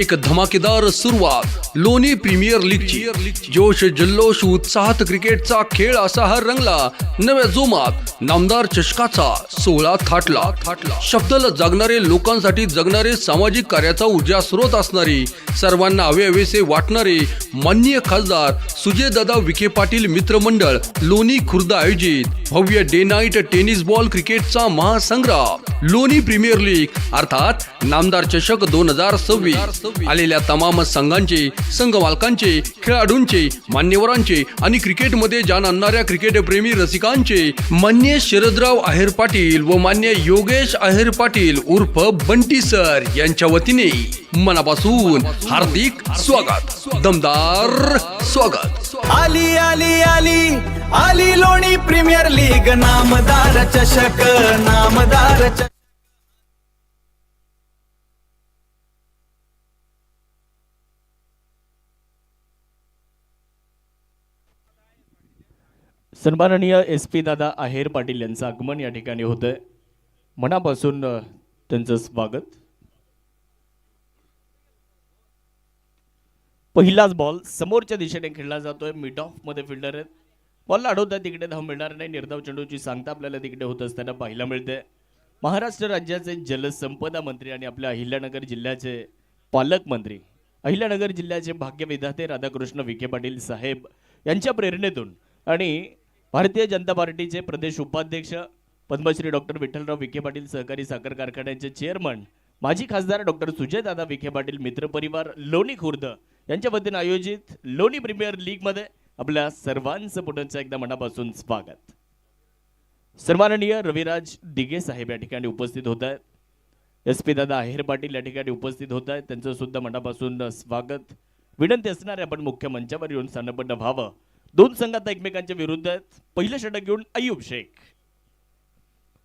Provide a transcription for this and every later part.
एक धमाकेदार सुरुवात लोणी प्रीमियर लीगची जोश जल्लोष उत्साहात क्रिकेटचा खेळ असा हा रंगला नव्या जोमात नामदार चषकाचा सोहळा थाटला शब्दाला जागणारे लोकांसाठी जगणारे सामाजिक कार्याचा ऊर्जा स्रोत असणारी सर्वांना हवेहवेसे वाटणारे माननीय खासदार सुजयदादा विखे पाटील मित्रमंडळ लोणी खुर्द आयोजित भव्य डे नाईट टेनिस बॉल क्रिकेटचा महासंग्राम लोणी प्रीमियर लीग अर्थात नामदार चषक 2026 आलेल्या तमाम संघांचे संघ मालकांचे खेळाडूंचे मान्यवरांचे आणि क्रिकेटमध्ये जाण आणणाऱ्या क्रिकेट प्रेमी रसिकांचे मान्य शरदराव आहेर पाटील व मान्य योगेश आहेर पाटील उर्फ बंटी सर यांच्या वतीने मनापासून हार्दिक स्वागत दमदार स्वागत। आली आली आली आली लोणी प्रीमियर लीग नामदार चषक नामदार चषक। सन्माननीय SP दादा आहेर पाटील यांचं आगमन या ठिकाणी होतंय, मनापासून त्यांचं स्वागत। पहिलाच बॉल समोरच्या दिशेने खेळला जातोय, मिड ऑफ मध्ये फिल्डर आहेत, बॉलला अडवतात तिकडे धाव मिळणार नाही। निर्धाव चेंडूची सांगता आपल्याला तिकडे होत असताना पाहायला मिळते। महाराष्ट्र राज्याचे जलसंपदा मंत्री आणि आपल्या अहिल्यानगर जिल्ह्याचे पालकमंत्री, अहिल्यानगर जिल्ह्याचे भाग्यविधाते राधाकृष्ण विखे पाटील साहेब यांच्या प्रेरणेतून आणि भारतीय जनता पार्टीचे प्रदेश उपाध्यक्ष पद्मश्री डॉक्टर विठ्ठलराव विखे पाटील सहकारी साखर कारखान्याचे चेअरमन माजी खासदार डॉक्टर सुजयदादा विखे पाटील मित्रपरिवार लोणी खुर्द यांच्या वतीने आयोजित लोणी प्रीमियर लीग मध्ये आपल्या सर्वांचं पुन्हा एकदा मनापासून स्वागत। सन्माननीय रविराज दिघे साहेब या ठिकाणी उपस्थित होत आहेत, SP दादा आहेर पाटील या ठिकाणी उपस्थित होत आहेत, त्यांचं सुद्धा मनापासून स्वागत। विनंती असणार आहे आपण मुख्य मंचावर येऊन स्थानपन्न व्हावं। दोन संघात एकमेकांच्या विरुद्ध आहेत, पहिलं षटक घेऊन अय्यूब शेख।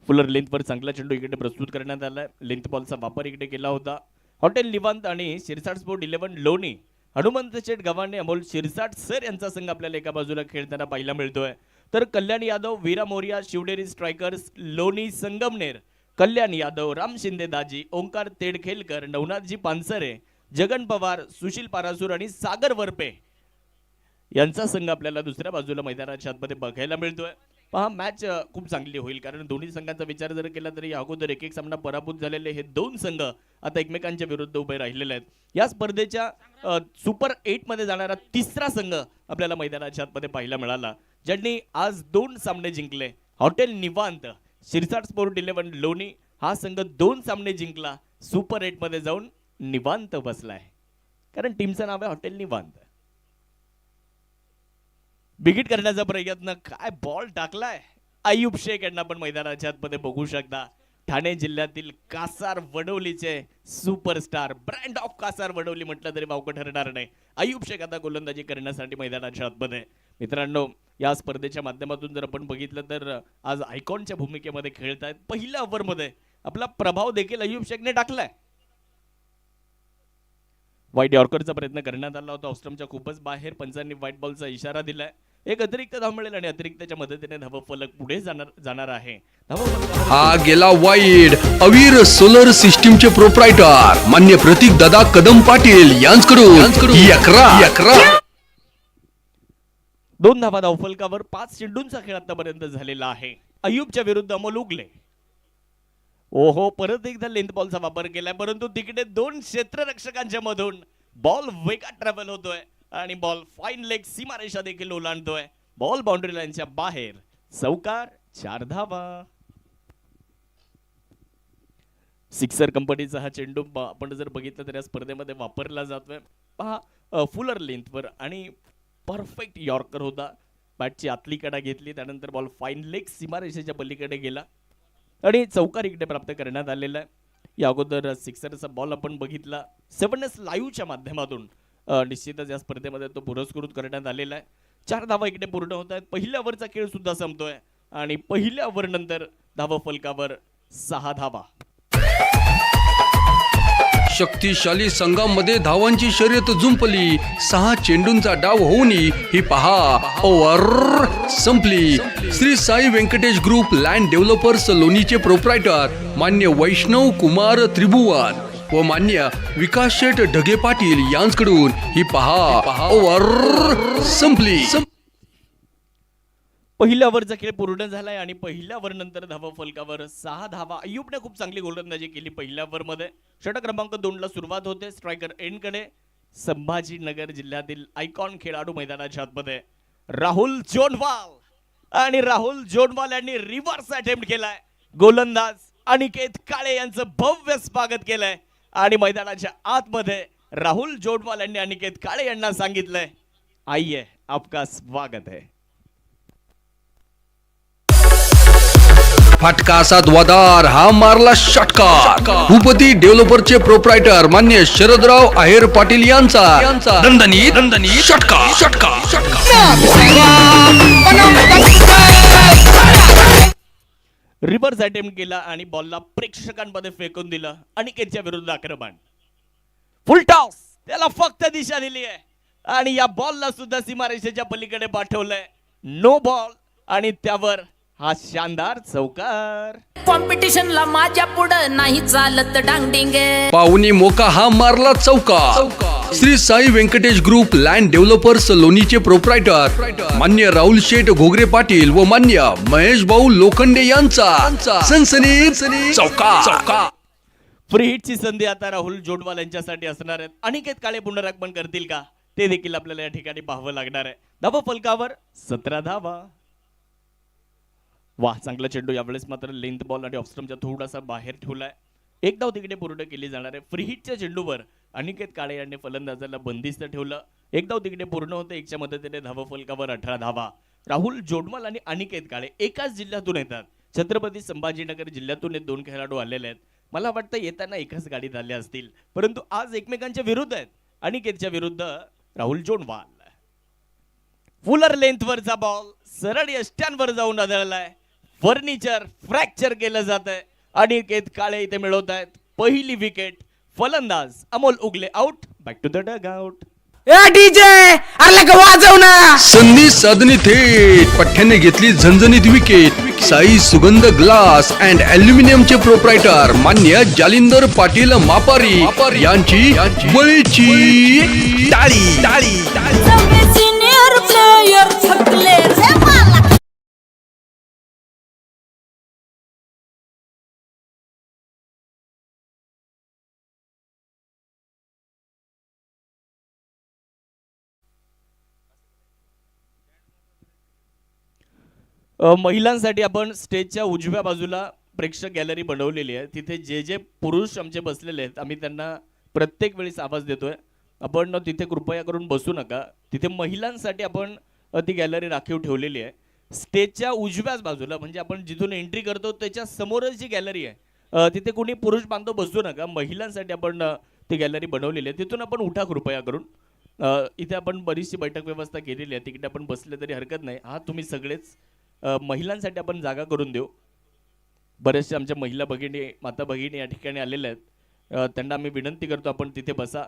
फुलर लेंथवर चांगला चेंडू इकडे प्रस्तुत करण्यात आलाय, लेंथ बॉलचा वापर इकडे केला होता। हॉटेल निवांत आणि शिरसाट स्पोर्ट 11 लोणी हनुमंत शेठ गव्हाणे अमोल शिरसाट सर यांचा संघ आपल्याला एका बाजूला खेळताना पाहायला मिळतोय, तर कल्याण यादव वीरा मोरिया शिवडेरी स्ट्रायकर्स लोणी संगमनेर कल्याण यादव राम शिंदे दाजी ओंकार तेडखेलकर नवनाथजी पानसरे जगन पवार सुशील पारासूर आणि सागर वरपे यांचा संघ आपल्याला दुसऱ्या बाजूला मैदानाच्या आतमध्ये बघायला मिळतोय। पहा मॅच खूप चांगली होईल, कारण दोन्ही संघांचा विचार जर केला तरी अगोदर एक सामना पराभूत झालेले हे दोन संघ आता एकमेकांच्या विरुद्ध उभे राहिलेले आहेत। या स्पर्धेच्या सुपर 8 मध्ये जाणारा तिसरा संघ आपल्याला मैदानाच्या आतमध्ये पाहायला मिळाला, ज्यांनी आज 2 सामने जिंकले। हॉटेल निवांत शिरसाट स्पोर्ट 11 लोणी हा संघ 2 सामने जिंकला, सुपर 8 मध्ये जाऊन निवांत बसलाय, कारण टीमचं नाव आहे हॉटेल निवांत। बिगिट करण्याचा प्रयत्न, काय बॉल टाकलाय अय्यूब शेख यांना पण मैदानाच्या आतमध्ये बघू शकता। ठाणे जिल्ह्यातील कासार वडवलीचे superstar, brand of Kasar Vadavali म्हटलं तरी वावकं ठरणार नाही। अय्यूब शेख आता गोलंदाजी करण्यासाठी मैदानाच्या आतमध्ये। मित्रांनो, या स्पर्धेच्या माध्यमातून जर आपण बघितलं तर आज आयकॉनच्या भूमिकेमध्ये खेळतायत। पहिल्या ओव्हरमध्ये आपला प्रभाव देखील अय्यूब शेखने टाकलाय। वाईट यॉर्करचा प्रयत्न करण्यात आला होता, ऑस्ट्रमच्या खूपच बाहेर, पंचांनी व्हाईट बॉलचा इशारा दिलाय। एक अतिरिक्त धाव मिळेल आणि अतिरिक्तच्या मदतीने धाव फलक पुढे जाणार आहे। हा गेला वाईड अवीर सोलर सिस्टीमचे प्रोप्रायटर मान्य प्रतीक दादा कदम पाटील यांच्याकडून 11 2 धावा धाव फलकावर 5 चेंडूंचा खेळ आतापर्यंत झालेला आहे। अय्यूबच्या विरुद्ध अमोल उगले, ओहो परत एकदा लेंथ बॉलचा वापर केलाय, परंतु तिकडे 2 क्षेत्ररक्षकांच्या मधून बॉल वेगात ट्रॅव्हल होतोय आणि बॉल फाईन लेग सीमारेषा देखील ओलांडतोय। बॉल बाउंड्री लाईनच्या बाहेर, चौकार, 4 धावा। सिक्सर कंपनीचा हा चेंडू आपण जर बघितलं तर या स्पर्धेमध्ये वापरला जातोय। पहा फुलर लेंथवर आणि परफेक्ट यॉर्कर होता, बॅटची आतली कडा घेतली, त्यानंतर बॉल फाईन लेग सीमारेषेच्या पलीकडे गेला आणि चौकार इकडे प्राप्त करण्यात आलेला आहे। या अगोदर सिक्सरचा बॉल आपण बघितला 7S लाईव्हच्या माध्यमातून, निश्चितच या स्पर्धेमध्ये तो पुरस्कृत करण्यात आलेला आहे। 4 धावा इकडे पूर्ण होत आहेत, पहिल्या ओव्हरचा खेळ सुद्धा संपतोय आणि पहिल्या ओव्हर नंतर धावा फलकावर 6 धावा। शक्तिशाली संघामध्ये धावांची शर्यत जुंपली, 6 चेंडूंचा डाव होऊनी ही पहा ओव्हर संपली। Shri Sai Venkatesh group land developers लोणीचे प्रोप्रायटर मान्य वैष्णव कुमार त्रिभुवन व मान्य विकास शेठ ढगे पाटील यांच्याकडून ही पहा ओव्हर संपली. पहिल्या ओव्हरचा खेळ पूर्ण झालाय आणि पहिल्या ओव्हर नंतर धावा फलकावर 6 धावा. अय्यूबने खूप चांगली गोलंदाजी केली पहिल्या ओव्हर मध्ये. षटक क्रमांक 2 ला सुरुवात होते. स्ट्रायकर एंडकडे संभाजीनगर जिल्ह्यातील आयकॉन खेळाडू मैदानाच्या आतमध्ये राहुल जोनवाल आणि राहुल जोनवाल यांनी रिव्हर्स अटेम्प्ट केलाय. गोलंदाज अनिकेत काळे यांचं भव्य स्वागत केलंय आणि मैदानाच्या आतमध्ये राहुल जोनवाल यांनी अनिकेत काळे यांना सांगितलंय, आइए आपका स्वागत है. फटका असा द्वादार हा मारला षटकार. भूपती डेव्हलपरचे प्रोप्रायटर मान्य शरदराव आहेर पाटील यांचा दणदणीत षटकार. रिव्हर्स अटेम्प्ट केला आणि बॉलला प्रेक्षकांमध्ये फेकून दिलं. अनिकेतच्या विरुद्ध आक्रमण. फुल टॉस, त्याला फक्त दिशा दिली आहे आणि या बॉलला सुद्धा सीमारेषेच्या पलीकडे पाठवलंय. नो बॉल आणि त्यावर हा शानदार चौकार. कॉम्पिटिशनला माझ्या पुढं नाही चालत डांगडिंग. पाहुणी मोका हा मारला चौकार. Shri Sai Venkatesh group land developers लोणीचे प्रोप्रायटर मान्य राहुल शेठ घोगरे पाटील व मान्य महेश भाऊ लोखंडे यांचा सनसनीत चौकार. फ्री हिटची संधी आता राहुल जोडवाल यांच्यासाठी असणार आहेत. अनिकेत काळे पुनरागमन करतील का ते देखील आपल्याला या ठिकाणी पाहावं लागणार आहे. धावा फलकावर 17 धावा. वाह, चांगला चेंडू. यावेळेस मात्र लेंथ बॉल आणि ऑफस्टम्पच्या थोडासा बाहेर ठेवलाय. एक धाव तिकडे पूर्ण केली जाणार आहे. फ्री हिटच्या चेंडूवर अनिकेत काळे यांनी फलंदाजाला बंदिस्त ठेवलं. एक धाव तिकडे पूर्ण होते. एकच्या मदतीने धावा फलकावर 18 धावा. राहुल जोडवाल आणि अनिकेत काळे एकाच जिल्ह्यातून येतात. छत्रपती संभाजीनगर जिल्ह्यातून हे 2 खेळाडू आलेले आहेत. मला वाटतं येताना एकाच गाडीत आले असतील, परंतु आज एकमेकांच्या विरुद्ध आहेत. अनिकेतच्या विरुद्ध राहुल जोडवाल. फुलर लेंथवरचा बॉल सरळ यष्ट्यांवर जाऊन आदळलाय. फर्निचर फ्रॅक्चर केलं जात आहे. अनिकेत काळे इथे मिळवत आहेत पहिली विकेट. फलंदाज Amol Ugale out. Back to the dugout. DJ अरे लगा वाजव ना. संधी साधणी थेट पठ्ठ्याने घेतली झणझणीत विकेट. साई सुगंध ग्लास अँड अल्युमिनियमचे प्रोप्रायटर मान्य जालिंदर पाटील मापारी यांची बळीची टाळी. सिनियर प्लेयर थकले रे मला. महिलांसाठी आपण स्टेजच्या उजव्या बाजूला प्रेक्षक गॅलरी बनवलेली आहे. तिथे जे जे पुरुष आमचे बसलेले आहेत आम्ही त्यांना प्रत्येक वेळेस आवाज देतोय, आपण तिथे कृपया करून बसू नका. तिथे महिलांसाठी आपण ती गॅलरी राखीव ठेवलेली आहे. स्टेजच्या उजव्याच बाजूला म्हणजे आपण जिथून एंट्री करतो त्याच्या समोरच जी गॅलरी आहे तिथे कोणी पुरुष बांधव बसू नका. महिलांसाठी आपण ती गॅलरी बनवलेली आहे. तिथून आपण उठा कृपया करून. इथे आपण बरीचशी बैठक व्यवस्था केलेली आहे. तिकडे आपण बसले तरी हरकत नाही. हा तुम्ही सगळेच महिलांसाठी आपण जागा करून देऊ. बरेचसे आमच्या महिला भगिनी माता भगिनी या ठिकाणी आलेल्या आहेत. त्यांना आम्ही विनंती करतो आपण तिथे बसा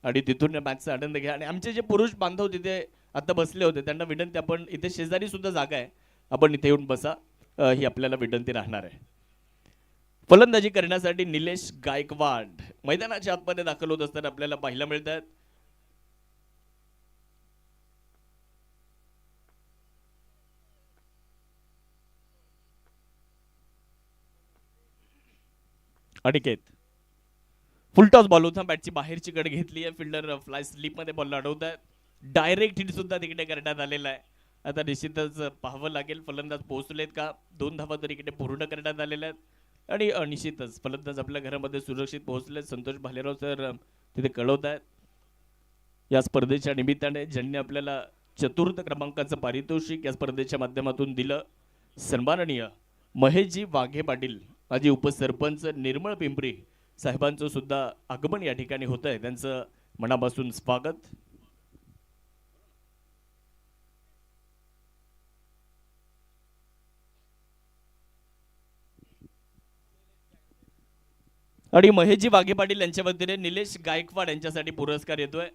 आणि तिथून या मॅचचा आनंद घ्या. आणि आमचे जे पुरुष बांधव तिथे आता बसले होते त्यांना विनंती, आपण इथे शेजारी सुद्धा जागा आहे, आपण इथे येऊन बसा, ही आपल्याला विनंती राहणार आहे. फलंदाजी करण्यासाठी निलेश गायकवाड मैदानाच्या आतमध्ये दाखल होत असताना आपल्याला पाहायला मिळतात. अनिकेत फुलटॉस बॉल होता. बॅटची बाहेरची कड घेतली आहे. फिल्डर फ्लाय स्लिप मध्ये बॉल अडवत आहेत. डायरेक्ट हिट सुद्धा तिकडे करण्यात आलेला आहे. आता निश्चितच पाहावं लागेल फलंदाज पोहोचलेत का. 2 धावा तरी इकडे पूर्ण करण्यात आलेल्या आहेत आणि निश्चितच फलंदाज आपल्या घरामध्ये सुरक्षित पोहोचले. संतोष भालेराव सर तिथे कळवत आहेत. या स्पर्धेच्या निमित्ताने ज्यांनी आपल्याला 4th क्रमांकाचं पारितोषिक या स्पर्धेच्या माध्यमातून दिलं, सन्माननीय महेशजी वाघे पाटील माजी उपसरपंच निर्मळ पिंपरी साहेबांचं सुद्धा आगमन या ठिकाणी होत आहे. त्यांचं मनापासून स्वागत. आणि महेशजी वाघे पाटील यांच्या वतीने निलेश गायकवाड यांच्यासाठी पुरस्कार येतोय.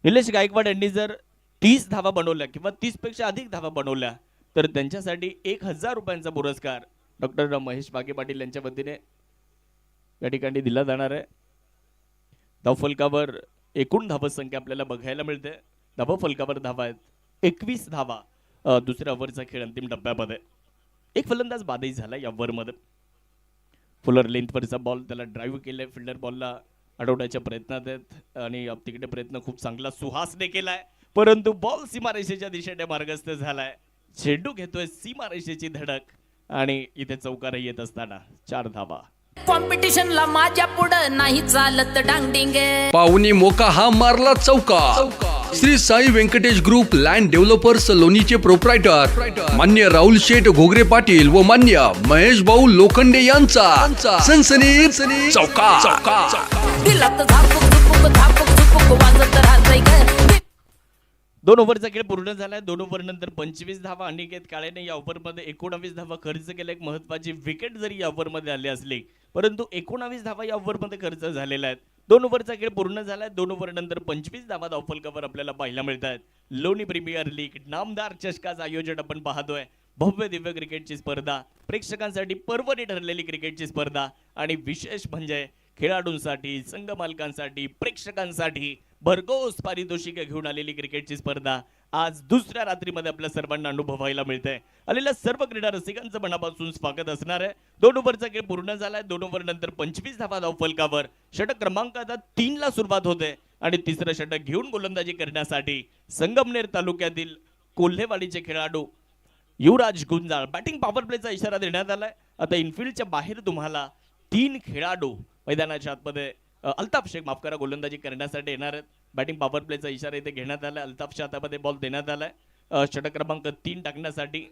निलेश गायकवाड यांनी जर 30 धावा बनवल्या किंवा 30 पेक्षा अधिक धावा बनवल्या तर त्यांच्यासाठी 1000 रुपयांचा पुरस्कार डॉक्टर महेश वाघे पाटील यांच्या वतीने या ठिकाणी दिला जाणार आहे. धावफलकावर एकूण धावसंख्या आपल्याला बघायला मिळते. धावफलकावर धावा आहेत 21 धावा. दुसऱ्या ओव्हरचा खेळ अंतिम टप्प्यामध्ये. एक फलंदाज बादही झाला या ओव्हरमध्ये. फुलर लेंथवरचा बॉल त्याला ड्राईव्ह केलाय. फिल्डर बॉलला अडवण्याच्या प्रयत्नात आहेत आणि तिकडे प्रयत्न खूप चांगला सुहासने केलाय, परंतु बॉल सीमारेषेच्या दिशेने मार्गस्थ झालाय. चेंडू घेतोय सीमारेषेची धडक आणि इथे चौकार येत असताना 4 धावा. कॉम्पिटिशनला माझ्या पुढं नाही चालत डांगडिंग. पाहुणी मोका हा मारला चौका. Shri Sai Venkatesh group land developers लोणीचे प्रोप्रायटर मान्य राहुल शेठ घोगरे पाटील व मान्य महेश भाऊ लोखंडे यांचा सनसनीत चौका. दिला तर झापूक झुपूक वाजत राहतंय ग. 2 ओव्हरचा खेळ पूर्ण झालाय. 2 ओव्हर नंतर 25 धावा अनिकेत काळेने या ओव्हरमध्ये 19 धावा खर्च केल्या. एक महत्वाची विकेट जरी या ओव्हरमध्ये आली असली, परंतु 19 धावा या ओव्हरमध्ये खर्च झालेल्या आहेत. 2 ओव्हरचा खेळ पूर्ण झालाय. 2 ओव्हर नंतर 25 धावा धावफलकावर आपल्याला पाहायला मिळत आहेत. लोणी प्रीमियर लीग नामदार चषकाचं आयोजन आपण पाहतोय. भव्य दिव्य क्रिकेटची स्पर्धा, प्रेक्षकांसाठी पर्वणी ठरलेली क्रिकेटची स्पर्धा आणि विशेष म्हणजे खेळाडूंसाठी, संघ मालकांसाठी, प्रेक्षकांसाठी भरघोस पारितोषिके घेऊन आलेली क्रिकेटची स्पर्धा आज दुसऱ्या रात्रीमध्ये आपल्या सर्वांना अनुभवायला मिळते. आलेल्या सर्व क्रीडा रसिकांचं मनापासून स्वागत असणार आहे. 2 ओव्हरचा खेळ पूर्ण झालाय. 2 ओव्हर नंतर 25 धावा धावफलकावर. षटक क्रमांक आता 3 ला सुरुवात होते आणि तिसरं षटक घेऊन गोलंदाजी करण्यासाठी संगमनेर तालुक्यातील कोल्हेवाडीचे खेळाडू युवराज गुंजाळ बॅटिंग पॉवर प्लेचा इशारा देण्यात आलाय. आता इनफिल्डच्या बाहेर तुम्हाला 3 खेळाडू मैदानाच्या आतमध्ये अल्ताफ शेख माफ करा गोलंदाजी करण्यासाठी येणार आहेत. बॅटिंग पॉवर प्लेचा इशारा इथे घेण्यात आलाय. अल्ताफच्या हातामध्ये बॉल देण्यात आलाय. षटक क्रमांक 3 टाकण्यासाठी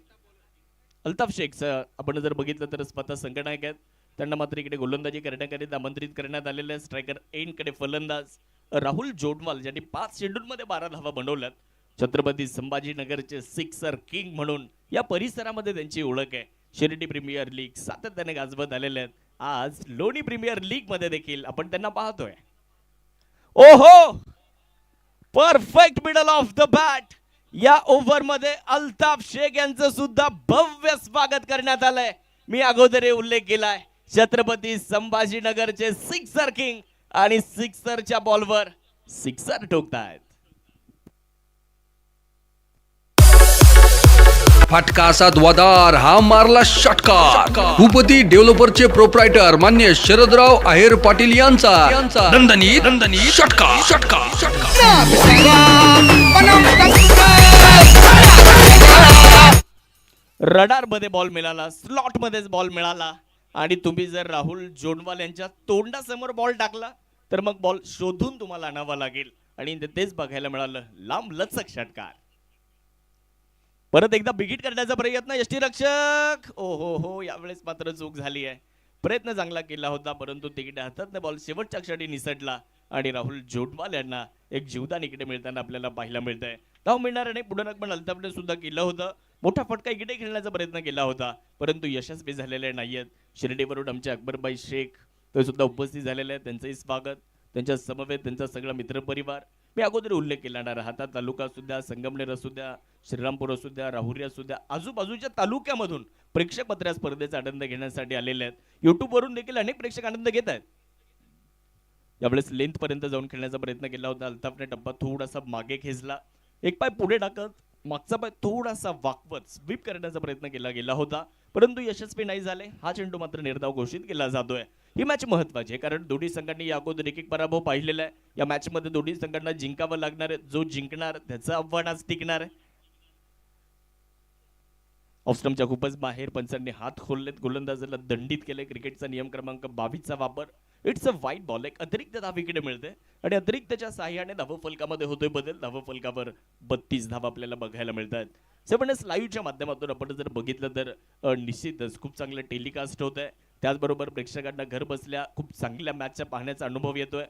अल्ताफ शेख आपण जर बघितलं तर स्वतः संघनायक आहेत. त्यांना मात्र इकडे गोलंदाजी करण्याकरिता आमंत्रित करण्यात आलेले आहे. स्ट्रायकर एंडकडे फलंदाज राहुल जोडवाल ज्यांनी 5 चेंडूंमध्ये 12 धावा बनवल्यात. छत्रपती संभाजीनगरचे सिक्सर किंग म्हणून या परिसरामध्ये त्यांची ओळख आहे. शिर्डी प्रीमियर लीग सातत्याने गाजवत आलेले आहेत. आज लोणी प्रीमियर लीग मध्ये देखील आपण त्यांना पाहतोय. ओहो, perfect middle of the bat. या ओव्हर मध्ये अल्ताफ शेख यांचं सुद्धा भव्य स्वागत करण्यात आलंय. मी अगोदर उल्लेख केलाय छत्रपती संभाजीनगरचे सिक्सर किंग आणि सिक्सरच्या बॉलवर सिक्सर ठोकतायत. फटका असा द्वादार हा मारला षटकार. भूपती डेव्हलपरचे प्रोप्रायटर मान्य शरदराव आहेर पाटील यांचा दणदणीत षटकार. रडार मध्ये बॉल मिळाला, स्लॉट मध्येच बॉल मिळाला आणि तुम्ही जर राहुल जोडवाल यांच्या तोंडासमोर बॉल टाकला तर मग बॉल शोधून तुम्हाला आणावा लागेल आणि तेच बघायला मिळालं. लांब लचक षटकार. परत एकदा बिगिट करण्याचा प्रयत्न यष्टीरक्षक. हो यावेळेस मात्र चूक झाली आहे. प्रयत्न चांगला केला होता परंतु तिकडे हातात बॉल शेवटच्या क्षणी निसटला आणि राहुल जोडवाल यांना एक जीवदान इकडे मिळताना आपल्याला पाहायला मिळतंय. धाव मिळणार नाही. पुढे पण अल्ताफने सुद्धा केलं होतं. मोठा फटका इकडे खेळण्याचा प्रयत्न केला होता परंतु यशस्वी झालेले नाहीयेत. शिर्डीवरून आमचे अकबरबाई शेख ते सुद्धा उपस्थित झालेले आहेत. त्यांचंही स्वागत. त्यांच्या समवेत त्यांचा सगळा मित्रपरिवार. मी अगोदर उल्लेख केला ना, राहता तालुका असू द्या, संगमनेर असू द्या, श्रीरामपूर असू द्या, राहुरी असू द्या, आजूबाजूच्या तालुक्यामधून प्रेक्षक मात्र या स्पर्धेचा आनंद घेण्यासाठी आलेले आहेत. युट्यूबवरून देखील अनेक प्रेक्षक आनंद घेत आहेत. यावेळेस लेंथ पर्यंत जाऊन खेळण्याचा प्रयत्न केला होता. अल्ताफने टप्पा थोडासा मागे खेचला. एक पाय पुढे टाकत मागचा पाय थोडासा वाकवत स्वीप करण्याचा प्रयत्न केला गेला होता परंतु यशस्वी नाही झाले. हा चेंडू मात्र निर्धाव घोषित केला जातोय. ही मॅच महत्वाची आहे कारण दोन्ही संघांनी या अगोदर एक पराभव पाहिलेला आहे. या मॅच मध्ये दोन्ही संघांना जिंकावं लागणार आहे. जो जिंकणार त्याचं आव्हान आज टिकणार आहे. ऑफस्टम्पच्या खूपच बाहेर पंचांनी हात खोललेत. गोलंदाजाला दंडित केले. क्रिकेटचा नियम क्रमांक 22 चा वापर. इट्स अ वाईट बॉल. एक अतिरिक्त धाव इकडे मिळते आणि अतिरिक्तच्या साह्याने धावफलकामध्ये होतोय बदल. धावफलकावर 32 धावा आपल्याला बघायला मिळतात. सेव्हनएस लाईव्हच्या माध्यमातून आपण जर बघितलं तर निश्चितच खूप चांगलं टेलिकास्ट होत आहे. त्याचबरोबर प्रेक्षकांना घर बसल्या खूप चांगल्या मॅचच्या पाहण्याचा अनुभव येतोय.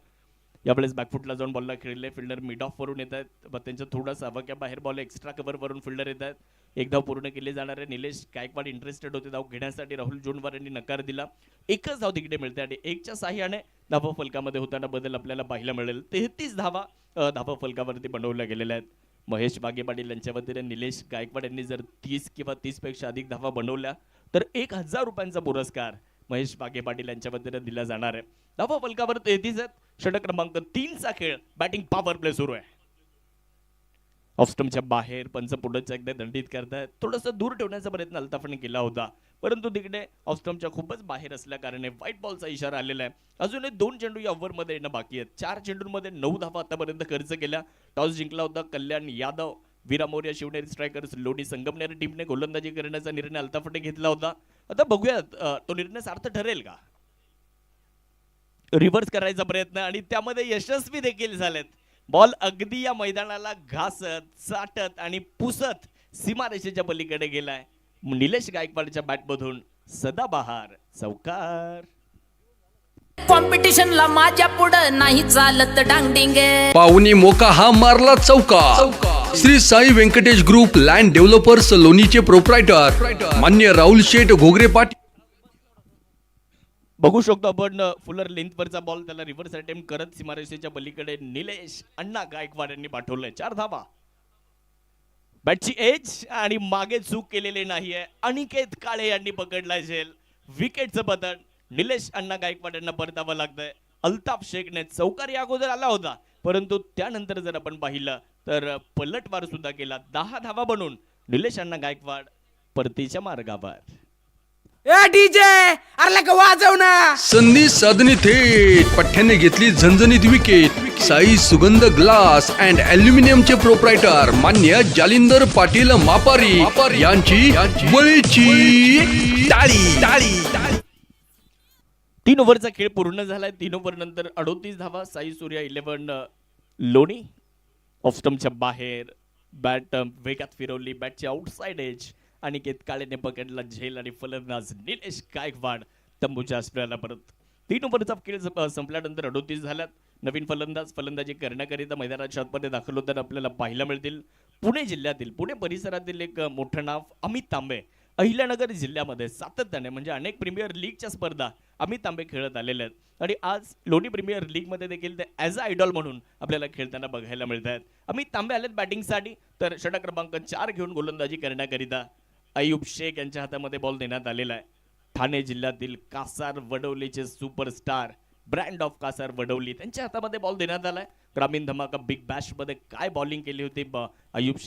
यावेळेस बॅकफुटला जाऊन बॉलला खेळले. फिल्डर मिड ऑफ वरून येत आहेत. त्यांच्या थोडासा अवक्या बाहेर बॉल एक्स्ट्रा कव्हर वरून फिल्डर येत आहेत. एक धाव पूर्ण केले जाणार आहे. निलेश गायकवाड इंटरेस्टेड होते धाव घेण्यासाठी. राहुल जोडवाल यांनी नकार दिला. एकच धाव तिकडे मिळते आणि एकच्या साह्याने धावफलकामध्ये होताना बदल आपल्याला पाहायला मिळेल. 33 धावा धावफलकावरती बनवल्या गेलेल्या आहेत. महेश बागे पाटील यांच्या वतीने निलेश गायकवाड यांनी जर 30 किंवा 30 पेक्षा अधिक धावा बनवल्या तर 1000 रुपयांचा पुरस्कार महेश बागे पाटील यांच्या वतीने दिला जाणार आहे. धावा फलकावर 33 आहेत. षटक क्रमांक 3 चा खेळ. बॅटिंग पॉवर प्ले सुरू आहे. ऑफस्टमच्या बाहेर पंच पुढेच एकदा दंडित करतायत. थोडंसं दूर ठेवण्याचा प्रयत्न अल्ताफने केला होता, परंतु तिकडे ऑफस्टमच्या खूपच बाहेर असल्या कारणे व्हाईट बॉलचा इशारा आलेला आहे. अजूनही 2 चेंडू या ओव्हरमध्ये येणं बाकी आहेत. 4 चेंडूंमध्ये 9 धावा आतापर्यंत खर्च केल्या. टॉस जिंकला होता कल्याण यादव. वीरा मोर्या शिवनेरी स्ट्रायकर्स लोणी संगमनेर टीमने गोलंदाजी करण्याचा निर्णय अल्ताफने घेतला होता. आता बघूयात तो निर्णय सार्थ ठरेल का. रिव्हर्स करायचा प्रयत्न आणि त्यामध्ये यशस्वी देखील झालेत. बॉल अगदी या मैदानाला घासत चाटत आणि पुसत सीमारेषेच्या पलीकडे गेलाय. निलेश गायकवाडच्या बॅटमधून सदाबहार चौकार. कॉम्पिटिशनला माझ्या पुढं नाही चालत डांगडिंग. पाहुणी मोका हा मारला चौका. Shri Sai Venkatesh group land developers लोणीचे प्रोप्रायटर मान्य राहुल शेठ घोगरे पाटील. बघू शकतो आपण फुलर लेंथवरचा बॉल त्याला रिव्हर्स अटेम्प्ट करत सीमारेषेच्या पलीकडे निलेश अण्णा गायकवाड यांनी पाठवलंय. 4 धावा. बॅटची एज आणि मागे चूक केलेली नाहीये. अनिकेत काळे यांनी पकडलाय झेल. विकेटचं पतन निलेश अण्णा गायकवाड यांना परतावं लागतंय. अल्ताफ शेखने चौकार या अगोदर आला होता, परंतु त्यानंतर जर आपण पाहिलं तर पलटवार सुद्धा केला. 10 धावा बनून निलेश अण्णा गायकवाड परतीच्या मार्गावर. ए डीजे अरे लगा वाजव ना. संधी साधणी थेट पठ्ठ्याने घेतली झणझणीत विकेट. साई सुगंध ग्लास अँड अल्युमिनियमचे प्रोप्रायटर मान्य जालिंदर पाटील मापारी यांची बळीची टाळी. 3 ओव्हरचा खेळ पूर्ण झालाय. 3 ओव्हर नंतर 38 धावा. साई सूर्या 11 लोणी. ऑफस्टमच्या बाहेर बॅट वेगात फिरवली. बॅटची आउटसाइड एज. अनिकेत काळेने पकडला झेल आणि फलंदाज निलेश गायकवाड तंबूच्या आश्रयाला परत. 3 ओव्हरचा खेळ संपल्यानंतर 38 झाल्यात. नवीन फलंदाजी करण्याकरिता मैदानाच्या आतमध्ये दाखल होताना आपल्याला पाहायला मिळतील. पुणे जिल्ह्यातील पुणे परिसरातील एक मोठं नाव अमित तांबे. अहिल्यानगर जिल्ह्यामध्ये सातत्याने म्हणजे अनेक प्रीमियर लीगच्या स्पर्धा अमित तांबे खेळत आलेले आहेत आणि आज लोणी प्रीमियर लीग मध्ये देखील ते ॲज अ आयडॉल म्हणून आपल्याला खेळताना बघायला मिळत आहेत. अमित तांबे आलेत बॅटिंगसाठी, तर षटक क्रमांक 4 घेऊन गोलंदाजी करण्याकरिता अयूब शेख यांच्या हातामध्ये बॉल देण्यात आलेला आहे. ठाणे जिल्ह्यातील कासार वडवलीचे superstar brand of Kasar Vadavali त्यांच्या हातामध्ये बॉल देण्यात आलाय. ग्रामीण धमाका बिग बॅश मध्ये काय बॉलिंग केली होती अयूब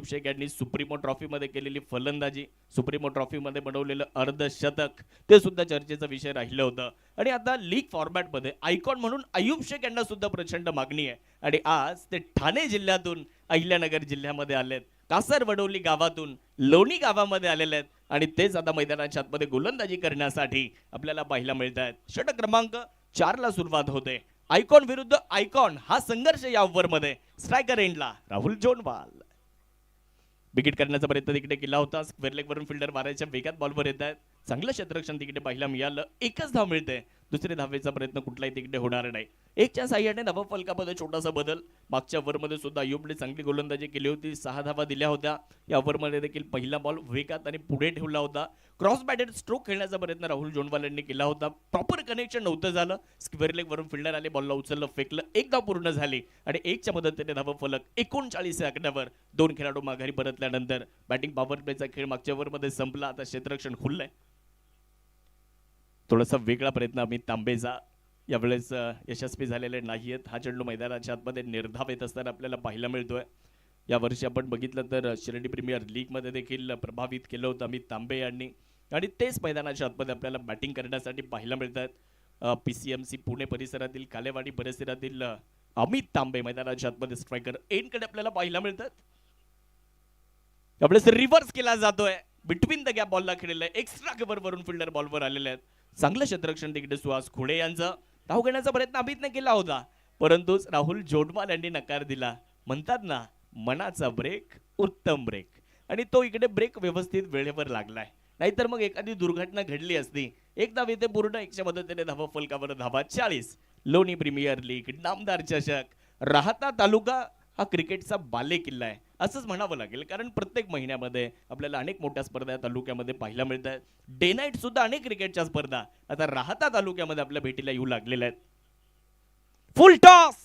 शेख यांनी सुप्रीमो ट्रॉफी मध्ये केलेली फलंदाजी, सुप्रीमो ट्रॉफी मध्ये बनवलेलं अर्धशतक ते सुद्धा चर्चेचा विषय राहिलं होतं. आणि आता लीग फॉर्मॅट मध्ये आयकॉन म्हणून अयूब शेख यांना सुद्धा प्रचंड मागणी आहे आणि आज ते ठाणे जिल्ह्यातून अहिल्यानगर जिल्ह्यामध्ये आलेत. कासार वडवली गावातून लोणी गावामध्ये आलेले आहेत आणि तेच आता मैदानाच्या आतमध्ये गोलंदाजी करण्यासाठी आपल्याला पाहायला मिळत आहेत. षटक क्रमांक 4 ला सुरुवात होते. आयकॉन विरुद्ध आयकॉन हा संघर्ष या ओव्हरमध्ये. स्ट्रायकर एंडला राहुल जोनवाल. विकेट करण्याचा प्रयत्न तिकडे केला होता. स्क्वेअर लेग वरून फिल्डर मारायच्या वेगात बॉलवर येत आहेत. चांगलं क्षेत्ररक्षण तिकडे पाहायला मिळालं. 1च धाव मिळते. दुसरे धावेचा प्रयत्न कुठलाही तिकडे होणार नाही. 1च्या साह्याने धावा फलकामध्ये छोटासा बदल. मागच्या ओव्हरमध्ये सुद्धा अयूबने चांगली गोलंदाजी केली होती. 6 धावा दिल्या होत्या. या ओव्हरमध्ये देखील पहिला बॉल वेगात आणि पुढे ठेवला होता. क्रॉस बॅटेड स्ट्रोक खेळण्याचा प्रयत्न राहुल जोनवाल यांनी केला होता. प्रॉपर कनेक्शन नव्हतं झालं. स्क्वेअर लेग वरून फिल्डर आले, बॉलला उचललं, फेकलं. 1 धाव पूर्ण झाली आणि 1च्या मदतीने धावा फलक 39 आकड्यावर. 2 खेळाडू माघारी परतल्यानंतर बॅटिंग पॉवर प्लेचा खेळ मागच्या ओव्हरमध्ये संपला. आता क्षेत्ररक्षण खुललंय. थोडासा वेगळा प्रयत्न अमित तांबेचा यावेळेस यशस्वी झालेले नाहीयेत. हा चेंडू मैदानाच्या आतमध्ये निर्धाव येत असताना आपल्याला पाहायला मिळतोय. या वर्षी आपण बघितलं तर शिर्डी प्रीमियर लीग मध्ये देखील प्रभावित केलं होतं अमित तांबे यांनी आणि तेच मैदानाच्या आतमध्ये आपल्याला बॅटिंग करण्यासाठी पाहायला मिळत आहेत. PCMC पुणे परिसरातील कालेवाडी परिसरातील अमित तांबे मैदानाच्या आतमध्ये स्ट्रायकर एंडकडे आपल्याला पाहायला मिळतात. यावेळेस रिव्हर्स केला जातोय. बिटवीन द गॅप बॉलला खेळलेला आहे. एक्स्ट्रा कव्हर वरून फिल्डर बॉलवर आलेले आहेत. चांगलं क्षेत्ररक्षण तिकडे सुहास खुडे यांचा. धाव घेण्याचा प्रयत्न अमितने केला होता, परंतु राहुल जोनवाल यांनी नकार दिला. म्हणतात ना मनाचा ब्रेक उत्तम ब्रेक, आणि तो इकडे ब्रेक व्यवस्थित वेळेवर लागलाय. नाहीतर मग एखादी दुर्घटना घडली असती. एक धाव येते पूर्ण 1च्या मदतीने धावा फलकावर धावा 40. लोणी प्रीमियर लीग नामदार चषक राहता तालुका हा क्रिकेटचा बाले किल्ला आहे असंच म्हणावं लागेल, कारण प्रत्येक महिन्यामध्ये आपल्याला अनेक मोठ्या स्पर्धा तालुक्यामध्ये पाहायला मिळतात. डे नाईट सुद्धा अनेक क्रिकेटच्या स्पर्धा आता राहता तालुक्यामध्ये आपल्या भेटीला येऊ लागलेल्या आहेत. फुल टॉस,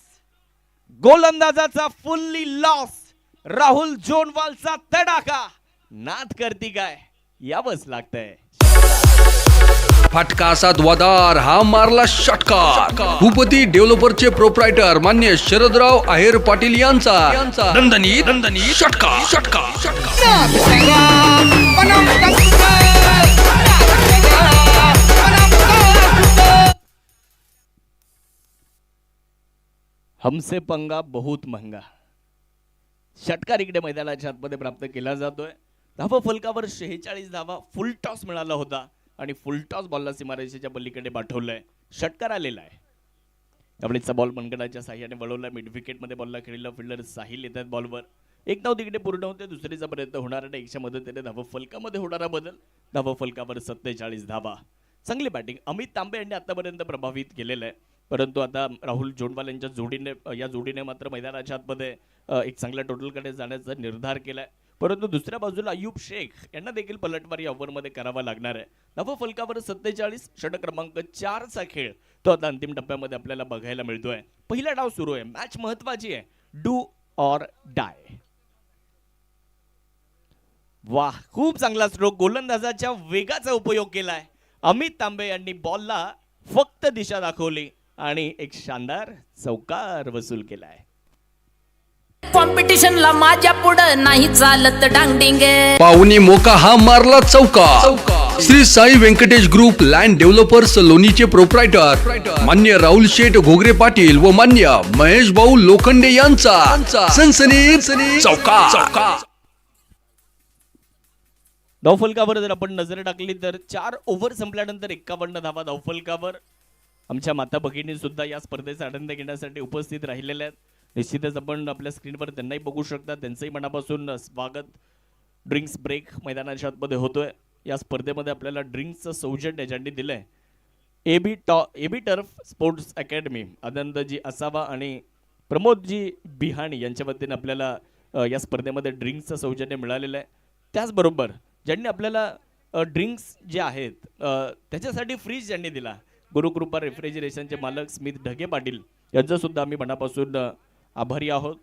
गोलंदाजाचा फुल्ली लॉस, राहुल जोनवालचा तडाखा. नाद करती काय यावंच लागतंय. फटका असा धुवाधार हा मारला षटकार. भूपती डेव्हलपरचे प्रोप्रायटर मान्य शरदराव आहेर पाटील यांचा दणदणीत षटकार. हमसे पंगा बहुत महंगा. षटकार इकडे मैदानाच्या आतमध्ये प्राप्त केला जातोय. धावा फलकावर 46 धावा. फुल टॉस मिळाला होता आणि फुल टॉस बॉलला सीमारेषेच्या पलीकडे पाठवलंय. षटकार आलेला आहे. त्यावेळेचा बॉल मनगडाच्या साह्याने वळवला. मिड विकेट मध्ये बॉलला खेळला. फिल्डर साहिल येतात बॉलवर. एक धाव तिकडे पूर्ण होते. दुसरीचा प्रयत्न होणार नाही. 100 मदतीने धावा फलकामध्ये होणारा बदल. धावा फलकावर 47 धावा. चांगली बॅटिंग अमित तांबे यांनी आतापर्यंत प्रभावित केलेलं आहे. परंतु आता राहुल जोंडवाल यांच्या जोडीने मात्र मैदानाच्या आतमध्ये एक चांगल्या टोटलकडे जाण्याचा निर्धार केलाय. परंतु दुसऱ्या बाजूला अयूब शेख यांना देखील पलटवार या ओव्हरमध्ये करावा लागणार आहे. धावा फलकावर 47. षटक क्रमांक 4चा खेळ तो आता अंतिम टप्प्यामध्ये आपल्याला बघायला मिळतोय. पहिला डाव सुरू आहे. मॅच महत्वाची आहे. Do or die. वाह, खूप चांगला स्ट्रोक. गोलंदाजाच्या वेगाचा उपयोग केलाय. अमित तांबे यांनी बॉलला फक्त दिशा दाखवली आणि एक शानदार चौकार वसूल केलाय. कॉम्पिटिशनला माझ्या पुढं नाही चालत डांगडिंग. पाहुणी मोका हा मारला चौकार. Shri Sai Venkatesh group land developers लोणीचे प्रोप्रायटर मान्य राहुल शेठ घोगरे पाटील व मान्य महेश भाऊ लोखंडे यांचा सनसनीत चौकार. धावफलकावर जर आपण नजर टाकली तर 4 ओव्हर संपल्यानंतर 51 धावा धावफलकावर. आमच्या माता भगिनी सुद्धा या स्पर्धेचा आनंद घेण्यासाठी उपस्थित राहिलेल्या आहेत. निश्चितच आपण आपल्या स्क्रीनवर त्यांनाही बघू शकता. त्यांचंही मनापासून स्वागत. ड्रिंक्स ब्रेक मैदानाच्या आतमध्ये होतोय. या स्पर्धेमध्ये आपल्याला ड्रिंक्सचं सौजन्य ज्यांनी दिलंय AB turf sports academy Anandji असावा आणि प्रमोदजी बिहाणी यांच्या वतीने आपल्याला या स्पर्धेमध्ये ड्रिंक्सचं सौजन्य मिळालेलं आहे. त्याचबरोबर ज्यांनी आपल्याला ड्रिंक्स जे आहेत त्याच्यासाठी फ्रीज ज्यांनी दिला गुरुकृपा रेफ्रिजरेशनचे मालक स्मित ढगे पाटील यांचं सुद्धा आम्ही मनापासून आभारी आहोत.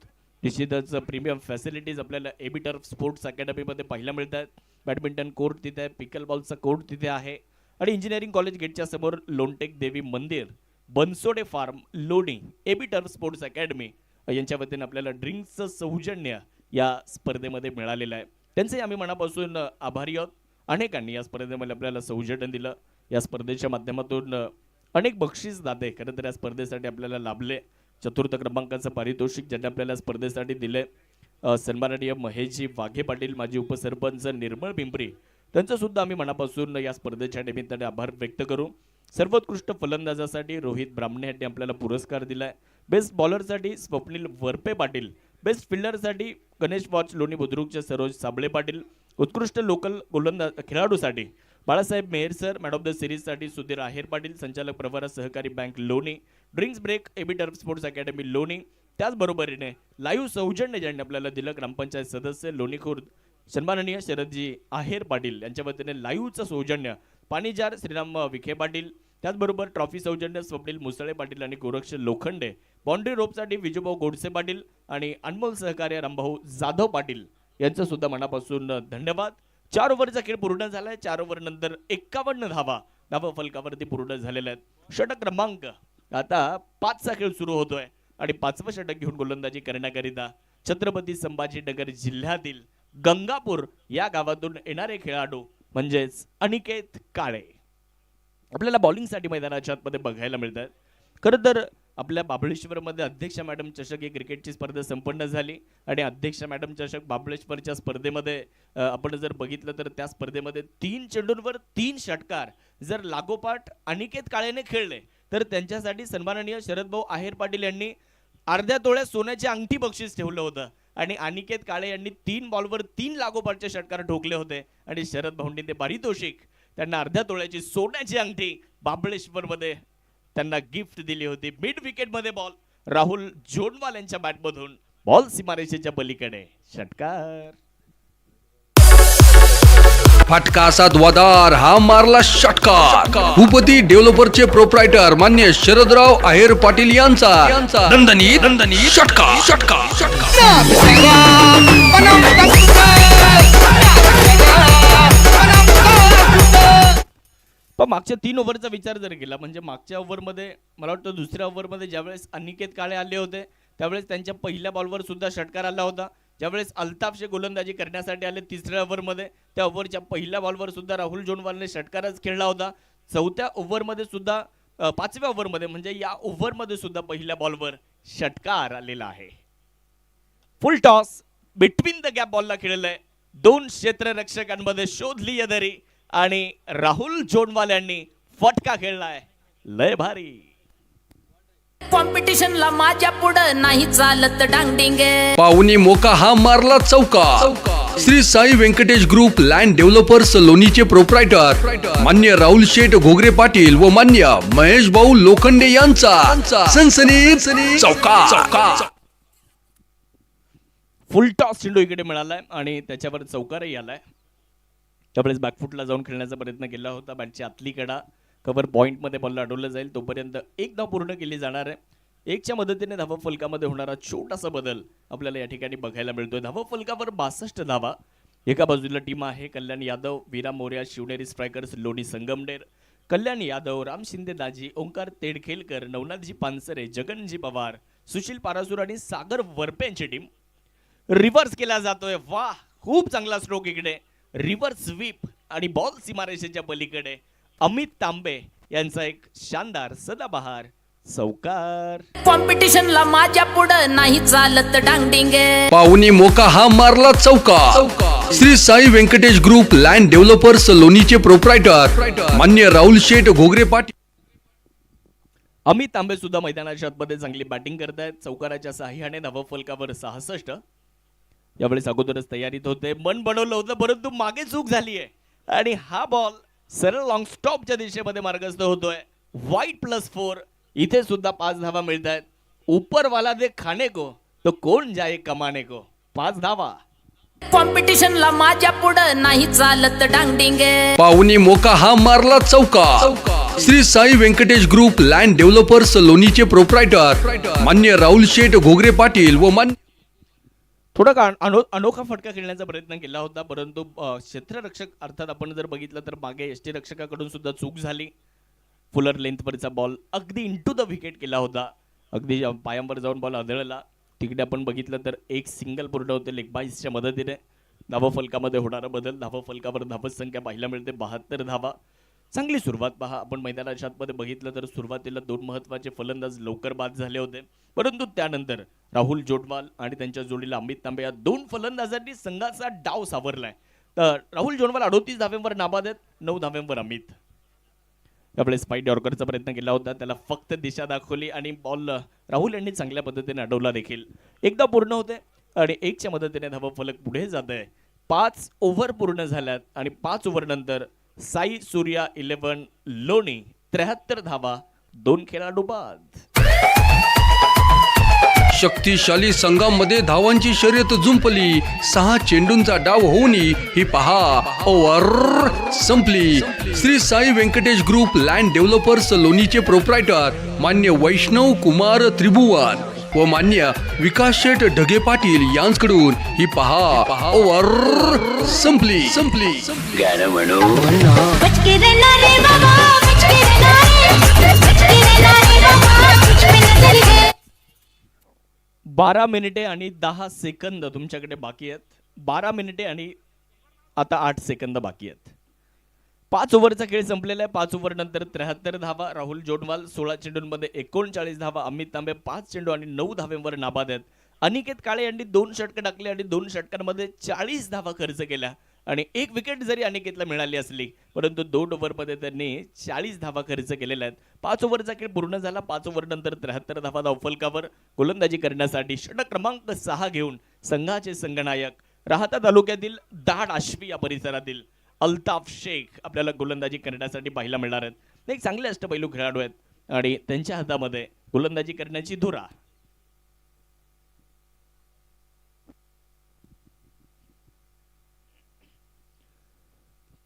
निश्चितच प्रीमियम फॅसिलिटीज आपल्याला एबी टर्फ स्पोर्ट्स अकॅडमीमध्ये पाहायला मिळतात. बॅडमिंटन कोर्ट तिथे आहे. पिकल बॉलचा कोर्ट तिथे आहे आणि इंजिनिअरिंग कॉलेज गेटच्या समोर लोणटेक देवी मंदिर बनसोडे फार्म लोणी एबी टर्फ स्पोर्ट्स अकॅडमी यांच्या वतीने आपल्याला ड्रिंक्सचं सौजन्य या स्पर्धेमध्ये मिळालेलं आहे. त्यांचे आम्ही मनापासून आभारी आहोत. अनेकांनी या स्पर्धेमध्ये आपल्याला सौजन्य दिलं. या स्पर्धेच्या माध्यमातून अनेक बक्षीस दाते खरं तर या स्पर्धेसाठी आपल्याला लाभले. 4th क्रमांकाचं पारितोषिक ज्यांनी आपल्याला स्पर्धेसाठी दिले सन्माननीय महेशजी वाघे पाटील माजी उपसरपंच निर्मळ पिंपरी त्यांचं सुद्धा आम्ही मनापासून या स्पर्धेच्या निमित्ताने आभार व्यक्त करू. सर्वोत्कृष्ट फलंदाजासाठी रोहित ब्राह्मणे यांनी आपल्याला पुरस्कार दिलाय. बेस्ट बॉलरसाठी स्वप्नील वरपे पाटील. बेस्ट फिल्डरसाठी गणेश वॉच लोणी बुद्रुकचे सरोज साबळे पाटील. उत्कृष्ट लोकल गोलंदाज खेळाडूसाठी Balasaheb Mehar sir. Man of the सिरीजसाठी सुधीर आहेर पाटील. संचालक प्रवरा सहकारी bank Loni. Drinks break AB turf sports academy Loni. त्याचबरोबरीने लाईव्ह सौजन्य ज्यांनी आपल्याला दिलं ग्रामपंचायत सदस्य लोणी खुर्द सन्माननीय शरदजी आहेर पाटील यांच्या वतीने लाईव्हचं सौजन्य पाणीजार श्रीराम विखे पाटील. त्याचबरोबर ट्रॉफी सौजन्य स्वप्नील मुसळे पाटील आणि गोरक्ष लोखंडे. बाउंड्री रोपसाठी विजूभाऊ गोडसे पाटील आणि अनमोल सहकार्य रामभाऊ जाधव पाटील यांचं सुद्धा मनापासून धन्यवाद. 4 ओव्हरचा खेळ पूर्ण झालाय. 4 ओव्हर नंतर 51 धावा फलकावरती पूर्ण झालेल्या आहेत. षटक क्रमांक आता 5चा खेळ सुरू होतोय आणि 5वं षटक घेऊन गोलंदाजी करण्याकरिता छत्रपती संभाजीनगर जिल्ह्यातील गंगापूर या गावातून येणारे खेळाडू म्हणजेच अनिकेत काळे आपल्याला बॉलिंगसाठी मैदानाच्या आतमध्ये बघायला मिळतात. खरं तर आपल्या बाबळेश्वरमध्ये अध्यक्ष मॅडम चषक ही क्रिकेटची स्पर्धा संपन्न झाली आणि अध्यक्ष मॅडम चषक बाबळेश्वरच्या स्पर्धेमध्ये आपण जर बघितलं तर त्या स्पर्धेमध्ये 3 चेंडूंवर 3 षटकार जर लागोपाठ अनिकेत काळेने खेळले तर त्यांच्यासाठी सन्माननीय शरदभाऊ आहेर पाटील यांनी अर्ध्या तोळ्या सोन्याची अंगठी बक्षीस ठेवलं होतं आणि अनिकेत काळे यांनी 3 बॉलवर 3 लागोपाठचे षटकार ठोकले होते आणि शरद भाऊंनी ते पारितोषिक त्यांना अर्ध्या तोळ्याची सोन्याची अंगठी बाबळेश्वरमध्ये त्यांना गिफ्ट दिली होती. मिड विकेट मध्ये बॉल राहुल जोंडवाल यांच्या बॅटमधून बॉल सीमारेषेच्या पलीकडे षटकार. फटका असा धुवाधार हा मारला षटकार. भूपती डेव्हलपरचे प्रोप्रायटर मान्य शरदराव आहेर पाटील यांचा दणदणीत षटकार. पण मागच्या 3 ओव्हरचा विचार जर केला म्हणजे मागच्या ओव्हरमध्ये मला वाटतं दुसऱ्या ओव्हरमध्ये ज्यावेळेस अनिकेत काळे आले होते त्यावेळेस त्यांच्या पहिल्या बॉलवर सुद्धा षटकार आला होता. ज्यावेळेस अल्ताफ शेख गोलंदाजी करण्यासाठी आले तिसऱ्या ओव्हरमध्ये त्या ओव्हरच्या पहिल्या बॉलवर सुद्धा राहुल जोनवालने षटकारच खेळला होता. चौथ्या ओव्हरमध्ये सुद्धा 5व्या ओव्हरमध्ये म्हणजे या ओव्हरमध्ये सुद्धा पहिल्या बॉलवर षटकार आलेला आहे. Full toss between the gap बॉलला खेळलंय. 2 क्षेत्ररक्षकांमध्ये शोधली यदरी आणि राहुल जोनवाल यांनी फटका खेळलाय. लय भारी. कॉम्पिटिशनला माझ्या पुढं नाही चालत डांगडिंग. पाहुणी मोका हा मारला चौका. Shri Sai Venkatesh group land developers लोणीचे प्रोप्रायटर मान्य राहुल शेठ घोगरे पाटील व मान्य महेश भाऊ लोखंडे यांचा सनसनीत चौका. फुल टॉस चेंडू इकडे मिळालाय आणि त्याच्यावर चौकारही आलाय. त्यावेळेस बॅकफुटला जाऊन खेळण्याचा प्रयत्न केला होता. बॅटची आतली कडा कव्हर पॉइंटमध्ये बॉलला अडवलं जाईल तोपर्यंत एक धाव पूर्ण केली जाणार आहे. 1च्या मदतीने धावा फलकामध्ये होणारा छोटासा बदल आपल्याला या ठिकाणी बघायला मिळतोय. धावा फलकावर 62 धावा. एका बाजूला टीम आहे कल्याण यादव, विराम मोर्या, शिवनेरी स्ट्रायकर्स, लोणी संगमनेर, कल्याण यादव, राम शिंदे दाजी, ओंकार तेडखेलकर, नवनाथजी पानसरे, जगनजी पवार, सुशील पारासुर आणि सागर वरपे यांची टीम. रिव्हर्स केला जातोय. वाह, खूप चांगला स्ट्रोक इकडे. रिव्हर्स स्वीप आणि बॉल सीमारेषेच्या पलीकडे अमित तांबे यांचा एक शानदार सदाबहार चौकार. कॉम्पिटिशनला माझ्या पुढं नाही चालत डांगडिंग. पाहुणी मोका हा मारला चौका. Shri Sai Venkatesh group land developers लोणीचे प्रोप्रायटर मान्य राहुल शेठ घोगरे पाटील. अमित तांबे सुद्धा मैदानाच्या आतमध्ये चांगली बॅटिंग करतायत. चौकाराच्या साह्याने धावा फलकावर 66. यावेळेस अगोदरच तयारीत होते, मन बनवलं होतं परंतु मागे चूक झाली आहे आणि हा बॉल सरळ लॉंग स्टॉपच्या दिशेमध्ये मार्गस्थ होतोय. वाईट +4. इथे सुद्धा 5 धावा मिळत आहेत. ऊपर वाला दे खाने को तो कोण जाए कमाने को. 5 धावा. कॉम्पिटिशनला माझ्या पुढं नाही चालत डांगडिंग. पाहुणी मोका हा मारला चौका. Shri Sai Venkatesh group land developers लोणीचे प्रोप्रायटर मान्य राहुल शेठ घोगरे पाटील व मान्य थोडा अनोखा फटका खेळण्याचा प्रयत्न केला होता परंतु क्षेत्ररक्षक अर्थात आपण जर बघितलं तर मागे यष्टी रक्षकाकडून सुद्धा चूक झाली. फुलर लेंथवरचा बॉल अगदी इंटू द विकेट केला होता. अगदी पायांवर जाऊन बॉल आदळला. तिकडे आपण बघितलं तर एक सिंगल पूर्ण होते लेगबाईसच्या मदतीने. धावा फलकामध्ये होणारा बदल. धावा फलकावर धावत संख्या पाहायला मिळते 72 धावा. चांगली सुरुवात पहा. आपण मैदानाच्या आतमध्ये बघितलं तर सुरुवातीला 2 महत्त्वाचे फलंदाज लवकर बाद झाले होते परंतु त्यानंतर राहुल जोटवाल आणि त्यांच्या जोडीला अमित तांबे या 2 फलंदाजांनी संघाचा डाव सावरलाय. तर राहुल जोटवाल 38 धाव्यांवर नाबाद आहेत, 9 धाव्यांवर अमित. त्यावेळेस स्पाइट यॉर्करचा प्रयत्न केला होता, त्याला फक्त दिशा दाखवली आणि बॉल राहुल यांनी चांगल्या पद्धतीने अडवला देखील. एकदा पूर्ण होते आणि 1च्या मदतीने धावा फलक पुढे जात आहे. 5 ओव्हर पूर्ण झाल्यात आणि 5 ओव्हर नंतर साई सूर्या 11 लोणी 73 धावा, 2 खेळाडू बाद. शक्तिशाली संघामध्ये धावांची शर्यत जुंपली. 6 चेंडूंचा डाव होऊन ही पहा ओव्हर संपली. Shri Sai Venkatesh group land developers लोणीचे प्रोप्रायटर मान्य वैष्णव कुमार त्रिभुवन व मान्य विकास शेठ ढगे पाटील यांच्याकडून ही पहा ओव्हर संपली. गाणं म्हणू. बचके रहना रे बाबा, बचके रहना रे, बचके रहना रे बाबा, तुझ पे नजर है. 12 मिनिटे आणि 10 सेकंद तुमच्याकडे बाकी आहेत. 12 मिनिटे आणि आता 8 सेकंद बाकी आहेत. 5 ओव्हरचा खेळ संपलेला आहे. 5 ओव्हर नंतर 73 धावा. राहुल जोटवाल 16 चेंडूंमध्ये 39 धावा. अमित तांबे 5 चेंडू आणि 9 धाव्यांवर नाबाद आहेत. अनिकेत काळे यांनी 2 षटकं टाकले आणि 2 षटकांमध्ये 40 धावा खर्च केल्या आणि 1 विकेट जरी अनिकेतला मिळाली असली परंतु 2 ओव्हरमध्ये त्यांनी 40 धावा खर्च केलेल्या आहेत. 5 ओव्हरचा खेळ पूर्ण झाला. 5 ओव्हर नंतर 73 धावा धावफलकावर. गोलंदाजी करण्यासाठी षटक क्रमांक 6 घेऊन संघाचे संघनायक राहता तालुक्यातील दाड आश्वी या परिसरातील अल्ताफ शेख आपल्याला गोलंदाजी करण्यासाठी पाहायला मिळणार आहेत. एक चांगले अष्टपैलू खेळाडू आहेत आणि त्यांच्या हातामध्ये गोलंदाजी करण्याची धुरा.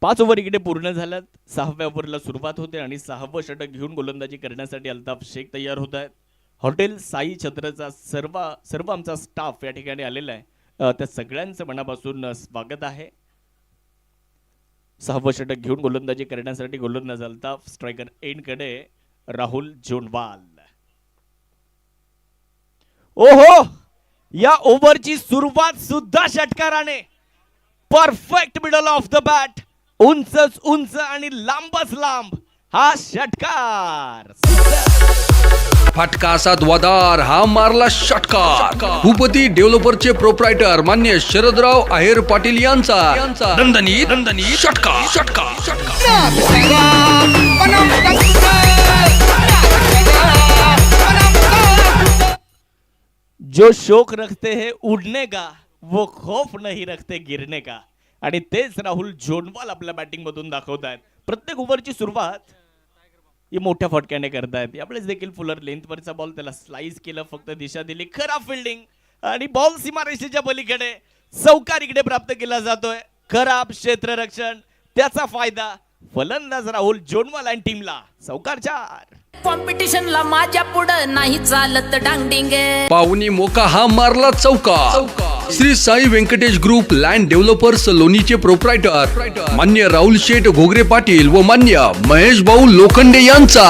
पाच ओव्हर इकडे पूर्ण झाल्यात. 6व्या ओव्हरला सुरुवात होते आणि 6वं षटक घेऊन गोलंदाजी करण्यासाठी अल्ताफ शेख तयार होत आहेत. हॉटेल साई छत्रचा सर्व आमचा स्टाफ या ठिकाणी आलेला आहे. त्या सगळ्यांचं मनापासून स्वागत आहे. 6वं षटक घेऊन गोलंदाजी करण्यासाठी गोलंदाज अल्ताफ, स्ट्रायकर एंडकडे राहुल जोंडवाल. ओहो, या ओव्हरची सुरुवात सुद्धा षटकाराने perfect middle of the bat, उंचच उंच आणि लांबच लांब हा षटकार. फटका असा द्वादार हा मारला षटकार. भूपती डेव्हलपरचे प्रोप्रायटर मान्य शरदराव आहेर पाटील यांचा दणदणीत षटकार. जो शौक रखते हैं उडने का वो खौफ नहीं रखते गिरने का. आणि तेच राहुल जोंडवाल आपल्या बॅटिंग मधून दाखवत आहेत. प्रत्येक ओव्हरची सुरुवात ही मोठ्या फटक्याने करतायत. यावेळेस देखील फुलर लेंथवरचा बॉल त्याला स्लाइस केलं, फक्त दिशा दिली, खराब फिल्डिंग आणि बॉल सीमारेषेच्या पलीकडे चौकार इकडे प्राप्त केला जातोय. खराब क्षेत्ररक्षण, त्याचा फायदा फलंदाज राहुल जोंडवाल आणि टीमला. चौकार 4. कॉम्पिटिशनला माझ्या पुढं नाही चालत डांगडिंगे. पावनी मोका हा मारला चौकार. Shri Sai Venkatesh group land developers लोणीचे प्रोप्रायटर मान्य राहुल शेठ घोगरे पाटील व मान्य महेश भाऊ लोखंडे यांचा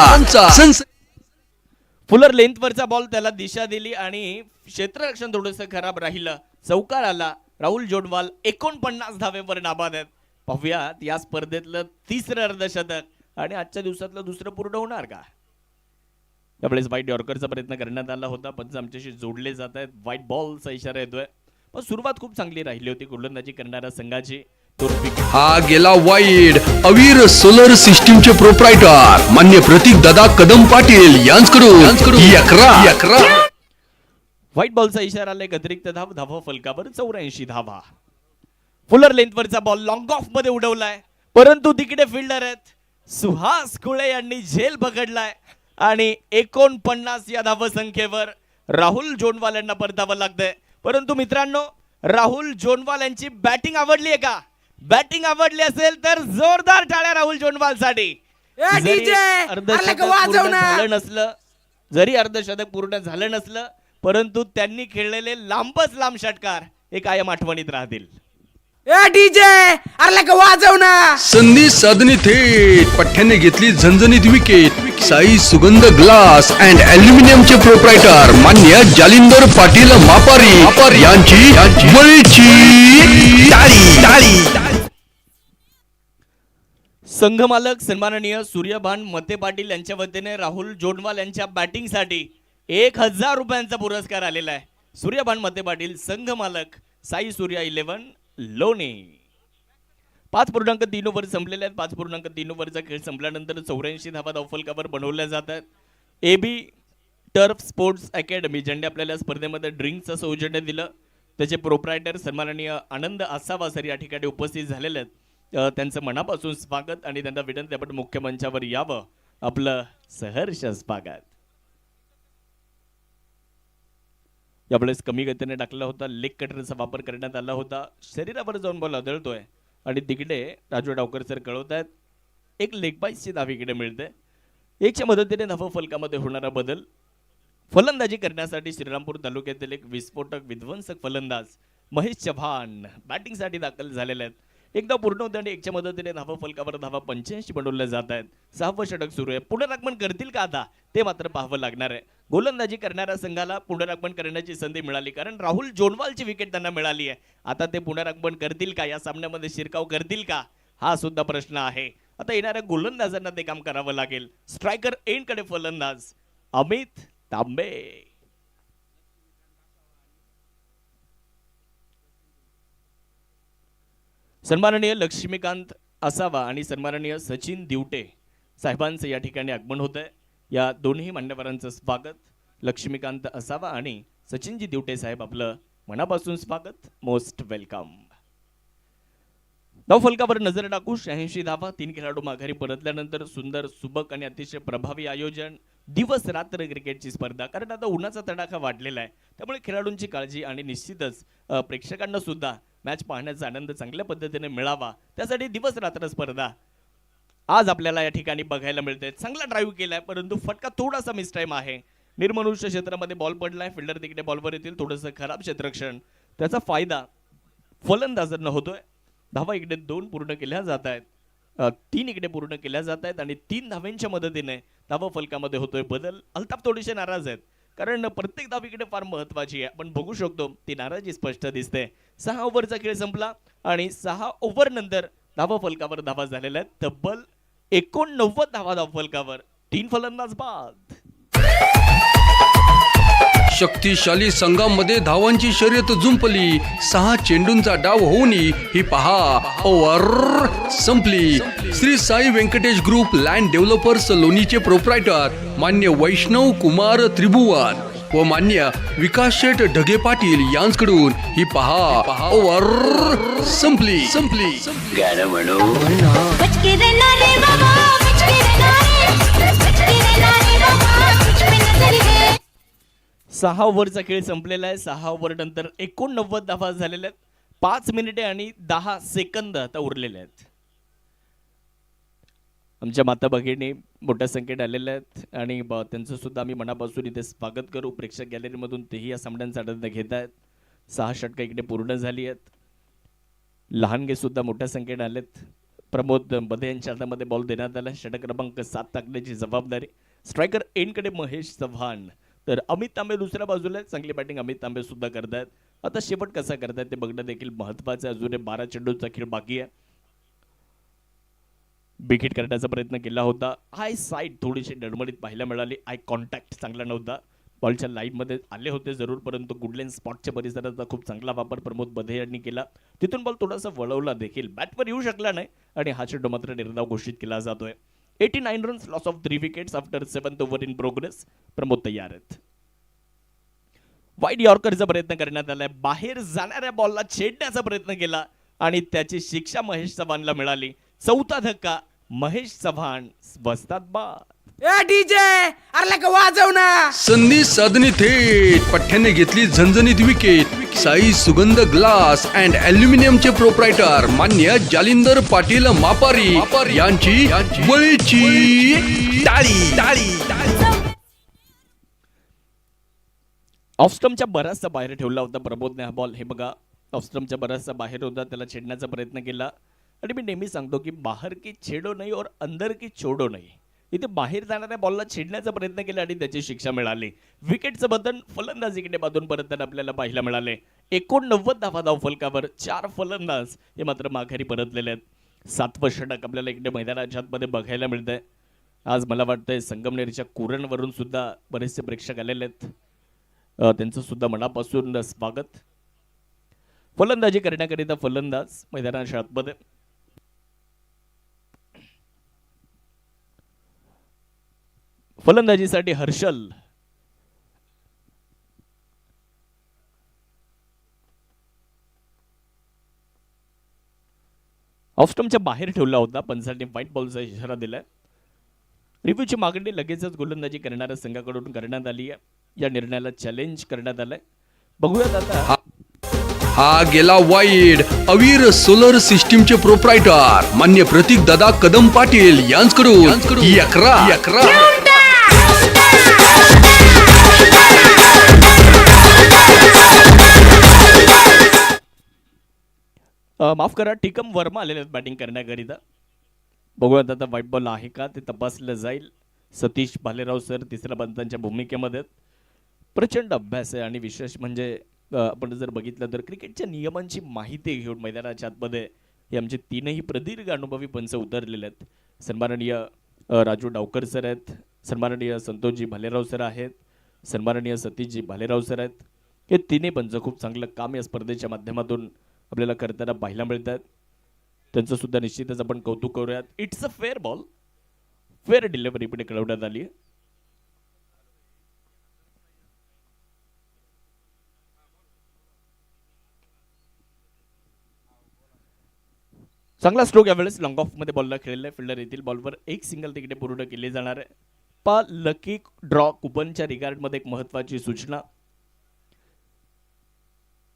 फुलर लेंथवरचा बॉल त्याला दिशा दिली आणि क्षेत्ररक्षण थोडंसं खराब राहिलं. चौकार आला. राहुल जोंडवाल 49 धावेवर नाबाद आहेत. पाहुयात या स्पर्धेतलं 3रं अर्धशतक आणि आजच्या दिवसातलं दुसरं पूर्ण होणार का. त्यावेळेस व्हाईट यॉर्करचा प्रयत्न करण्यात आला होता, पंच आमच्याशी जोडले जात आहेत. व्हाईट बॉलचा इशारा येतोय. पण सुरुवात खूप चांगली राहिली होती गोलंदाजी करणाऱ्या संघाची. हा गेला वाईड. अवीर सोलर सिस्टीमचे प्रोप्रायटर मान्य प्रतीक दादा कदम पाटील यांच्याकडून 11. व्हाईट बॉलचा इशारा आला. एक अतिरिक्त धावा फलकावर 84 धावा. फुलर लेंथवरचा बॉल लॉंग ऑफ मध्ये उडवलाय, परंतु तिकडे फिल्डर आहेत सुहास कुळे यांनी झेल पकडलाय आणि 49 या धावसंख्येवर राहुल जोंडवाल यांना परतावं लागतंय. परंतु मित्रांनो, राहुल जोंडवाल यांची बॅटिंग आवडली आहे का? बॅटिंग आवडली असेल तर जोरदार टाळ्या राहुल जोंडवाल साठी. जरी अर्धशतक पूर्ण झालं नसलं, परंतु त्यांनी खेळलेले लांबच लांब षटकार हे कायम आठवणीत राहतील. डीजे अरे लका वाजव ना. संधी साधणी थेट पठ्ठ्याने घेतली झणझणीत विकेट. साई सुगंध ग्लास अँड अल्युमिनियमचे प्रोप्रायटर मान्य जालिंदर पाटील मापारी यांची टाळी. संघमालक सन्माननीय सूर्यभान मते पाटील यांच्या वतीने राहुल जोंडवाल यांच्या बॅटिंगसाठी 1000 रुपयांचा पुरस्कार आलेला आहे. सूर्यभान मते पाटील संघमालक, साई सूर्या 11 लोणी. 5.3 ओव्हर संपलेल्या आहेत. 5.3 ओव्हरचा खेळ संपल्यानंतर 84 धावा धावफलकावर बनवल्या जातात. AB टर्फ स्पोर्ट्स अकॅडमी ज्यांनी आपल्याला स्पर्धेमध्ये ड्रिंकचं सौजन्य दिलं, त्याचे प्रोप्रायटर सन्माननीय आनंद आसावा सर या ठिकाणी उपस्थित झालेले आहेत. त्यांचं मनापासून स्वागत आणि त्यांना विनंती आपण मुख्य मंचावर यावं. आपलं सहर्ष स्वागत. यावेळेस कमी गतीने टाकला होता. लेग कटरचा वापर करण्यात आला होता. शरीरावर जाऊन बॉल आदळतोय आणि तिकडे राजू डावकर सर कळवत आहेत एक लेग बाईसची धाव इकडे मिळते. 1च्या मदतीने धाव फलकामध्ये होणारा बदल. फलंदाजी करण्यासाठी श्रीरामपूर तालुक्यातील एक विस्फोटक विध्वंसक फलंदाज महेश चव्हाण बॅटिंगसाठी दाखल झालेले आहेत. एकदा पूर्ण होते आणि 1च्या मदतीने धावा फलकावर धावा 85 बनवल्या जात आहेत. 6वं षटक सुरू आहे. पुनरागमन करतील का आता ते मात्र पाहावं लागणार आहे. गोलंदाजी करणाऱ्या संघाला पुनरागमन करण्याची संधी मिळाली, कारण राहुल जोंडवालची विकेट त्यांना मिळाली आहे. आता ते पुनरागमन करतील का, या सामन्यामध्ये शिरकाव करतील का, हा सुद्धा प्रश्न आहे. आता येणाऱ्या गोलंदाजांना ते काम करावं लागेल. स्ट्रायकर एंडकडे फलंदाज अमित तांबे. सन्माननीय लक्ष्मीकांत असावा आणि सन्माननीय सचिन दिवटे साहेबांचं या ठिकाणी आगमन होत आहे. या दोन्ही मान्यवरांचं स्वागत. लक्ष्मीकांत असावा आणि सचिनजी दिवटे साहेब, आपलं मनापासून स्वागत. Most welcome. धावफलकावर नजर टाकू. 86 धावा. 3 खेळाडू माघारी परतल्यानंतर सुंदर, सुबक आणि अतिशय प्रभावी आयोजन. दिवस रात्र क्रिकेटची स्पर्धा, कारण आता उन्हाचा तडाखा वाढलेला आहे, त्यामुळे खेळाडूंची काळजी आणि निश्चितच प्रेक्षकांना सुद्धा मॅच पाहण्याचा आनंद चांगल्या पद्धतीने मिळावा, त्यासाठी दिवस रात्र स्पर्धा आज आपल्याला या ठिकाणी बघायला मिळते. चांगला ड्राईव्ह केलाय, परंतु फटका थोडासा मिस टाइम आहे. निर्मनुष्य क्षेत्रामध्ये बॉल पडलाय. फिल्डर तिकडे बॉलवर येतील. थोडंसं खराब क्षेत्ररक्षण, त्याचा फायदा फलंदाजांना होतोय. धावा इकडे 2 पूर्ण केल्या जात आहेत. 3 इकडे पूर्ण केल्या जात आहेत आणि 3 धाव्यांच्या मदतीने धावा फलकामध्ये होतोय बदल. अल्ताफ थोडेसे नाराज आहेत कारण प्रत्येक धाव इकडे फार महत्वाची आहे. आपण बघू शकतो ती नाराजी स्पष्ट दिसते. 6 ओव्हरचा खेळ संपला आणि 6 ओव्हर नंतर धावा फलकावर धावा झालेल्या आहेत. तब्बल 89 धावा धाव फलकावर, 3 फलंदाज बाद. शक्तिशाली संघामध्ये धावांची शर्यत जुंपली. 6 चेंडूंचा डाव होऊनी ही पहा ओव्हर संपली. Shri Sai Venkatesh group land developers लोणीचे प्रोप्रायटर मान्य वैष्णव कुमार त्रिभुवन व मान्य विकास शेठ ढगे पाटील यांच्याकडून ही पहा ओव्हर संपली. गाणं म्हणू बच के रहना रे बाबा, बच के रहना रे, बच के रहना रे बाबा, तुझ पे नजर है. 6 ओव्हरचा खेळ संपलेला आहे. 6 ओव्हर नंतर 89 धावा झालेल्या आहेत. 5 मिनिटे आणि 10 सेकंद आता उरलेले आहेत. आमच्या माता भगिनी मोठ्या संख्येत आलेल्या आहेत आणि त्यांचं सुद्धा आम्ही मनापासून इथे स्वागत करू. प्रेक्षक गॅलरीमधून तेही या सामन्यांचा आनंद घेत आहेत. 6 षटकं इकडे पूर्ण झाली आहेत. लहानगे सुद्धा मोठ्या संख्येत आलेत. प्रमोद बधे यांच्या हातामध्ये बॉल देण्यात आला. षटक क्रमांक 7 टाकण्याची जबाबदारी स्ट्रायकर एंडकडे महेश चव्हाण, तर अमित तांबे दुसऱ्या बाजूला चांगली बॅटिंग अमित तांबे सुद्धा करतायत. आता शेवट कसा करतायत ते बघणं देखील महत्वाचं आहे. अजून 12 चेंडूंचा खेळ बाकी आहे. बिग करण्याचा प्रयत्न केला होता. आय साईड थोडीशी डळमळीत पाहायला मिळाली. आय कॉन्टॅक्ट चांगला नव्हता. बॉलच्या लाईनमध्ये आले होते जरूर, परंतु गुडलेन स्पॉटच्या परिसराचा खूप चांगला वापर प्रमोद बधे यांनी केला. तिथून बॉल थोडासा वळवला देखील, बॅटवर येऊ शकला नाही आणि हा चेंडू मात्र निर्धाव घोषित केला जातोय. 89 runs, loss of 3 wickets after 7th over in progress. Pramod तयार आहेत. वाईड यॉर्करचा प्रयत्न करण्यात आलाय. बाहेर जाणाऱ्या बॉलला छेडण्याचा प्रयत्न केला आणि त्याची शिक्षा महेश चव्हाणला मिळाली. 4था धक्का, महेश चव्हाण बसतात बाद. ए डीजे अरे लका वाजव ना. संधी साधणी थेट पठ्ठ्याने घेतली झणझणीत विकेट. साई सुगंध ग्लास अँड अल्युमिनियमचे प्रोप्रायटर मान्य जालिंदर पाटील मापारी यांची बळीची टाळी. ऑफस्टमच्या बराचसा बाहेर ठेवला होता प्रमोदने हा बॉल. हे बघा, ऑफस्टमच्या बराचसा बाहेर होता, त्याला छेडण्याचा प्रयत्न केला. आणि मी नेहमी सांगतो की बाहेर की छेडो नाही और अंदर की छोडो नाही. इथे बाहेर जाणाऱ्या बॉलला छेडण्याचा प्रयत्न केला आणि त्याची शिक्षा मिळाली. विकेटचं बदल फलंदाजीकडे बाजून परत आपल्याला पाहायला मिळाले. 89 धावा धाव फलकावर, 4 फलंदाज हे मात्र माघारी परतलेले आहेत. 7वं षटक आपल्याला इकडे मैदानाच्या आतमध्ये बघायला मिळतंय. आज मला वाटतंय संगमनेरच्या कुरणवरून सुद्धा बरेचसे प्रेक्षक आलेले आहेत. त्यांचं सुद्धा मनापासून स्वागत. फलंदाजी करण्याकरिता फलंदाज मैदानाच्या आतमध्ये. फलंदाजीसाठी हर्षल, ऑफस्टमच्या बाहेर ठेवला होता. पंचांनी व्हाईट बॉलचा इशारा दिलाय. रिव्ह्यूची मागणी लगेचच गोलंदाजी करणाऱ्या संघाकडून करण्यात आली आहे. या निर्णयाला चॅलेंज करण्यात आलंय. बघूयात आता. हा गेला वाईड. अवीर सोलर सिस्टीमचे प्रोप्रायटर मान्य प्रतीक दादा कदम पाटील यांच्याकडून ही 11. माफ करा, टिकम वर्मा आलेले आहेत बॅटिंग करण्याकरिता. बघूयात आता व्हाईट बॉल आहे का ते तपासलं जाईल. सतीश भालेराव सर तिसऱ्या पंतांच्या भूमिकेमध्ये. प्रचंड अभ्यास आहे आणि विशेष म्हणजे आपण जर बघितलं तर क्रिकेटच्या नियमांची माहिती घेऊन मैदानाच्या आतमध्ये हे आमचे 3ही प्रदीर्घ अनुभवी पंच उतरलेले आहेत. सन्माननीय राजू डावकर सर आहेत, सन्माननीय संतोषजी भालेराव सर आहेत, सन्माननीय सतीशजी भालेराव सर आहेत. हे 3ही पंच खूप चांगलं काम या स्पर्धेच्या माध्यमातून आपल्याला करताना पाहायला मिळतात. त्यांचं सुद्धा निश्चितच आपण कौतुक करूयात. It's a fair ball, fair delivery पुढे कळवण्यात आली आहे. चांगला स्ट्रोक यावेळेस लॉंग ऑफ मध्ये बॉलला खेळलेला आहे. फिल्डर येथील बॉलवर 1 सिंगल तिकडे पूर्ण केली जाणार आहे. लकी ड्रॉ कुपनच्या रिगार्डमध्ये एक महत्वाची सूचना.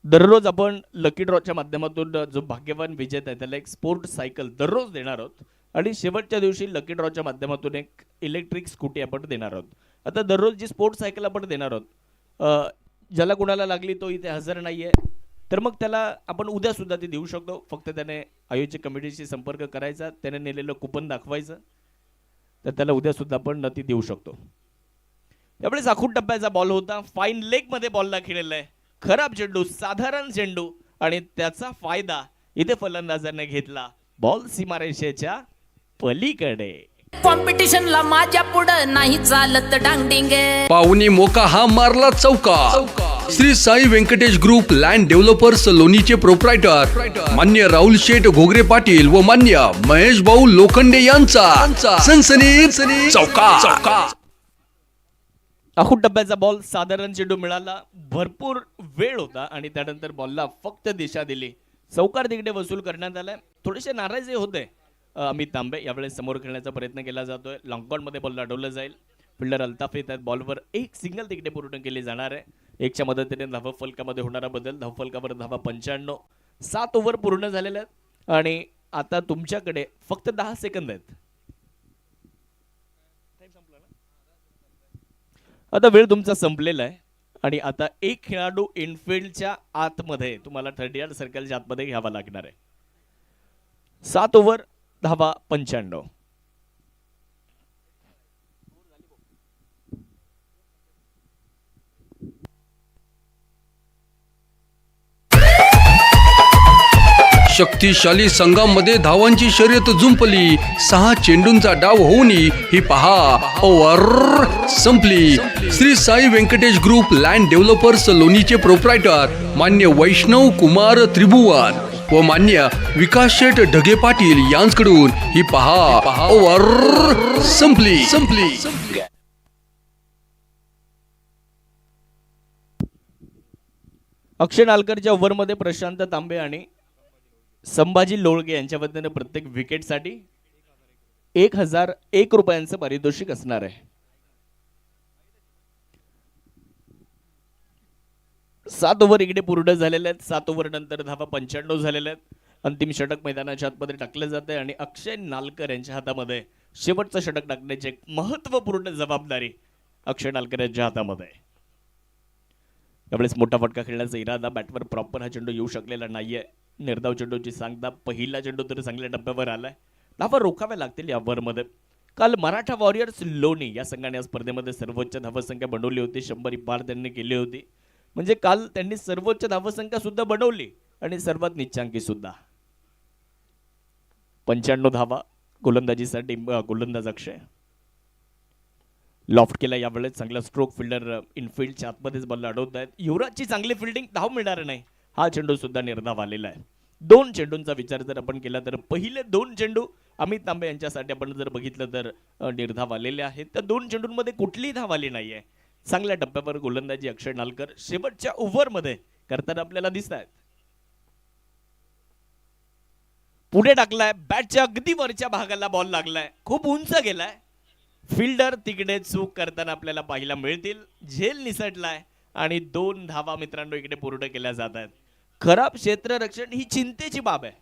दररोज आपण लकी ड्रॉच्या माध्यमातून जो भाग्यवान विजेता आहे त्याला एक स्पोर्ट सायकल दररोज देणार आहोत आणि शेवटच्या दिवशी लकी ड्रॉच्या माध्यमातून एक इलेक्ट्रिक स्कूटी आपण देणार आहोत. आता दररोज जी स्पोर्ट सायकल आपण देणार आहोत, ज्याला कुणाला लागली तो इथे हजर नाहीये तर मग त्याला आपण उद्या सुद्धा ती देऊ शकतो. फक्त त्याने आयोजक कमिटीशी संपर्क करायचा, त्याने नेलेलं कुपन दाखवायचं, तर त्याला उद्या सुद्धा आपण नती देऊ शकतो. त्यावेळेस आखूड टप्प्याचा बॉल होता, फाईन लेग मध्ये बॉलला खेळलेला आहे. खराब चेंडू, साधारण चेंडू, आणि त्याचा फायदा इथे फलंदाजाने घेतला. बॉल सीमारेषेच्या पलीकडे. कॉम्पिटिशनला माझ्या पुढं नाही चालत डांगडिंग. पाहुणे मोका हा मारला चौका. Shri Sai Venkatesh group land developers लोणीचे प्रोप्रायटर मान्य राहुल शेठ घोगरे पाटील व मान्य महेश भाऊ लोखंडे यांचा सनसनीत चौका. आखूड डब्याचा बॉल, साधारण चेंडू मिळाला, भरपूर वेळ होता आणि त्यानंतर बॉलला फक्त दिशा दिली. चौकार तिकडे वसूल करण्यात आलाय. थोडेसे नाराज होते अमित तांबे. यावेळेस समोर खेळण्याचा प्रयत्न केला जातोय. लॉंग मध्ये बॉल अडवलं जाईल. फिल्डर अल्ताफ येत आहेत. बॉलवर एक सिंगल तिकडे पूर्ण केली जाणार आहे. एकच्या मदतीने धावफलकामध्ये होणारा बदल. धावफलकावर धावा 95. 7 ओव्हर पूर्ण झालेल्या आहेत आणि आता तुमच्याकडे फक्त 10 सेकंद आहेत. आता वेळ तुमचा संपलेला आहे आणि आता एक खेळाडू इनफिल्डच्या आतमध्ये तुम्हाला 30 यार्ड सर्कलच्या आतमध्ये घ्यावा लागणार आहे. 7 ओव्हर, धावा 95. शक्तिशाली संघामध्ये धावांची शर्यत जुंपली. 6 चेंडूंचा डाव होऊन ही पहा ओव्हर संपली. Shri Sai Venkatesh group land developers लोणीचे प्रोप्रायटर मान्य वैष्णव कुमार त्रिभुवन व मान्य विकास शेठ ढगे पाटील यांच्याकडून ही पहा ओव्हर संपली. अक्षय नालकरच्या ओव्हरमध्ये प्रशांत तांबे आणि संभाजी लोळगे यांच्या वतीने प्रत्येक विकेटसाठी 1001 रुपयांचं पारितोषिक असणार आहे. 7 ओव्हर इकडे पूर्ण झालेले आहेत. 7 ओव्हर नंतर धावा 95 झालेल्या आहेत. अंतिम षटक मैदानाच्या आतमध्ये टाकलं जाते आणि अक्षय नालकर यांच्या हातामध्ये शेवटचं षटक टाकण्याची एक महत्वपूर्ण जबाबदारी अक्षय नालकर यांच्या हातामध्ये आहे. यावेळेस मोठा फटका खेळण्याचा इरादा. बॅटवर प्रॉपर हा चेंडू येऊ शकलेला नाहीये. निर्धाव चेंडूची सांगता. पहिला चेंडू तरी चांगल्या टप्प्यावर आलाय. धावा रोखाव्या लागतील या ओव्हरमध्ये. काल मराठा वॉरियर्स लोणी या संघाने या स्पर्धेमध्ये सर्वोच्च धावसंख्या बनवली होती. 100 पार त्यांनी केली होती. म्हणजे काल त्यांनी सर्वोच्च धावसंख्या सुद्धा बनवली आणि सर्वात निच्चांकी सुद्धा. 95 धावा गोलंदाजीसाठी. गोलंदाज अक्षय लॉफ्ट केला. यावेळेस चांगला स्ट्रोक. फिल्डर इनफिल्डच्या आतमध्येच बॉल अडवत आहेत. युवराजची चांगली फिल्डिंग. धाव मिळणार नाही. हा चेंडू सुद्धा निर्धाव आलेला आहे. 2 चेंडूंचा विचार जर आपण केला तर पहिले 2 चेंडू अमित तांबे यांच्यासाठी आपण जर बघितलं तर निर्धाव आलेले आहेत. त्या 2 चेंडूंमध्ये कुठलीही धाव आली नाहीये. चांगल्या टप्प्यावर गोलंदाजी अक्षय नालकर शेवटच्या ओव्हरमध्ये करताना आपल्याला दिसत आहेत. पुढे टाकलाय. बॅटच्या अगदी वरच्या भागाला बॉल लागलाय. खूप उंच गेलाय. फिल्डर तिकडे चूक करताना आपल्याला पाहायला मिळतील. झेल निसटलाय आणि 2 धावा मित्रांनो इकडे पूर्ण केल्या जात आहेत. खराब क्षेत्ररक्षण ही चिंतेची बाब आहे.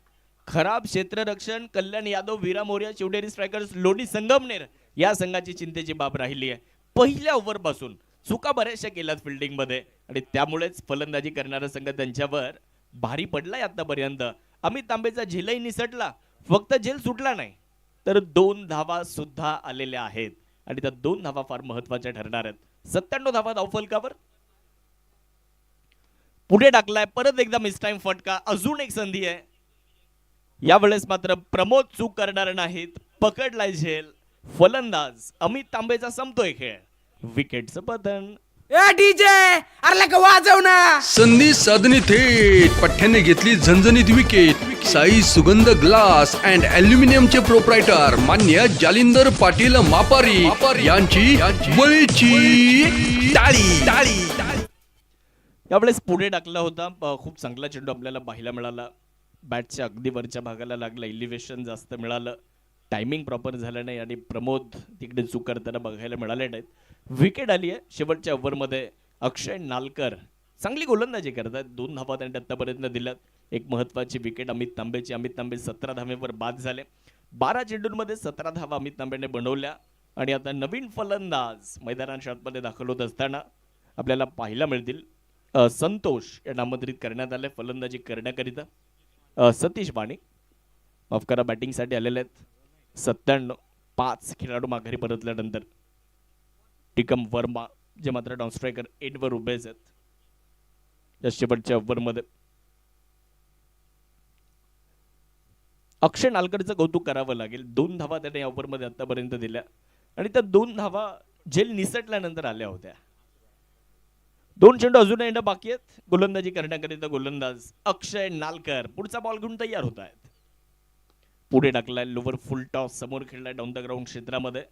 खराब क्षेत्ररक्षण कल्याण यादव, वीरा मोर्या, शिवडेरी स्ट्रायकर्स, लोणी संगमनेर या संघाची चिंतेची बाब राहिली आहे. पहिल्या ओव्हर पासून चुका बऱ्याचशा केल्यात फिल्डिंग मध्ये आणि त्यामुळेच फलंदाजी करणारा संघ त्यांच्यावर भारी पडलाय आतापर्यंत. अमित तांबेचा झेलही निसटला. फक्त झेल सुटला नाही तर 2 धावा सुद्धा आलेल्या आहेत आणि त्या 2 धावा फार महत्वाच्या ठरणार आहेत. 97 धावा धावफलकावर. पुढे टाकलाय. परत एकदा मिस टाइम फटका. अजून एक संधी आहे. यावेळेस मात्र प्रमोद चूक करणार नाहीत. पकडलाय झेल. फलंदाज अमित तांबेचा संपतोय खेळ. विकेटचं पतन. ए डीजे अरे लका वाजव ना. संधी साधणी थेट पठ्ठ्याने घेतली झणझणीत विकेट. साई सुगंध ग्लास अँड अल्युमिनियमचे प्रोप्रायटर मान्य जालिंदर पाटील मापारी यांची बळीची टाळी. यावेळेस पुढे टाकला होता. खूप चांगला चेंडू आपल्याला पाहायला मिळाला. बॅटच्या अगदी वरच्या भागाला लागला. इलिव्हेशन जास्त मिळालं. टायमिंग प्रॉपर झालं नाही आणि प्रमोद तिकडे चूक करताना बघायला मिळाले नाहीत. विकेट आली आहे शेवटच्या ओव्हरमध्ये. अक्षय नालकर चांगली गोलंदाजी करतात. 2 धावा त्यांनी आतापर्यंत दिल्यात. एक महत्वाची विकेट अमित तांबेची. अमित तांबे 17 धावेवर बाद झाले. 12 चेंडूंमध्ये 17 धावा अमित तांबेने बनवल्या आणि आता नवीन फलंदाज मैदानाच्या आतमध्ये दाखल होत असताना आपल्याला पाहायला मिळतील. संतोष यांना आमंत्रित करण्यात आले फलंदाजी करण्याकरिता. सतीश वाणी माफ करा, बॅटिंगसाठी आलेले आहेत 97. 5 खेळाडू माघारी परतल्यानंतर टिकम वर्मा जे मात्र डाऊन स्ट्रायकर 8 वर उभेच आहेत या शेवटच्या ओव्हरमध्ये. अक्षय नालकरचं कौतुक करावं लागेल. 2 धावा त्याने या ओव्हरमध्ये आतापर्यंत दिल्या आणि त्या 2 धावा झेल निसटल्यानंतर आल्या होत्या. 2 चेंडू अजून येणं बाकी आहेत. गोलंदाजी करण्याकरिता गोलंदाज अक्षय नालकर पुढचा बॉल घेऊन तयार होत आहेत. पुढे टाकलाय लोवर फुल टॉस, समोर खेळलाय डाऊन द ग्राउंड क्षेत्रामध्ये.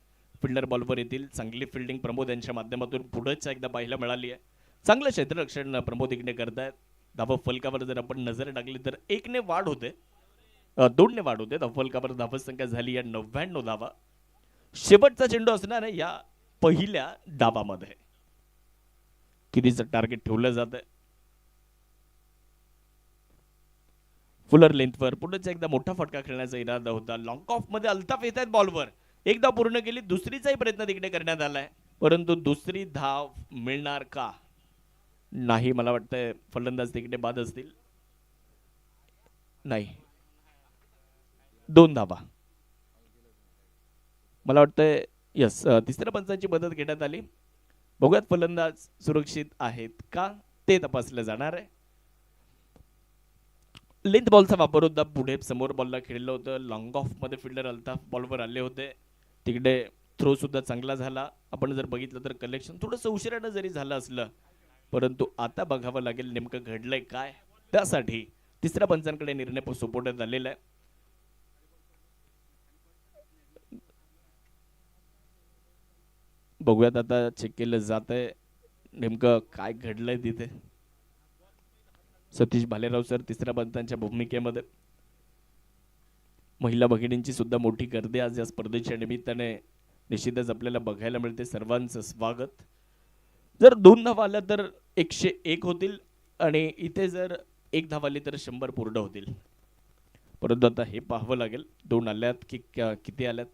फिल्डर बॉलवर येतील. चांगली फिल्डिंग प्रमोद यांच्या माध्यमातून पुढेच एकदा पाहायला मिळाली आहे. चांगलं क्षेत्ररक्षण प्रमोद इकडे करतायत. धावा फलकावर जर आपण नजर टाकली तर 1 ने वाढ होते, 2 ने वाढ होते. फलकावर धावा संख्या झाली आहे 99 धावा. शेवटचा चेंडू असणार आहे या पहिल्या डावामध्ये. कितीचं टार्गेट ठेवलं जात आहे. फुलर लेंथवर पुढेच एकदा मोठा फटका खेळण्याचा इरादा होता. लॉंग ऑफ मध्ये अल्ताफ येत आहेत बॉलवर. एकदा पूर्ण केली, दुसरीचाही प्रयत्न तिकडे करण्यात आलाय, परंतु दुसरी धाव मिळणार का नाही. मला वाटतंय फलंदाज तिकडे बाद असतील. नाही, 2 धावा मला वाटतंय. यस, तिसऱ्या पंचांची मदत घेण्यात आली. बघूयात फलंदाज सुरक्षित आहेत का ते तपासलं जाणार आहे. लेंथ बॉलचा वापर होता. पुढे समोर बॉलला खेळलं होतं. लॉंग ऑफ मध्ये फिल्डर अल्ताफ बॉलवर आले होते. तिकडे थ्रो सुद्धा चांगला झाला. आपण जर बघितलं तर कलेक्शन थोडंसं उशिरानं जरी झालं असलं, परंतु आता बघावं लागेल नेमकं घडलंय काय. त्यासाठी तिसऱ्या पंचांकडे निर्णय सोपवण्यात आलेला आहे. बघूयात आता चेक केलं जात आहे नेमकं काय घडलंय तिथे. सतीश भालेराव सर तिसऱ्या पंचांच्या भूमिकेमध्ये. महिला भगिनींची सुद्धा मोठी गर्दी आज या स्पर्धेच्या निमित्ताने निश्चितच आपल्याला बघायला मिळते. सर्वांचं स्वागत. जर 2 धावा आल्या तर 101 होतील आणि इथे जर 1 धावा आली तर 100 पूर्ण होतील. परंतु आता हे पाहावं लागेल 2 आल्यात की किती आल्यात.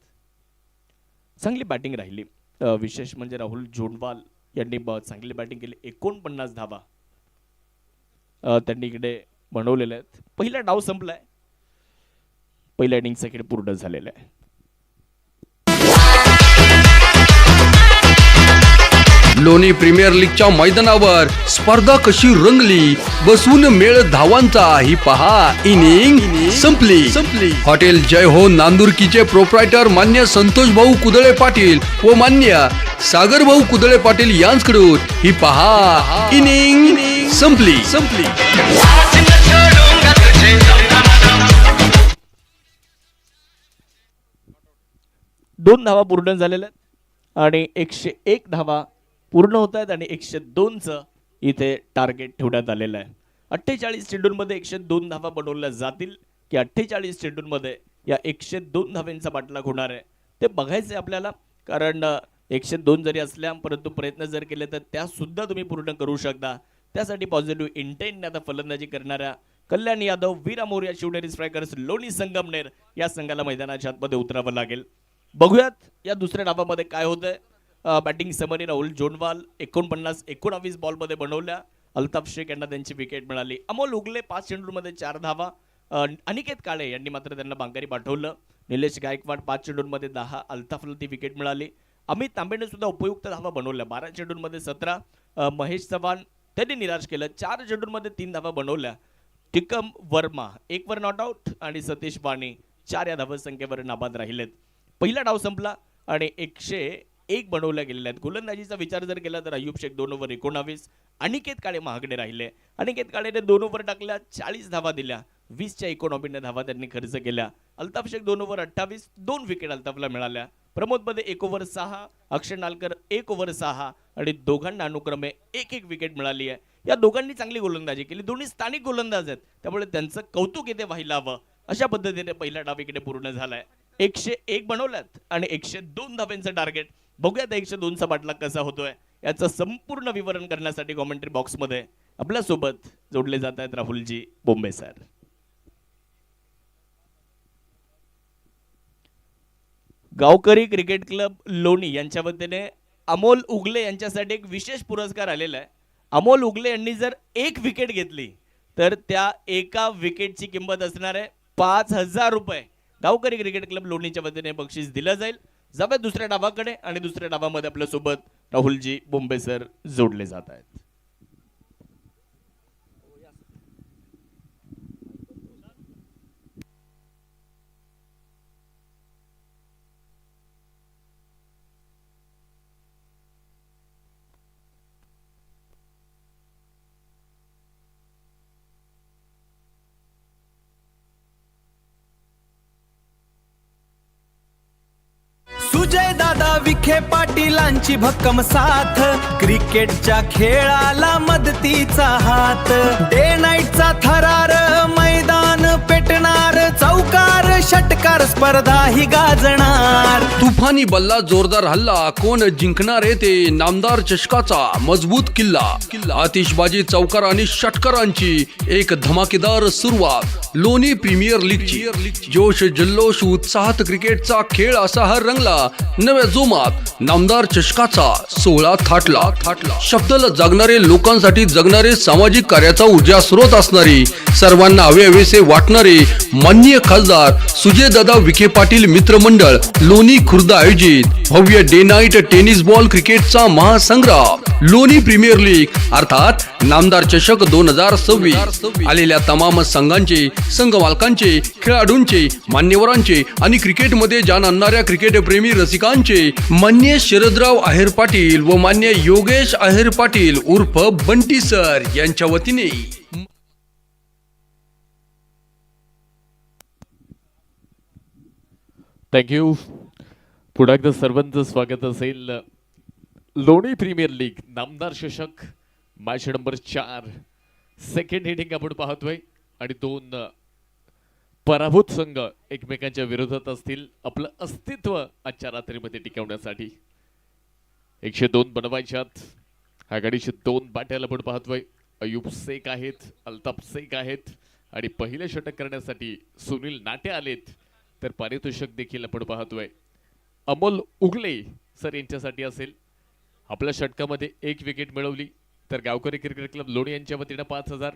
चांगली बॅटिंग राहिली. विशेष म्हणजे राहुल जोंडवाल यांनी चांगली बॅटिंग केली. 49 धावा त्यांनी इकडे बनवलेल्या आहेत. पहिला डाव संपलाय. पहिल्या इनिंगचा खेळ पूर्ण झालेला आहे. लोणी प्रीमियर लीगच्या मैदानावर स्पर्धा कशी रंगली, बसून मेळ धावांचा ही पहा इनिंग संपली. हॉटेल जय हो नांदुरकीचे प्रोप्रायटर मान्य संतोष भाऊ कुदळे पाटील व मान्य सागर भाऊ कुदळे पाटील यांच्याकडून ही पहा इनिंग संपली. 2 धावा पूर्ण झालेल्या आहेत आणि 101 धावा पूर्ण होत आहेत आणि 102चं इथे टार्गेट ठेवण्यात आलेलं आहे. 48 चेंडूंमध्ये 102 धावा बनवल्या जातील की 48 चेंडूंमध्ये या 102 धावांचा पाठलाग होणार आहे ते बघायचं आपल्याला. कारण 102 जरी असल्या परंतु प्रयत्न जर केले तर त्या सुद्धा तुम्ही पूर्ण करू शकता. त्यासाठी पॉझिटिव्ह इंटेंटने आता फलंदाजी करणाऱ्या कल्याण यादव, वीरा मोर्या, शिवनेरी स्ट्रायकर्स, लोणी संगमनेर या संघाला मैदानाच्या आतमध्ये उतरावं लागेल. बघूयात या दुसऱ्या डावामध्ये काय होतंय. बॅटिंग समरी राहुल जोंडवाल 49-19 बॉलमध्ये बनवल्या. अल्ताफ शेख यांना त्यांची विकेट मिळाली. अमोल उगले 5 चेंडूंमध्ये 4 धावा. अनिकेत काळे यांनी मात्र त्यांना बांगारी पाठवलं. निलेश गायकवाड 5 चेंडूंमध्ये 10. अल्ताफला ती विकेट मिळाली. अमित तांबेने सुद्धा उपयुक्त धावा बनवल्या. 12 चेंडूंमध्ये 17. महेश चव्हाण त्यांनी निराश केलं. 4 चेंडूंमध्ये 3 धावा बनवल्या. Tikam Verma 1 were not out आणि सतीश वाणी 4 या धावा संख्येवर नाबाद राहिलेत. पहिला डाव संपला आणि 101 बनवल्या गेलेल्या आहेत. गोलंदाजीचा विचार जर केला तर अय्यूब शेख 2 ओव्हर 19. अनिकेत काळे महागडे राहिले. अनिकेत काळेने 2 ओव्हर टाकल्या, 40 धावा दिल्या. 20च्या इकॉनॉमीने धावा त्यांनी खर्च केल्या. अल्ताफ शेख 2 ओव्हर 28. 2 विकेट अल्ताफला मिळाल्या. प्रमोद मध्ये 1 ओव्हर 6. अक्षय नालकर 1 ओव्हर 6 आणि दोघांना अनुक्रमे 1-1 विकेट मिळाली आहे. या दोघांनी चांगली गोलंदाजी केली. दोन्ही स्थानिक गोलंदाज आहेत त्यामुळे त्यांचं कौतुक इथे व्हायला हवं. अशा पद्धतीने पहिला डाव इकडे पूर्ण झालाय. 101 बनवल्यात आणि 102 धावांचं टार्गेट. बघूयात 102चा पाठलाग कसा होतोय याचं संपूर्ण विवरण करण्यासाठी कॉमेंट्री बॉक्समध्ये आपल्यासोबत जोडले जात आहेत राहुलजी बोंबे सर. गावकरी क्रिकेट क्लब लोणी यांच्या वतीने अमोल उगले यांच्यासाठी एक विशेष पुरस्कार आलेला आहे. अमोल उगले यांनी जर 1 विकेट घेतली तर त्या एका विकेटची किंमत असणार आहे 5,000 रुपये गावकरी क्रिकेट क्लब लोणीच्या वतीने बक्षीस दिलं जाईल. जाऊया दुसऱ्या डावाकडे आणि दुसऱ्या डावामध्ये आपल्या सोबत राहुलजी बोंबे सर जोडले जात आहेत. सुजय दादा विखे पाटीलांची भक्कम साथ, क्रिकेटच्या खेळाला मदतीचा हात. डे नाईटचा थरार मैदान पेटणार, चौकार षटकार स्पर्धा ही गाजणार. तुफानी बल्ला जोरदार हल्ला, कोण जिंकणार आहे ते नामदार चषकाचा मजबूत किल्ला. आतिषबाजी चौकार आणि षटकारांची एक धमाकेदार सुरुवात. लोणी प्रीमियर लीगची जोश जल्लोष उत्साहात क्रिकेटचा खेळ असा हा रंगला. नव्या जोमात नामदार चषकाचा सोहळा थाटला. शब्दाला जगणारे, लोकांसाठी जगणारे, सामाजिक कार्याचा ऊर्जा स्रोत असणारी, सर्वांना हवेसे वाटणारे माननीय खासदार सुजयदादा विखे पाटील मित्रमंडळ लोणी खुर्द आयोजित भव्य डे नाईट टेनिस बॉल क्रिकेटचा महासंग्राम. लोणी प्रीमियर लीग अर्थात नामदार चषक 2026 आलेल्या तमाम संघांचे, संघ मालकांचे, खेळाडूंचे, मान्यवरांचे आणि क्रिकेटमध्ये जाण आणणाऱ्या क्रिकेट प्रेमी रसिकांचे मान्य शरदराव आहेर पाटील व मान्य योगेश आहेर पाटील उर्फ बंटी सर यांच्या वतीने थँक्यू. पुन्हा एकदा सर्वांचं स्वागत असेल. लोणी प्रीमियर लीग नामदार चषक मॅच नंबर 4 सेकंड हिटिंग आपण पाहतोय आणि 2 पराभूत संघ एकमेकांच्या विरोधात असतील आपलं अस्तित्व आजच्या रात्रीमध्ये टिकवण्यासाठी. 102 बनवायच्यात. आघाडीचे 2 बॅटल आपण पाहतोय. अयूब शेख आहेत, अल्ताफ शेख आहेत आणि पहिले षटक करण्यासाठी सुनील नाटे आलेत. तर पारितोषिक देखील आपण पाहतोय अमोल उगले सर यांच्यासाठी असेल. आपल्या षटकामध्ये 1 विकेट मिळवली तर गावकरी क्रिकेट क्लब लोणी यांच्या वतीने 5,000,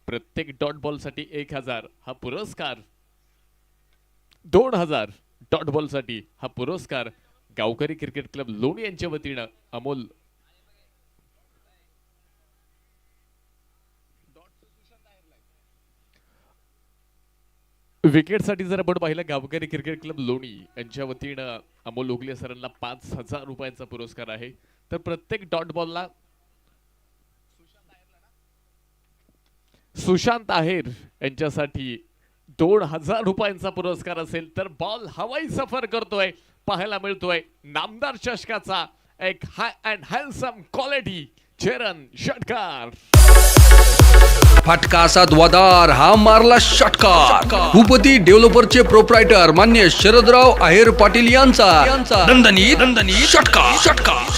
प्रत्येक डॉट बॉल साठी 1,000 हा पुरस्कार, 2,000 डॉट बॉल साठी हा पुरस्कार गावकरी क्रिकेट क्लब लोणी यांच्या वतीने अमोल विकेट साठी जर आपण पाहिलं गावकरी क्रिकेट क्लब लोणी यांच्या वतीनं अमोल उगले सरांना 5,000 रुपयांचा पुरस्कार आहे. तर प्रत्येक डॉट बॉलला सुशांत आहेर यांच्यासाठी 2,000 रुपयांचा पुरस्कार असेल. तर बॉल हवाई सफर करतोय, पाहायला मिळतोय नामदार चषकाचा एक हाय अँड हँडसम क्वालिटी चरण षटकार. फटका असा द्वादार हा मारला षटकार. भूपती डेव्हलपरचे प्रोप्रायटर मान्य शरदराव आहेर पाटील यांचा दणदणीत षटकार.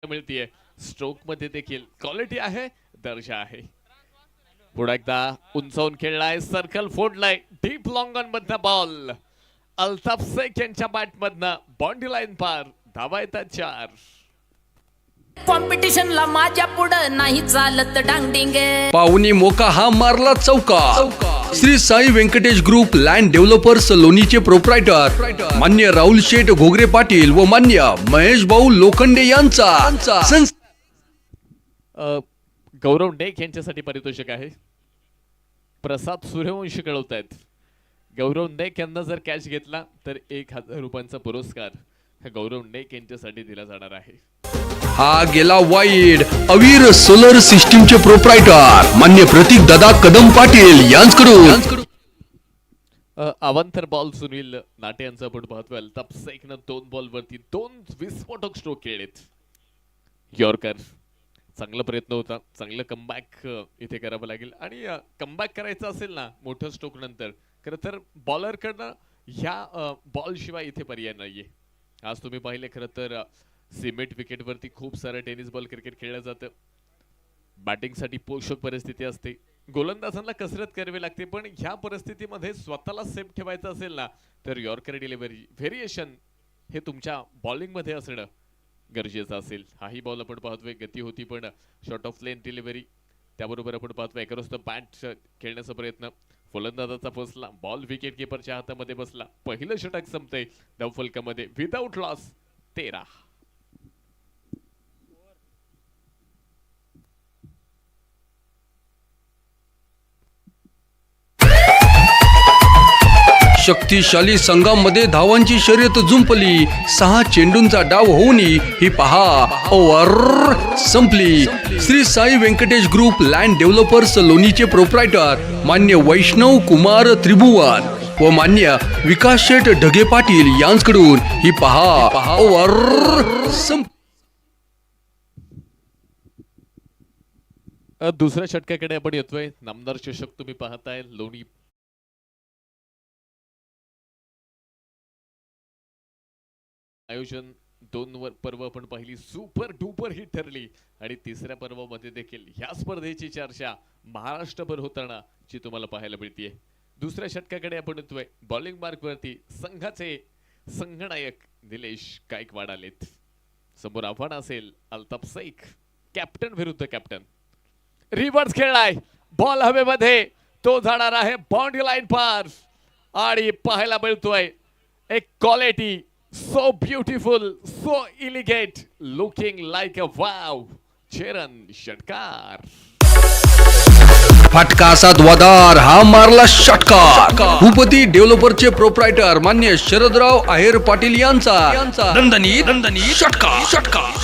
मिळतीये. स्ट्रोक मध्ये देखील क्वालिटी आहे, दर्जा आहे. पुढे एकदा उंचावून खेळलाय, सर्कल फोडलाय, डीप लॉंग ऑन मधनं बॉल अल्ताफ शेख यांच्या बॅट मधनं बाउंड्री लाईन पार. धावा येतात 4. कॉम्पिटिशनला माझ्या पुढं नाही चालत डांगडिंग. पाहुणी मोका हा मारला चौका. Shri Sai Venkatesh group land developers लोणीचे प्रोप्रायटर मान्य राहुल शेठ घोगरे पाटील व मान्य महेश भाऊ लोखंडे यांचा गौरव नेक यांच्यासाठी पारितोषिक आहे. प्रसाद सूर्यवंशी कळवतायत गौरव नेक यांना जर कॅच घेतला तर 1,000 रुपयांचा पुरस्कार गौरव नेक यांच्यासाठी दिला जाणार आहे. हा गेला वाईड. अवीर सोलर सिस्टीमचे प्रोप्रायटर मान्य प्रतीक दादा कदम पाटील यांच्याकडून अवंतर बॉल सुनील नाटे यांचा आपण पाहतोय. अल्ताफ शेखनं 2 बॉल वरती 2 विस्फोटक स्ट्रोक केलेत. यॉर्कर चांगला प्रयत्न होता, चांगलं कमबॅक इथे करावं लागेल. आणि कमबॅक करायचं असेल ना मोठं स्ट्रोक नंतर, खरं तर बॉलरकडनं ह्या बॉल शिवाय इथे पर्याय नाहीये. आज तुम्ही पाहिले खरं तर सिमेंट विकेटवरती खूप सारं टेनिस बॉल क्रिकेट खेळलं जातं. बॅटिंगसाठी पोषक परिस्थिती असते, गोलंदाजांना कसरत करावी लागते, पण ह्या परिस्थितीमध्ये स्वतःला सेफ ठेवायचं असेल ना तर यॉर्कर डिलिव्हरी व्हेरिएशन हे तुमच्या बॉलिंगमध्ये असणं गरजेचं असेल. हाही बॉल आपण पाहतोय गती होती पण शॉर्ट ऑफ लेन डिलिव्हरी. त्याबरोबर आपण पाहतोय एक्रॉस द बॅट खेळण्याचा प्रयत्न. फलंदाजाचा फसला बॉल विकेट किपरच्या हातामध्ये बसला. पहिलं षटक संपतंय धावफलकामध्ये विदाउट लॉस 13. शक्तिशाली संघामध्ये धावांची शर्यत जुंपली. 6 चेंडूंचा डाव होऊनही ही पहा ओव्हर संपली. Shri Sai Venkatesh group land developers लोणीचे प्रोप्रायटर मान्य वैष्णव कुमार त्रिभुवन व मान्य विकास शेठ ढगे पाटील यांच्याकडून ही पहा ओव्हर संप. दुसऱ्या षटकाकडे आपण येतोय. नामदार चषक तुम्ही पाहताय. लोणी आयोजन 2 पर्व आपण पाहिली सुपर डुपर हिट ठरली आणि तिसऱ्या पर्वामध्ये देखील ह्या स्पर्धेची चर्चा महाराष्ट्रभर होताना जी तुम्हाला पाहायला मिळते. दुसऱ्या षटकाकडे आपण येतोय. बॉलिंग मार्क वरती संघाचे संघनायक निलेश गायकवाड आलेत. समोर आव्हान असेल अल्ताफ शेख कॅप्टन विरुद्ध कॅप्टन. रिव्हर्स खेळलाय बॉल हवेमध्ये तो जाणार आहे बाउंड्री लाईन पार आणि पाहायला मिळतोय एक quality so beautiful, so elegant, looking like a wow. Cheran षटकार. फटका असा द्वादार हा मारला षटकार. भूपती डेव्हलपरचे प्रोप्रायटर मान्य शरदराव आहेर पाटील यांचा दणदणीत षटकार.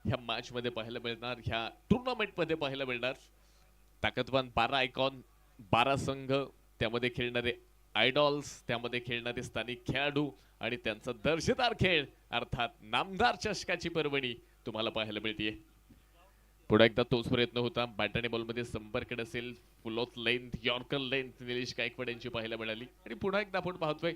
ह्या मॅच मध्ये पाहायला मिळणार, ह्या टुर्नामेंट मध्ये पाहायला मिळणार ताकदवान 12 आयकॉन, 12 संघ, त्यामध्ये खेळणारे आयडॉल्स, त्यामध्ये खेळणारे स्थानिक खेळाडू आणि त्यांचा दर्जेदार खेळ अर्थात नामदार चषकाची पर्वणी तुम्हाला पाहायला मिळते. पुढे एकदा तोच प्रयत्न होता. बॅट आणि बॉलमध्ये संपर्क नसेल. फुल of length yorker length Nilesh Gaikwad यांची पाहायला मिळाली. आणि पुन्हा एकदा आपण पाहतोय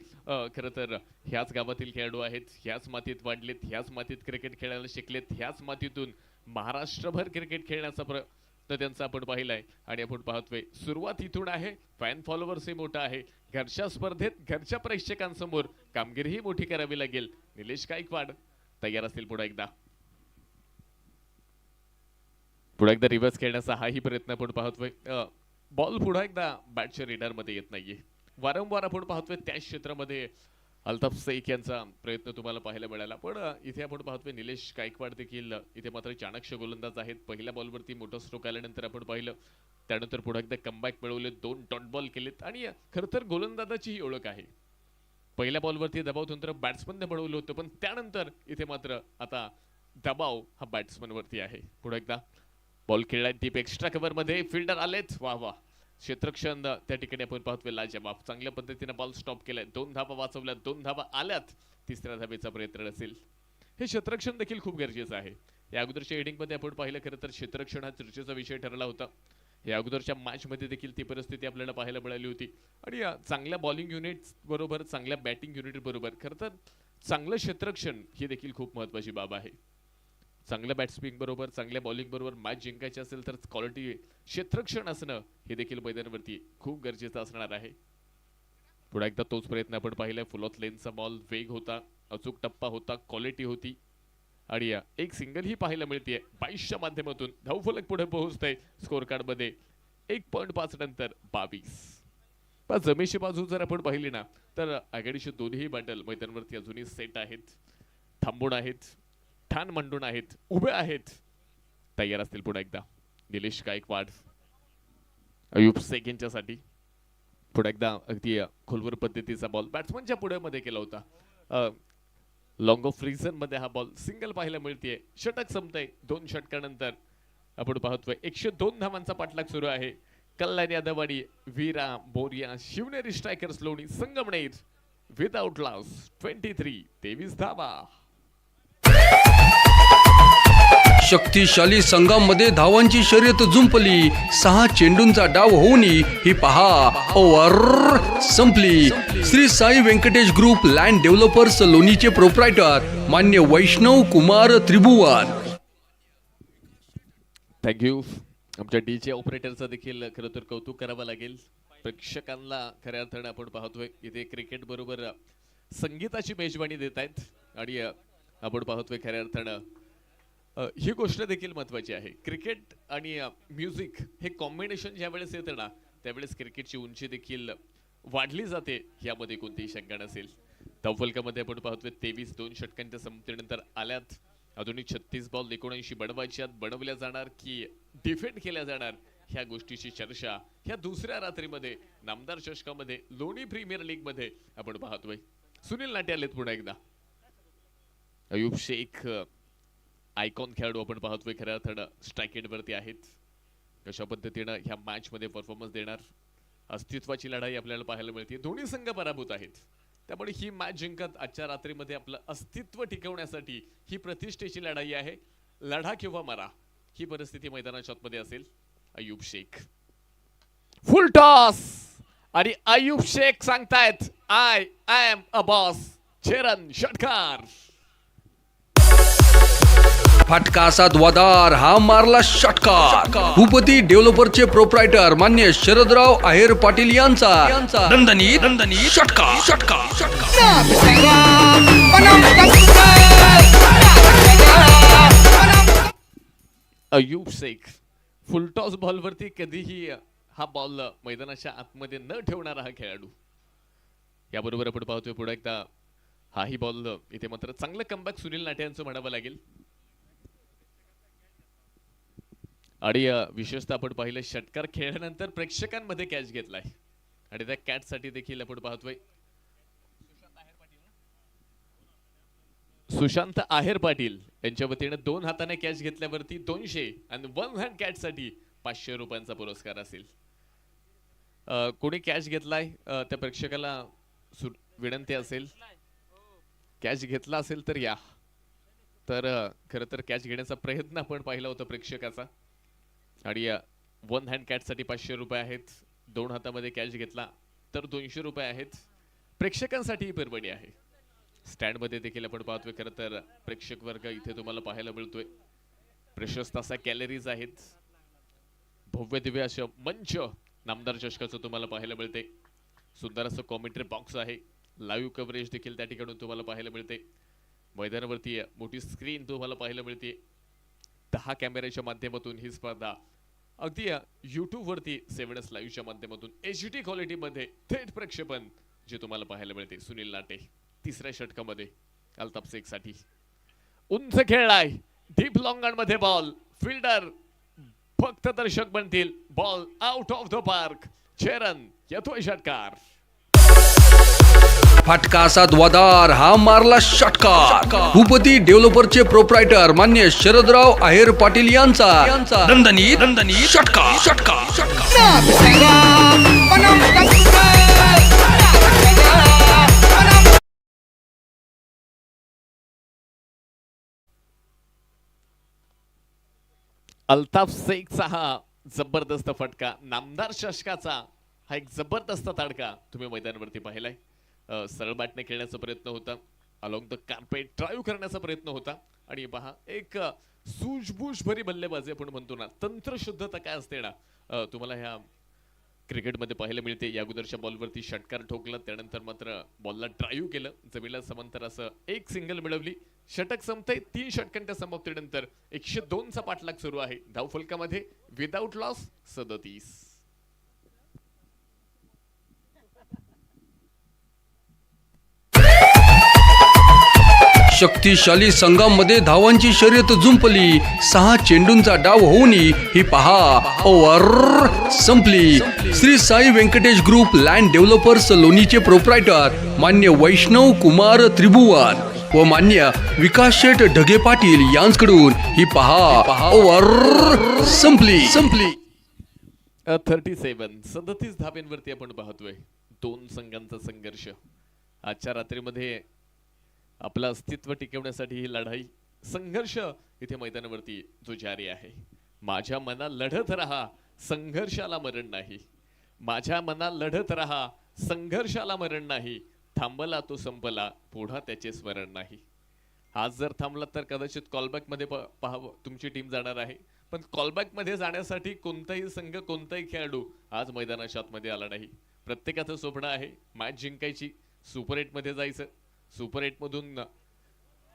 खरं तर ह्याच गावातील खेळाडू आहेत, ह्याच मातीत वाढलेत, ह्याच मातीत क्रिकेट खेळायला शिकलेत, ह्याच मातीतून महाराष्ट्रभर क्रिकेट खेळण्याचा प्रयत्न त्यांचा आपण पाहिलाय. आणि आपण पाहतोय सुरुवात इथून आहे. फॅन फॉलोअर्सही मोठा आहे. घरच्या स्पर्धेत घरच्या प्रेक्षकांसमोर कामगिरीही मोठी करावी लागेल. निलेश गायकवाड तयार असतील पुन्हा एकदा. पुढे एकदा रिव्हर्स खेळण्याचा हाही प्रयत्न आपण पाहतोय. बॉल पुन्हा एकदा बॅटच्या रेडार मध्ये येत नाहीये. वारंवार आपण पाहतोय त्याच क्षेत्रामध्ये अल्ताफ शेख यांचा प्रयत्न तुम्हाला पाहायला मिळाला. पण इथे आपण पाहतोय निलेश गायकवाड देखील इथे मात्र चाणक्य गोलंदाज आहेत. पहिल्या बॉलवरती मोठा स्ट्रोक आल्यानंतर आपण पाहिलं, त्यानंतर पुन्हा एकदा कमबॅक मिळवले, 2 डॉट बॉल केलेत. आणि खरं तर गोलंदाजाची ही ओळख आहे. पहिल्या बॉलवरती दबाव तंत्र बॅट्समनने बनवलं होतं, पण त्यानंतर इथे मात्र आता दबाव हा बॅट्समन वरती आहे. पुन्हा एकदा बॉल खेळलाय डीप एक्स्ट्रा कव्हर मध्ये. फिल्डर आलेत. वा वा, क्षेत्ररक्षण त्या ठिकाणी आपण पाहतोय लाजवाब. चांगल्या पद्धतीने बॉल स्टॉप केलाय. 2 धावा वाचवल्या, 2 धावा आल्यात. तिसऱ्या धावेचा प्रयत्न असेल. हे क्षेत्ररक्षण देखील खूप गरजेचं आहे. या अगोदरच्या हेडिंग मध्ये आपण पाहिलं, खरं तर क्षेत्ररक्षण हा चर्चेचा विषय ठरला होता. या अगोदरच्या मॅच मध्ये देखील ती परिस्थिती आपल्याला पाहायला मिळाली होती. आणि चांगल्या बॉलिंग युनिट बरोबर, चांगल्या बॅटिंग युनिट बरोबर खरं तर चांगलं क्षेत्ररक्षण ही देखील खूप महत्वाची बाब आहे. चांगल्या बॅट्समॅन बरोबर, चांगल्या बॉलिंग बरोबर मॅच जिंकायची असेल तर क्वालिटी क्षेत्ररक्षण असणं हे देखील मैदानावरती खूप गरजेचं असणार आहे. पुढे एकदा तोच प्रयत्न आपण पाहिलाय. फुल ऑफ लेनचा बॉल, वेग होता, अचूक टप्पा होता, क्वालिटी होती आणि एक सिंगल ही पाहायला मिळते. 22च्या माध्यमातून धावफलक पुढे पोहोचतंय स्कोर कार्ड मध्ये. 1.5 नंतर 22. जमेची बाजू जर आपण पाहिली ना तर आघाडीचे दोन्ही बॅटल मैदानावरती अजूनही सेट आहेत, थांबून आहेत, ठाण मांडून आहेत, उभे आहेत, तयार असतील. पुन्हा एकदा निलेश गायकवाड अयूब शेख यांच्यासाठी. पुढे एकदा अगदी खोलवर पद्धतीचा बॉल बॅट्समनच्या पुढे मध्ये केला होता. लॉंग ऑफ रिझन मध्ये हा बॉल सिंगल पाहायला मिळते. षटक संपतंय. 2 षटकानंतर आपण पाहतोय 102 धावांचा पाठलाग सुरू आहे. कल्याण यादव आणि वीरा बोरिया शिवनेरी स्ट्रायकर्स लोणी संगमनेर विदाउट लॉस 23 धावा. शक्तिशाली संघामध्ये धावांची शर्यत जुंपली. 6 चेंडूंचा डाव होऊन ही पहा ओव्हर संपली. Shri Sai Venkatesh group land developers लोणीचे प्रोप्रायटर मान्य वैष्णव कुमार त्रिभुवन. थँक्यू. आमच्या डीजे ऑपरेटरचं देखील खरं तर कौतुक करावं लागेल. प्रेक्षकांना खऱ्या अर्थानं आपण पाहतोय इथे क्रिकेट बरोबर संगीताची मेजवानी देत आहेत आणि आपण पाहतोय खऱ्या अर्थानं ही गोष्ट देखील महत्वाची आहे. क्रिकेट आणि म्युझिक हे कॉम्बिनेशन ज्या वेळेस येतं ना त्यावेळेस क्रिकेटची उंची देखील वाढली जाते, यामध्ये कोणतीही शंका नसेल. धावफलकामध्ये आपण पाहतोय 23 2 षटकांच्या संपत्तीनंतर आल्यात. अजूनही 36 बॉल 79 बनवायच्यात. बनवल्या जाणार की डिफेंड केल्या जाणार ह्या गोष्टीची चर्चा ह्या दुसऱ्या रात्रीमध्ये नामदार चषकामध्ये लोणी प्रीमियर लीग मध्ये आपण पाहतोय. सुनील नाटे आलेत पुन्हा एकदा. अयूब शेख आयकॉन खेळाडू आपण पाहतोय खऱ्या अर्थानं स्ट्राईक एंड वरती आहेत. कशा पद्धतीनं ह्या मॅच मध्ये परफॉर्मन्स देणार अस्तित्वाची लढाई आपल्याला पाहायला मिळते. दोन्ही संघ पराभूत आहेत, त्यामुळे ही मॅच जिंकत आजच्या रात्रीमध्ये आपलं अस्तित्व टिकवण्यासाठी ही प्रतिष्ठेची लढाई आहे. लढा किंवा मरा ही परिस्थिती मैदानाच्या आतमध्ये असेल. अयूब शेख फुल टॉस आणि अयूब शेख सांगतायत I am a boss. Cheran षटकार. फटका असा द्वादार हा मारला षटकार. भूपती डेव्हलपरचे प्रोप्रायटर मान्य शरदराव आहेर पाटील यांचा दणदणीत षटकार. अयूब शेख फुलटॉस बॉलवरती कधीही हा बॉल मैदानाच्या आतमध्ये न ठेवणारा हा खेळाडू. याबरोबर आपण पाहतोय पुढे एकदा हाही बॉल इथे मात्र चांगलं कमबॅक सुनील नाटे यांचं म्हणावं लागेल. आणि विशेषतः आपण पाहिलं षटकार खेळल्यानंतर प्रेक्षकांमध्ये कॅच घेतलाय आणि त्या कॅच साठी देखील आपण पाहतोय सुशांत आहेर पाटील यांच्या वतीने 2 हाताने कॅच घेतल्यावरती 200 आणि 1 हँड कॅच साठी 500 रुपयांचा पुरस्कार असेल. कोणी कॅच घेतलाय त्या प्रेक्षकाला विनंती असेल, कॅच घेतला असेल तर या. तर खरं तर कॅच घेण्याचा प्रयत्न आपण पाहिला होता प्रेक्षकाचा आणि 1 हँड कॅच साठी 500 रुपये आहेत. 2 हातामध्ये कॅच घेतला तर 200 रुपये आहेत. प्रेक्षकांसाठी ही पर्वणी आहे. स्टँड मध्ये देखील आपण पाहतोय खरं तर प्रेक्षक वर्ग इथे तुम्हाला पाहायला मिळतोय. प्रशस्त असा कॅलरीज आहेत. भव्य दिव्य असं मंच नामदार चषकाचं तुम्हाला पाहायला मिळते. सुंदर असं कॉमेंट्री बॉक्स आहे. लाईव्ह कव्हरेज देखील त्या ठिकाणी तुम्हाला पाहायला मिळते. मैदानावरती मोठी स्क्रीन तुम्हाला पाहायला मिळते. 10 कॅमेऱ्याच्या माध्यमातून ही स्पर्धा अगदी युट्यूब वरती 7S लाईव्हच्या माध्यमातून HD क्वालिटी मध्ये थेट प्रक्षेपण जे तुम्हाला पाहायला मिळते. सुनील नाटे तिसऱ्या षटकामध्ये अल्ताफ शेख साठी उंच खेळलाय. डीप लॉंग मध्ये बॉल फिल्डर फक्त दर्शक बनतील. Ball out of the park. Cheran येतोय षटकार. फटका असा द्वादार हा मारला षटकार. भूपती डेव्हलपरचे प्रोप्रायटर मान्य शरदराव आहेर पाटील यांचा दणदणीत षटकार. अल्ताफ शेखचा हा जबरदस्त फटका. नामदार चषकाचा हा एक जबरदस्त तडका तुम्ही मैदानावरती पाहिलाय. सरळ बॅटने खेळण्याचा प्रयत्न होता. अलॉंग द कार्पेट ड्राईव्ह करण्याचा प्रयत्न होता आणि पहा एक सूझबूझ भरी बल्लेबाजी आपण म्हणतो ना, तंत्रशुद्धता काय असते ना तुम्हाला ह्या क्रिकेटमध्ये पाहायला मिळते. या अगोदरच्या बॉलवरती षटकार ठोकला, त्यानंतर मात्र बॉलला ड्राईव्ह केलं, जमिनीला समांतर असं एक सिंगल मिळवली. षटक संपतंय. 3 षटकांच्या समाप्तीनंतर 102 चा पाठलाग सुरू आहे. धावफलकामध्ये विदाउट लॉस 37. शक्तिशाली संघामध्ये धावांची शर्यत जुंपली. 6 चेंडूंचा डाव होऊन ही पहा ओव्हर संपली. Shri Sai Venkatesh group land developers लोणीचे प्रोप्रायटर मान्य वैष्णव कुमार त्रिभुवन व मान्य विकास शेठ ढगे पाटील यांच्याकडून ही पहा ओव्हर संपली. 37 धाब्यांवरती आपण पाहतोय 2 संघांचा संघर्ष. आजच्या रात्रीमध्ये आपलं अस्तित्व टिकवण्यासाठी ही लढाई संघर्ष इथे मैदानावरती जो जारी आहे. माझ्या मना लढत राहा, संघर्षाला मरण नाही. माझ्या मना लढत राहा, संघर्षाला मरण नाही. थांबला तो संपला, पुढा त्याचे स्मरण नाही. आज जर थांबला तर कदाचित कॉलबॅक मध्ये पाहावं तुमची टीम जाणार आहे. पण कॉलबॅक मध्ये जाण्यासाठी कोणताही संघ, कोणताही खेळाडू आज मैदानाच्या आतमध्ये आला नाही. प्रत्येकाचं स्वप्न आहे मॅच जिंकायची, सुपर 8 मध्ये जायचं. सुपर 8 मधून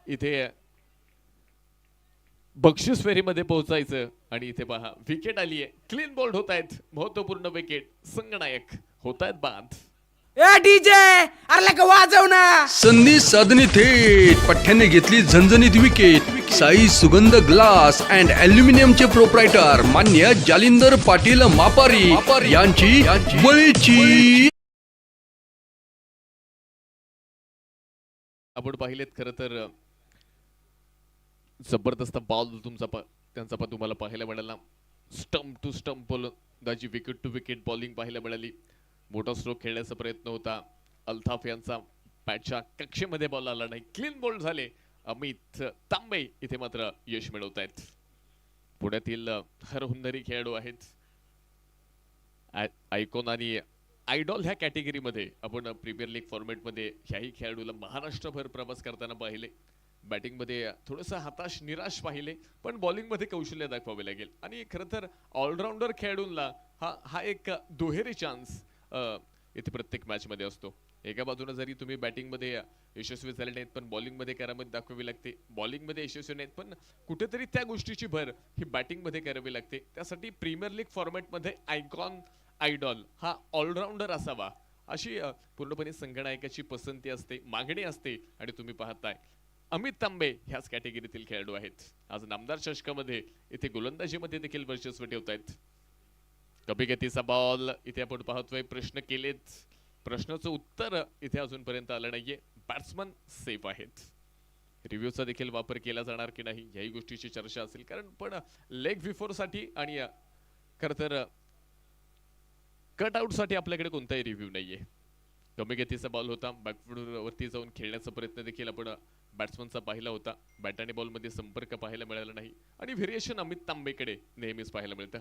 इथे बक्षीस फेरीमध्ये पोहोचायचं. आणि इथे पहा विकेट आली आहे, क्लीन बोल्ड होत आहेत, महत्वपूर्ण विकेट. संगनायक होत आहेत बाद. ए डीजे अरे लका वाजव ना. संधी साधणी थेट पठ्ठ्याने घेतली झणझणीत विकेट. साई सुगंध ग्लास अँड अल्युमिनियमचे प्रोप्रायटर मान्य जालिंदर पाटील मापारी यांची बळीची. आपण पाहिलेत खरं तर जबरदस्त बॉल त्यांचा तुम्हाला पाहायला मिळाला. स्टंप टू स्टंप गोलंदाजी, विकेट टू विकेट बॉलिंग पाहायला मिळाली. मोठा स्ट्रोक खेळण्याचा प्रयत्न होता. अल्ताफ यांचा बॅटच्या कक्षेमध्ये बॉल आला नाही, क्लीन बोल्ड झाले. अमित तांबे इथे मात्र यश मिळवत आहेत. पुण्यातील हरहुन्नरी खेळाडू आहेत. आयकॉन आणि आयडॉल ह्या कॅटेगरीमध्ये आपण प्रीमियर लीग फॉर्मॅटमध्ये ह्याही खेळाडूला महाराष्ट्रभर प्रवास करताना पाहिले. बॅटिंगमध्ये थोडंसं हताश निराश पाहिले, पण बॉलिंगमध्ये कौशल्य दाखवावे लागेल. आणि खरं तर ऑलराऊंडर खेळाडूंना हा एक दुहेरी चान्स इथे प्रत्येक मॅच मध्ये असतो. एका बाजूने जरी तुम्ही बॅटिंग मध्ये यशस्वी झाले नाहीत, पण बॉलिंग मध्ये करामत दाखवावी लागते. बॉलिंग मध्ये यशस्वी नाहीत, पण कुठेतरी त्या गोष्टीची भर ही बॅटिंग मध्ये करावी लागते. त्यासाठी प्रीमियर लीग फॉर्मॅट मध्ये आयकॉन आयडॉल हा ऑलराऊंडर असावा, अशी पूर्णपणे संगणकाची पसंती असते, मागणी असते. आणि तुम्ही पाहताय अमित तांबे ह्याच कॅटेगरीतील खेळाडू आहेत. आज नामदार चषकामध्ये इथे गोलंदाजीमध्ये देखील वर्चस्व ठेवत आहेत. कमी गतीचा बॉल इथे आपण पाहतोय. प्रश्न केलेत, प्रश्नाचं उत्तर इथे अजूनपर्यंत आलं नाहीये. बॅट्समन सेफ आहेत. रिव्ह्यूचा देखील वापर केला जाणार की नाही याही गोष्टीची चर्चा असेल, कारण पण लेग बिफोर साठी आणि खरं तर कट आउट साठी आपल्याकडे कोणताही रिव्ह्यू नाहीये. कमी गतीचा बॉल होता, बॅकफूट वरती जाऊन खेळण्याचा प्रयत्न देखील आपण बॅट्समनचा पाहिला होता. बॅट आणि बॉल मध्ये संपर्क पाहायला मिळाला नाही आणि व्हेरिएशन अमित तांबेकडे नेहमीच पाहायला मिळतं.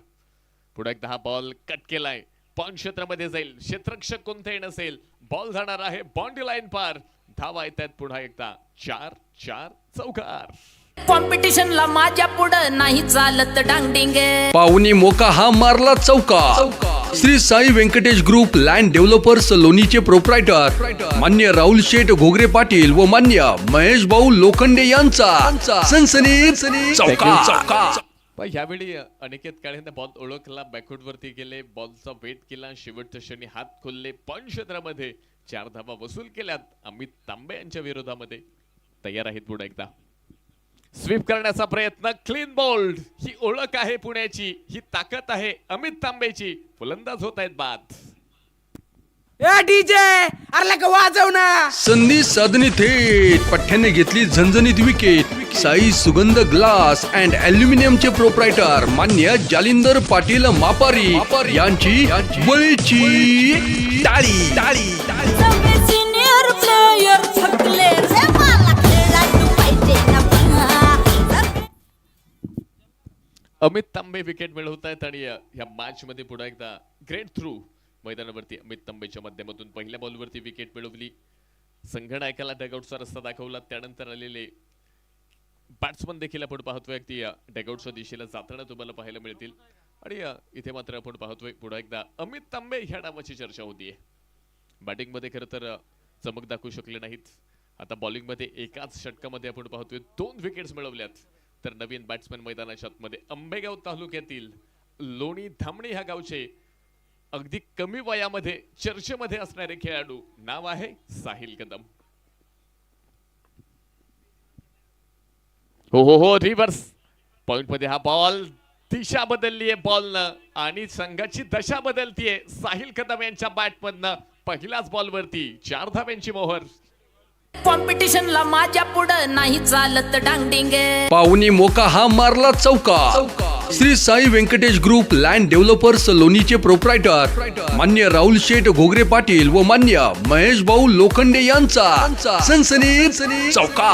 पुढे एकदा हा बॉल कट केलाय, पॉइंट क्षेत्रामध्ये जाईल, क्षेत्ररक्षक कोणताही नसेल, बॉल जाणार आहे बाउंड्री लाईन पार. धावा येतात पुन्हा एकदा 4-4 चौकार. कॉम्पिटिशनला माझ्या पुढं नाही चालत डांगडिंग. पाहुणी मोका हा मारला चौका. Shri Sai Venkatesh group land developers लोणीचे प्रोप्रायटर मान्य राहुल शेठ घोगरे पाटील व मान्य महेश भाऊ लोखंडे यांचा सनसनीत चौका. पण यावेळी अनिकेत काळेने बॉल ओळखला, बॅकवर्ड वरती गेले, बॉलचा वेट केला, शेवटच्या क्षणी हात खोलले, पॉइंट क्षेत्रामध्ये 4 धावा वसूल केल्यात. अमित तांबे यांच्या विरोधामध्ये तयार आहेत पुढे एकदा स्वीप करण्याचा प्रयत्न. क्लीन बोल्ड, ही ओळख आहे पुण्याची, ही ताकद आहे अमित तांबेची. फलंदाज होत आहेत बाद. ए डीजे अरे लका वाजव ना. संधी साधणी थेट पठ्ठ्याने घेतली झणझणीत विकेट. साई सुगंध ग्लास अँड अल्युमिनियमचे प्रोप्रायटर मान्य जालिंदर पाटील मापारी यांची बळीची. टाळी. सगळे सिनियर प्लेयर थकले रे, मला खेळायला पाहिजे ना पुन्हा. अमित तांबे विकेट मिळवत आहेत आणि या मॅच मध्ये पुन्हा एकदा ग्रेट थ्रू मैदानावरती अमित तांबेच्या माध्यमातून पहिल्या बॉलवरती विकेट मिळवली. संघनायकाला डगआउटचा रस्ता दाखवला. त्यानंतर आलेले बॅट्समन देखील आपण पाहतोय की डगआउटच्या दिशेला जाताना तुम्हाला पाहायला मिळतील. आणि इथे मात्र आपण पाहतोय पुन्हा एकदा अमित तांबे ह्या नावाची चर्चा होतीये. बॅटिंग मध्ये खरं तर चमक दाखवू शकले नाहीत. आता बॉलिंग मध्ये एकाच षटकामध्ये आपण पाहतोय 2 विकेट्स मिळवल्यात. तर नवीन बॅट्समन मैदानाच्या आतमध्ये आंबेगाव तालुक्यातील लोणी धामणी ह्या गावचे अगदी कमी वयामध्ये चर्चेमध्ये असणारे खेळाडू, नाव आहे साहिल कदम. हो रिव्हर्स पॉइंट मध्ये हा बॉल, दिशा बदललीये बॉलनं आणि संघाची दशा बदलतीये साहिल कदम यांच्या बॅटमधनं. पहिल्याच बॉलवरती 4 धाव्यांची मोहर. कॉम्पिटिशनला माझ्या पुढं नाही चालत डांगडिंग. पाहुणी मोका हा मारला चौका. Shri Sai Venkatesh group land developers लोणीचे प्रोप्रायटर मान्य राहुल शेठ घोगरे पाटील व मान्य महेश भाऊ लोखंडे यांचा सनसनीत चौका.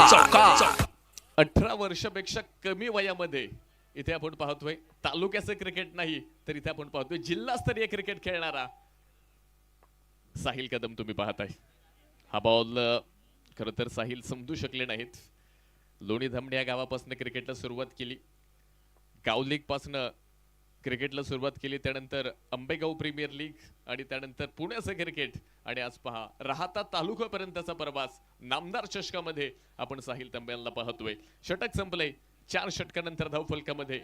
18 वर्षापेक्षा कमी वयामध्ये इथे आपण पाहतोय तालुक्याचं क्रिकेट नाही तर इथे आपण पाहतोय जिल्हास्तरीय क्रिकेट खेळणारा साहिल कदम तुम्ही पाहताय. हा बॉल खरं तर साहिल समजू शकले नाहीत. लोणी धामणे या गावापासून क्रिकेटला सुरुवात केली, गाव लीग पासून क्रिकेटला सुरुवात केली, त्यानंतर आंबेगाव प्रीमियर लीग आणि त्यानंतर पुण्याचं क्रिकेट आणि आज पहा राहता तालुक्यापर्यंतचा प्रवास. नामदार चषकामध्ये आपण साहिल तांब्यांना पाहतोय. षटक संपलंय. 4 षटकानंतर धावफलकामध्ये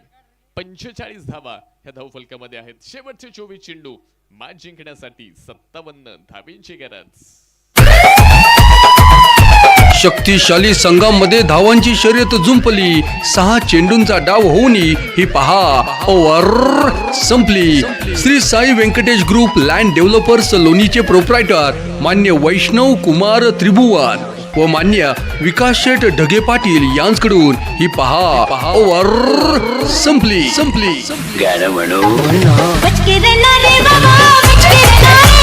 45 धावा ह्या धावफलकामध्ये आहेत. शेवटचे 24 चेंडू मॅच जिंकण्यासाठी 57 धावींची गरज. शक्तिशाली संघामध्ये धावांची शर्यत जुंपली. 6 चेंडूंचा डाव होऊनही ही पहा ओव्हर संपली. Shri Sai Venkatesh group land developers लोणीचे प्रोप्रायटर मान्य वैष्णव कुमार त्रिभुवन व मान्य विकास शेठ ढगे पाटील यांच्याकडून ही पहा ओव्हर संपली. गाणं म्हणू. बच के रहना रे बाबा, बच के रहना रे.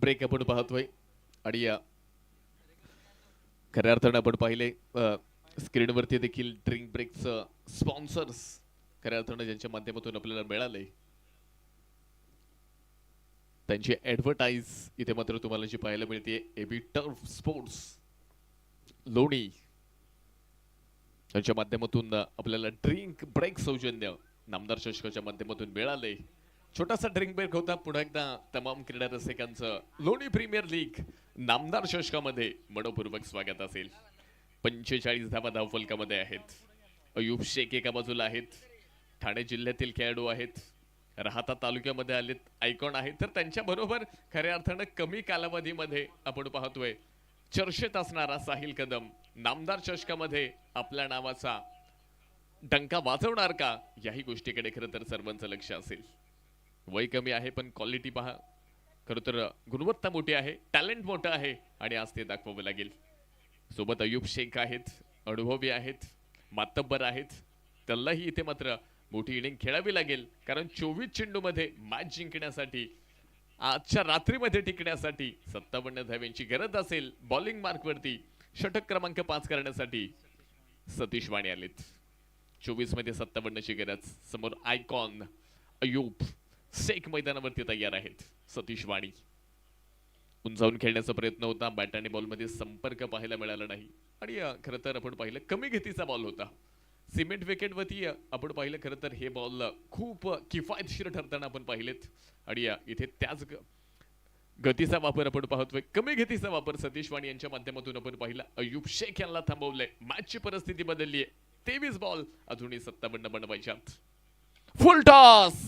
ब्रेक आपण पाहतोय आणि खऱ्या अर्थानं आपण पाहिले स्क्रीनवरती देखील ड्रिंक ब्रेकचं स्पॉन्सर्स खऱ्या अर्थानं ज्यांच्या माध्यमातून आपल्याला मिळाले त्यांची ऍडव्हर्टाइज इथे मात्र तुम्हाला जी पाहायला मिळते. एबी टर्फ स्पोर्ट्स लोणी यांच्या माध्यमातून आपल्याला ड्रिंक ब्रेक सौजन्य नामदार चषकाच्या माध्यमातून मिळाले. छोटासा ड्रिंक ब्रेक होता. पुन्हा एकदा तमाम क्रीडा रसिकांचं लोणी प्रीमियर लीग नामदार चषकामध्ये मनोपूर्वक स्वागत असेल. 45 धावा धावफलकामध्ये आहेत. अयूब शेख एका बाजूला आहेत. ठाणे जिल्ह्यातील खेळाडू आहेत. राहता तालुक्यामध्ये आलेत, आयकॉन आहेत. तर त्यांच्या बरोबर खऱ्या अर्थानं कमी कालावधीमध्ये आपण पाहतोय चर्चेत असणारा साहिल कदम नामदार चषकामध्ये आपल्या नावाचा डंका वाजवणार का, याही गोष्टीकडे खरं तर सर्वांचं लक्ष असेल. वय कमी आहे पण क्वालिटी पहा, खरं तर गुणवत्ता मोठी आहे, टॅलेंट मोठं आहे आणि आज ते दाखवावं लागेल. सोबत अयूब शेख आहेत, अनुभवी आहेत, मातब्बर आहेत. त्यालाही इथे मात्र मोठी इनिंग खेळावी लागेल कारण 24 चेंडूमध्ये मॅच जिंकण्यासाठी आजच्या रात्रीमध्ये टिकण्यासाठी 57 धाव्यांची गरज असेल. बॉलिंग मार्कवरती षटक क्रमांक 5 करण्यासाठी सतीश वाणी आलेत. 24 मध्ये 57ची गरज. समोर आयकॉन अयूब शेख मैदानावरती तयार आहेत. सतीश वाणी उंचावून खेळण्याचा प्रयत्न होता. बॅट आणि बॉलमध्ये संपर्क पाहायला मिळाला नाही आणि खरं तर आपण पाहिलं कमी गतीचा बॉल होता. सिमेंट विकेटवरती आपण पाहिलं खरं तर हे बॉल खूप किफायतशीर ठरताना आपण पाहिलेत आणि इथे त्याच गतीचा वापर आपण पाहतोय. कमी गतीचा वापर सतीश वाणी यांच्या माध्यमातून आपण पाहिला. अयूब शेख यांना थांबवलंय. मॅचची परिस्थिती बदलली आहे. 23 बॉल अजूनही 57 बनवायच्यात. फुल टॉस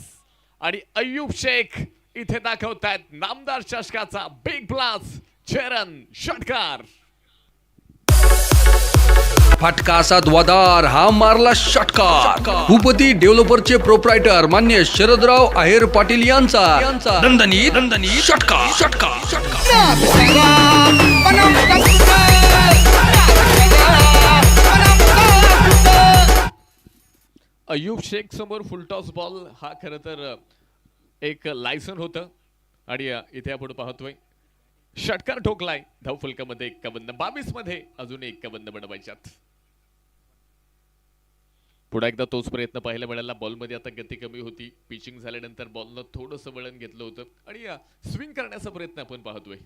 आणि अयूब शेख इथे दाखवतायत नामदार चषकाचा बिग प्लस. चरण षटकार फटका असा द्वादार हा मारला षटकार. भूपती डेव्हलपरचे प्रोप्रायटर मान्य शरदराव आहेर पाटील यांचा दणदणीत षटकार. अयूब शेख समोर फुलटॉस बॉल हा खरं तर एक लायसन होतं आणि इथे आपण पाहतोय षटकार ठोकलाय. धावफलकामध्ये 51. 22 मध्ये अजून 51 बनवायच्यात. पुन्हा एकदा तोच प्रयत्न पाहायला मिळाला. बॉलमध्ये आता गती कमी होती. पिचिंग झाल्यानंतर बॉलनं थोडंसं वळण घेतलं होतं आणि स्विंग करण्याचा प्रयत्न आपण पाहतोय.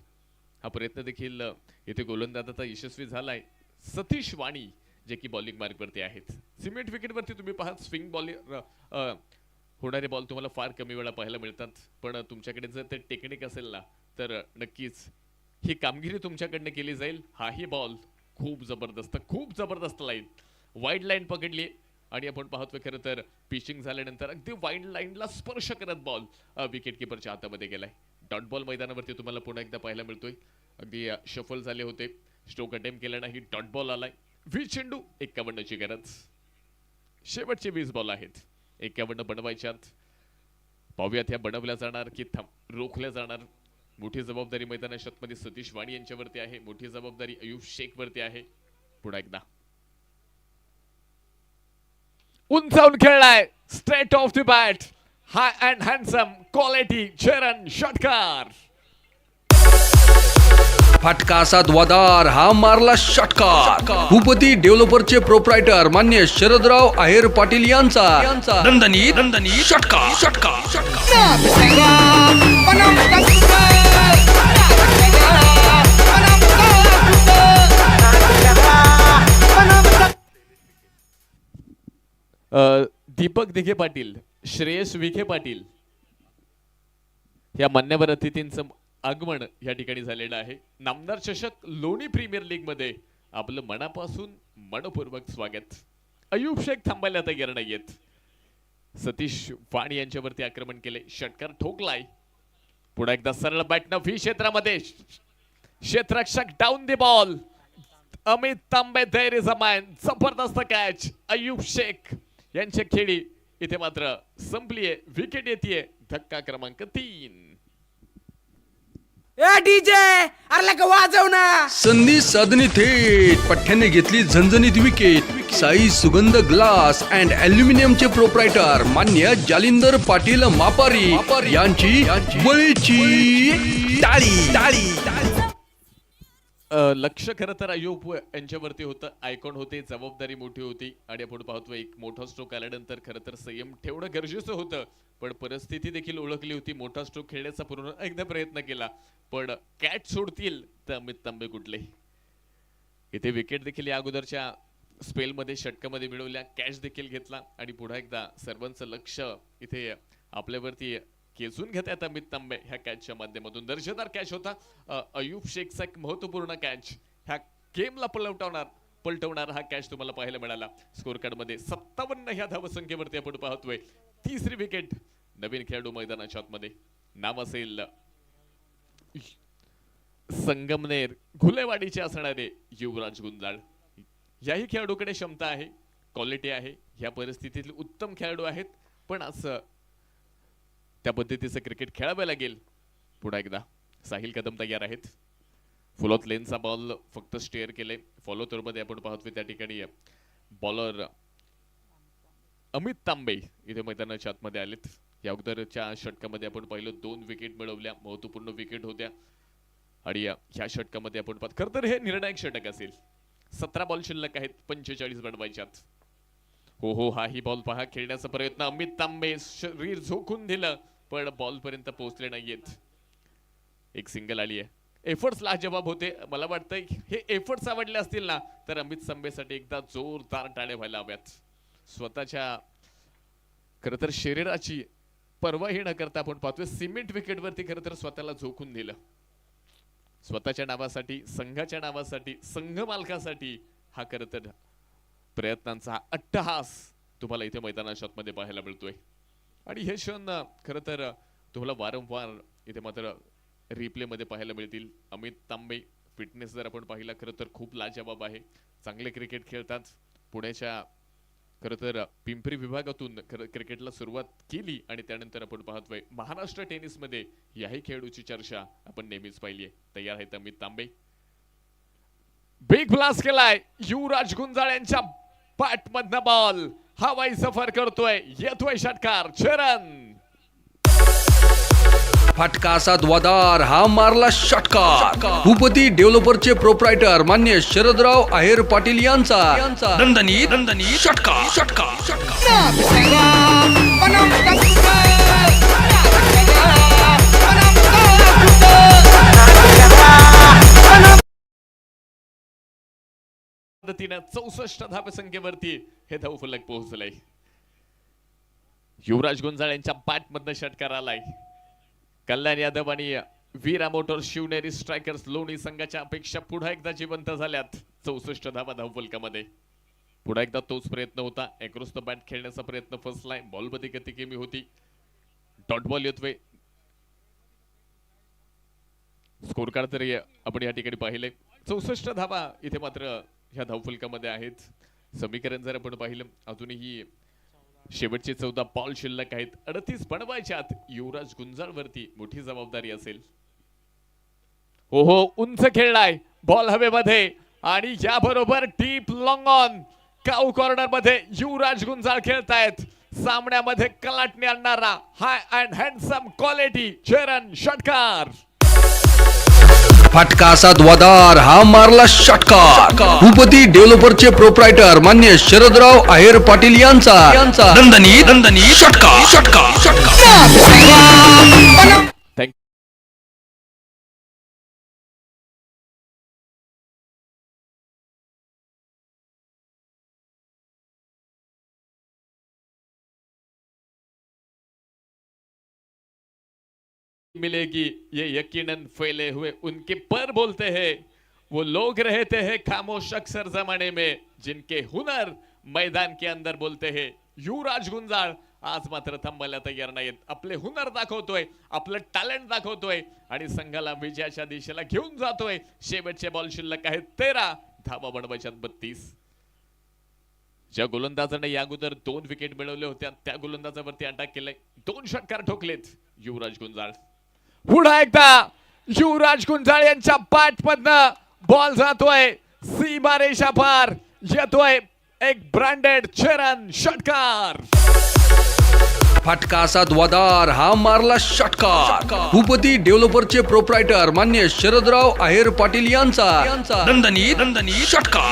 हा प्रयत्न देखील इथे गोलंदाजाचा यशस्वी झालाय. सतीश वाणी जे की बॉलिंग मार्कवरती आहेत. सिमेंट विकेटवरती तुम्ही पाहत स्विंग बॉलिंग होणारे बॉल तुम्हाला फार कमी वेळा पाहायला मिळतात. पण तुमच्याकडे जर ते टेक्निक असेल ना तर नक्कीच ही कामगिरी तुमच्याकडनं केली जाईल. हाही बॉल खूप जबरदस्त लाईन वाईड लाईन पकडली आणि आपण पाहतोय खरं तर पिचिंग झाल्यानंतर अगदी वाईड लाईनला स्पर्श करत बॉल विकेट किपरच्या हातामध्ये गेलाय. डॉट बॉल मैदानावरती तुम्हाला पुन्हा एकदा पाहायला मिळतोय. अगदी शफल झाले होते. स्ट्रोक अटेम्प्ट केला नाही. डॉट बॉल आलाय. 20 चेंडू 51ची गरज. शेवटचे 20 बॉल आहेत. 51 बनवायच्यात. पाहूयात ह्या बनवल्या जाणार की रोखल्या जाणार. मोठी जबाबदारी मैदानाच्या मध्ये सतीश वाणी यांच्यावरती आहे. मोठी जबाबदारी अयूब शेख वरती आहे. पुन्हा एकदा उंचावून खेळलाय, straight of the bat, high and handsome quality चरण षटकार. फटका असा द्वादार हा मारला षटकार. भूपती डेव्हलपरचे प्रोप्रायटर मान्य शरदराव आहेर पाटील यांचा दणदणीत षटकार. दीपक दिघे पाटील, श्रेयस विखे पाटील या मान्यवर अतिथींचं आगमन या ठिकाणी झालेलं आहे. नामदार चषक लोणी प्रीमियर लीग मध्ये आपलं मनापासून मनपूर्वक स्वागत. अयूब शेख थांबायला तयार नाहीयेत. सतीश वाणी यांच्यावरती आक्रमण केले, षटकार ठोकलाय. पुन्हा एकदा सरळ बॅटनं व्ही क्षेत्रामध्ये, क्षेत्ररक्षक down the ball. Amit Tambe there is a man. जबरदस्त कॅच. अयूब शेख यांच्या खेळी इथे मात्र संपलीये. विकेट येते. धक्का क्रमांक 3. ए डीजे अरे का वाजव ना. संधी साधणी थेट पठ्ठ्याने घेतली झणझणीत विकेट. साई सुगंध ग्लास अँड अल्युमिनियमचे प्रोप्रायटर मान्य जालिंदर पाटील मापारी यांची बळीची टाळी. लक्ष खरं तर अयूब यांच्यावरती होतं. आयकॉन होते, जबाबदारी मोठी होती आणि आपण पाहतोय एक मोठा स्ट्रोक आल्यानंतर खरं तर संयम ठेवणं गरजेचं होतं. पण परिस्थिती देखील ओळखली होती. मोठा स्ट्रोक खेळण्याचा पूर्ण एकदा प्रयत्न केला, पण कॅच सोडतील तर अमित तांबे कुठले. इथे विकेट देखील या अगोदरच्या स्पेलमध्ये षटकामध्ये मिळवल्या, कॅच देखील घेतला आणि पुन्हा एकदा सर्वांचं लक्ष इथे आपल्यावरती खेचून घेत आहेत अमित तांबे ह्या कॅचच्या माध्यमातून. दर्जेदार कॅच होता. अयूब शेखचा एक महत्वपूर्ण कॅच, ह्या गेमला पलटवणार हा कॅच तुम्हाला पाहायला मिळाला. स्कोर कार्ड मध्ये 57 ह्या धावसंख्येवरती आपण पाहतोय. तिसरी विकेट नवीन खेळाडू मैदानाच्या आतमध्ये. नाव असेल संगमनेर घुलेवाडीचे असणारे युवराज गुंजाळ. याही खेळाडूकडे क्षमता आहे, क्वालिटी आहे. ह्या परिस्थितीतील उत्तम खेळाडू आहेत, पण असं त्या पद्धतीचं क्रिकेट खेळावं लागेल. पुन्हा एकदा साहिल कदम तयार आहेत. फुलॉत लेनचा बॉल फक्त स्टेअर केले. फॉलो थ्रो मध्ये आपण पाहतोय त्या ठिकाणी बॉलर अमित तांबे इथे मैदानाच्या आतमध्ये आलेत. या अगोदरच्या षटकामध्ये आपण पाहिलं 2 विकेट मिळवल्या, महत्वपूर्ण विकेट होत्या. आणि ह्या षटकामध्ये आपण पाहत खरं तर हे निर्णायक षटक असेल. 17 बॉल शिल्लक आहेत, 45 बनवायच्यात. हो हाही बॉल पहा, खेळण्याचा प्रयत्न. अमित तांबे शरीर झोकून दिलं, पण बॉल पर्यंत पोहोचले नाहीयेत. एक सिंगल आली आहे. एफर्ट्स लाजवाब होते. मला वाटतंय हे एफर्ट्स आवडले असतील ना तर अमित तांबेसाठी एकदा जोरदार टाळे व्हायला हव्यात. स्वतःच्या खरं तर शरीराची पर्वाही न करता आपण पाहतोय सिमेंट विकेटवरती खरं तर स्वतःला झोकून दिलं. स्वतःच्या नावासाठी, संघाच्या नावासाठी, संघ मालकासाठी हा खरं तर प्रयत्नांचा अट्टहास तुम्हाला इथे मैदानाच्या आतमध्ये पाहायला मिळतोय. आणि हे क्षण खरं तर तुम्हाला वारंवार इथे मात्र रिप्ले मध्ये पाहायला मिळतील. अमित तांबे फिटनेस जर आपण पाहिला खरं तर खूप लाजवाब आहे. चांगले क्रिकेट खेळतात. पुण्याच्या खरं तर पिंपरी विभागातून क्रिकेटला सुरुवात केली आणि त्यानंतर आपण पाहतोय महाराष्ट्र टेनिस मध्ये याही खेळाडूची चर्चा आपण नेहमीच पाहिली आहे. तयार आहेत अमित तांबे. बिग ब्लास्ट केलाय युवराज गुंजाळ यांच्या बॅट मधनं बॉल हवाई सफर करतोय. येतोय षटकार. चरण फटका असा द्वादार हा मारला षटकार. भूपती डेव्हलपरचे प्रोप्रायटर मान्य शरदराव आहेर पाटील यांचा दणदणीत षटकार. पद्धतीने 64 धावसंख्येवरती हे धावफलक पोहोचलंय. युवराज गुंजाळ यांच्या बॅट मधनं षटकार आलाय. कल्याण यादव आणि वीरा मोटर्स शिवनेरी स्ट्रायकर्स लोणी संघाच्या अपेक्षा पुन्हा एकदा जिवंत झाल्यात. 64 धावा धावफलकामध्ये. पुन्हा एकदा तोच प्रयत्न होता. एक्रॉस द बॅट खेळण्याचा प्रयत्न फसलाय. बॉलमध्ये गती कमी होती. डॉट बॉल येतोय. स्कोर कार्ड तरी आपण या ठिकाणी पाहिले. 64 धावा इथे मात्र ह्या धावफलकामध्ये आहेत. समीकरण जर आपण पाहिलं अजूनही शेवटचे 14 बॉल शिल्लक आहेत. 38 बनवायच्यात. युवराज गुंजाळ वरती मोठी जबाबदारी असेल. ओहो उंच खेळलाय बॉल हवेमध्ये आणि याबरोबर deep long on cow corner मध्ये युवराज गुंजाळ खेळतायत. सामन्यामध्ये कलाटणी आणणारा हाय अँड हँडसम क्वालिटी चरण षटकार. फटका असा द्वादार हा मारला षटकार. भूपती डेव्हलपरचे प्रोप्रायटर मान्य शरदराव आहेर पाटील यांचा दणदणी षटकार. Thank मिलेगी ये यकीनन फैले हुए उनके पर बोलते हैं वो लोग रहते हैं खामोश अक्सर जमाने में जिनके हुनर मैदान के अंदर बोलते हैं. युवराज गुंजाळ आज मात्र थांबायला तयार नाहीत. आपले हुनर दाखवतोय, आपलं टॅलेंट दाखवतोय आणि संघाला विजयाच्या दिशेला घेऊन जातोय. शेवटचे बॉल शिल्लक आहेत 13, धावा बनवायच्यात 32. ज्या गोलंदाजाने या अगोदर 2 विकेट मिळवले होत्या त्या गोलंदाजावरती अटॅक केलंय. 2 षटकार ठोकलेत युवराज गुंजाळ. पुन्हा एकदा युवराज गुंजाळ यांच्या बॅटमधनं बॉल जातोय सीमारेषा पार. येतोय एक ब्रँडेड चरण षटकार. फटका असा द्वादार हा मारला षटकार. भूपती डेव्हलपरचे प्रोप्रायटर मान्य शरदराव आहेर पाटील यांचा दणदणी षटकार.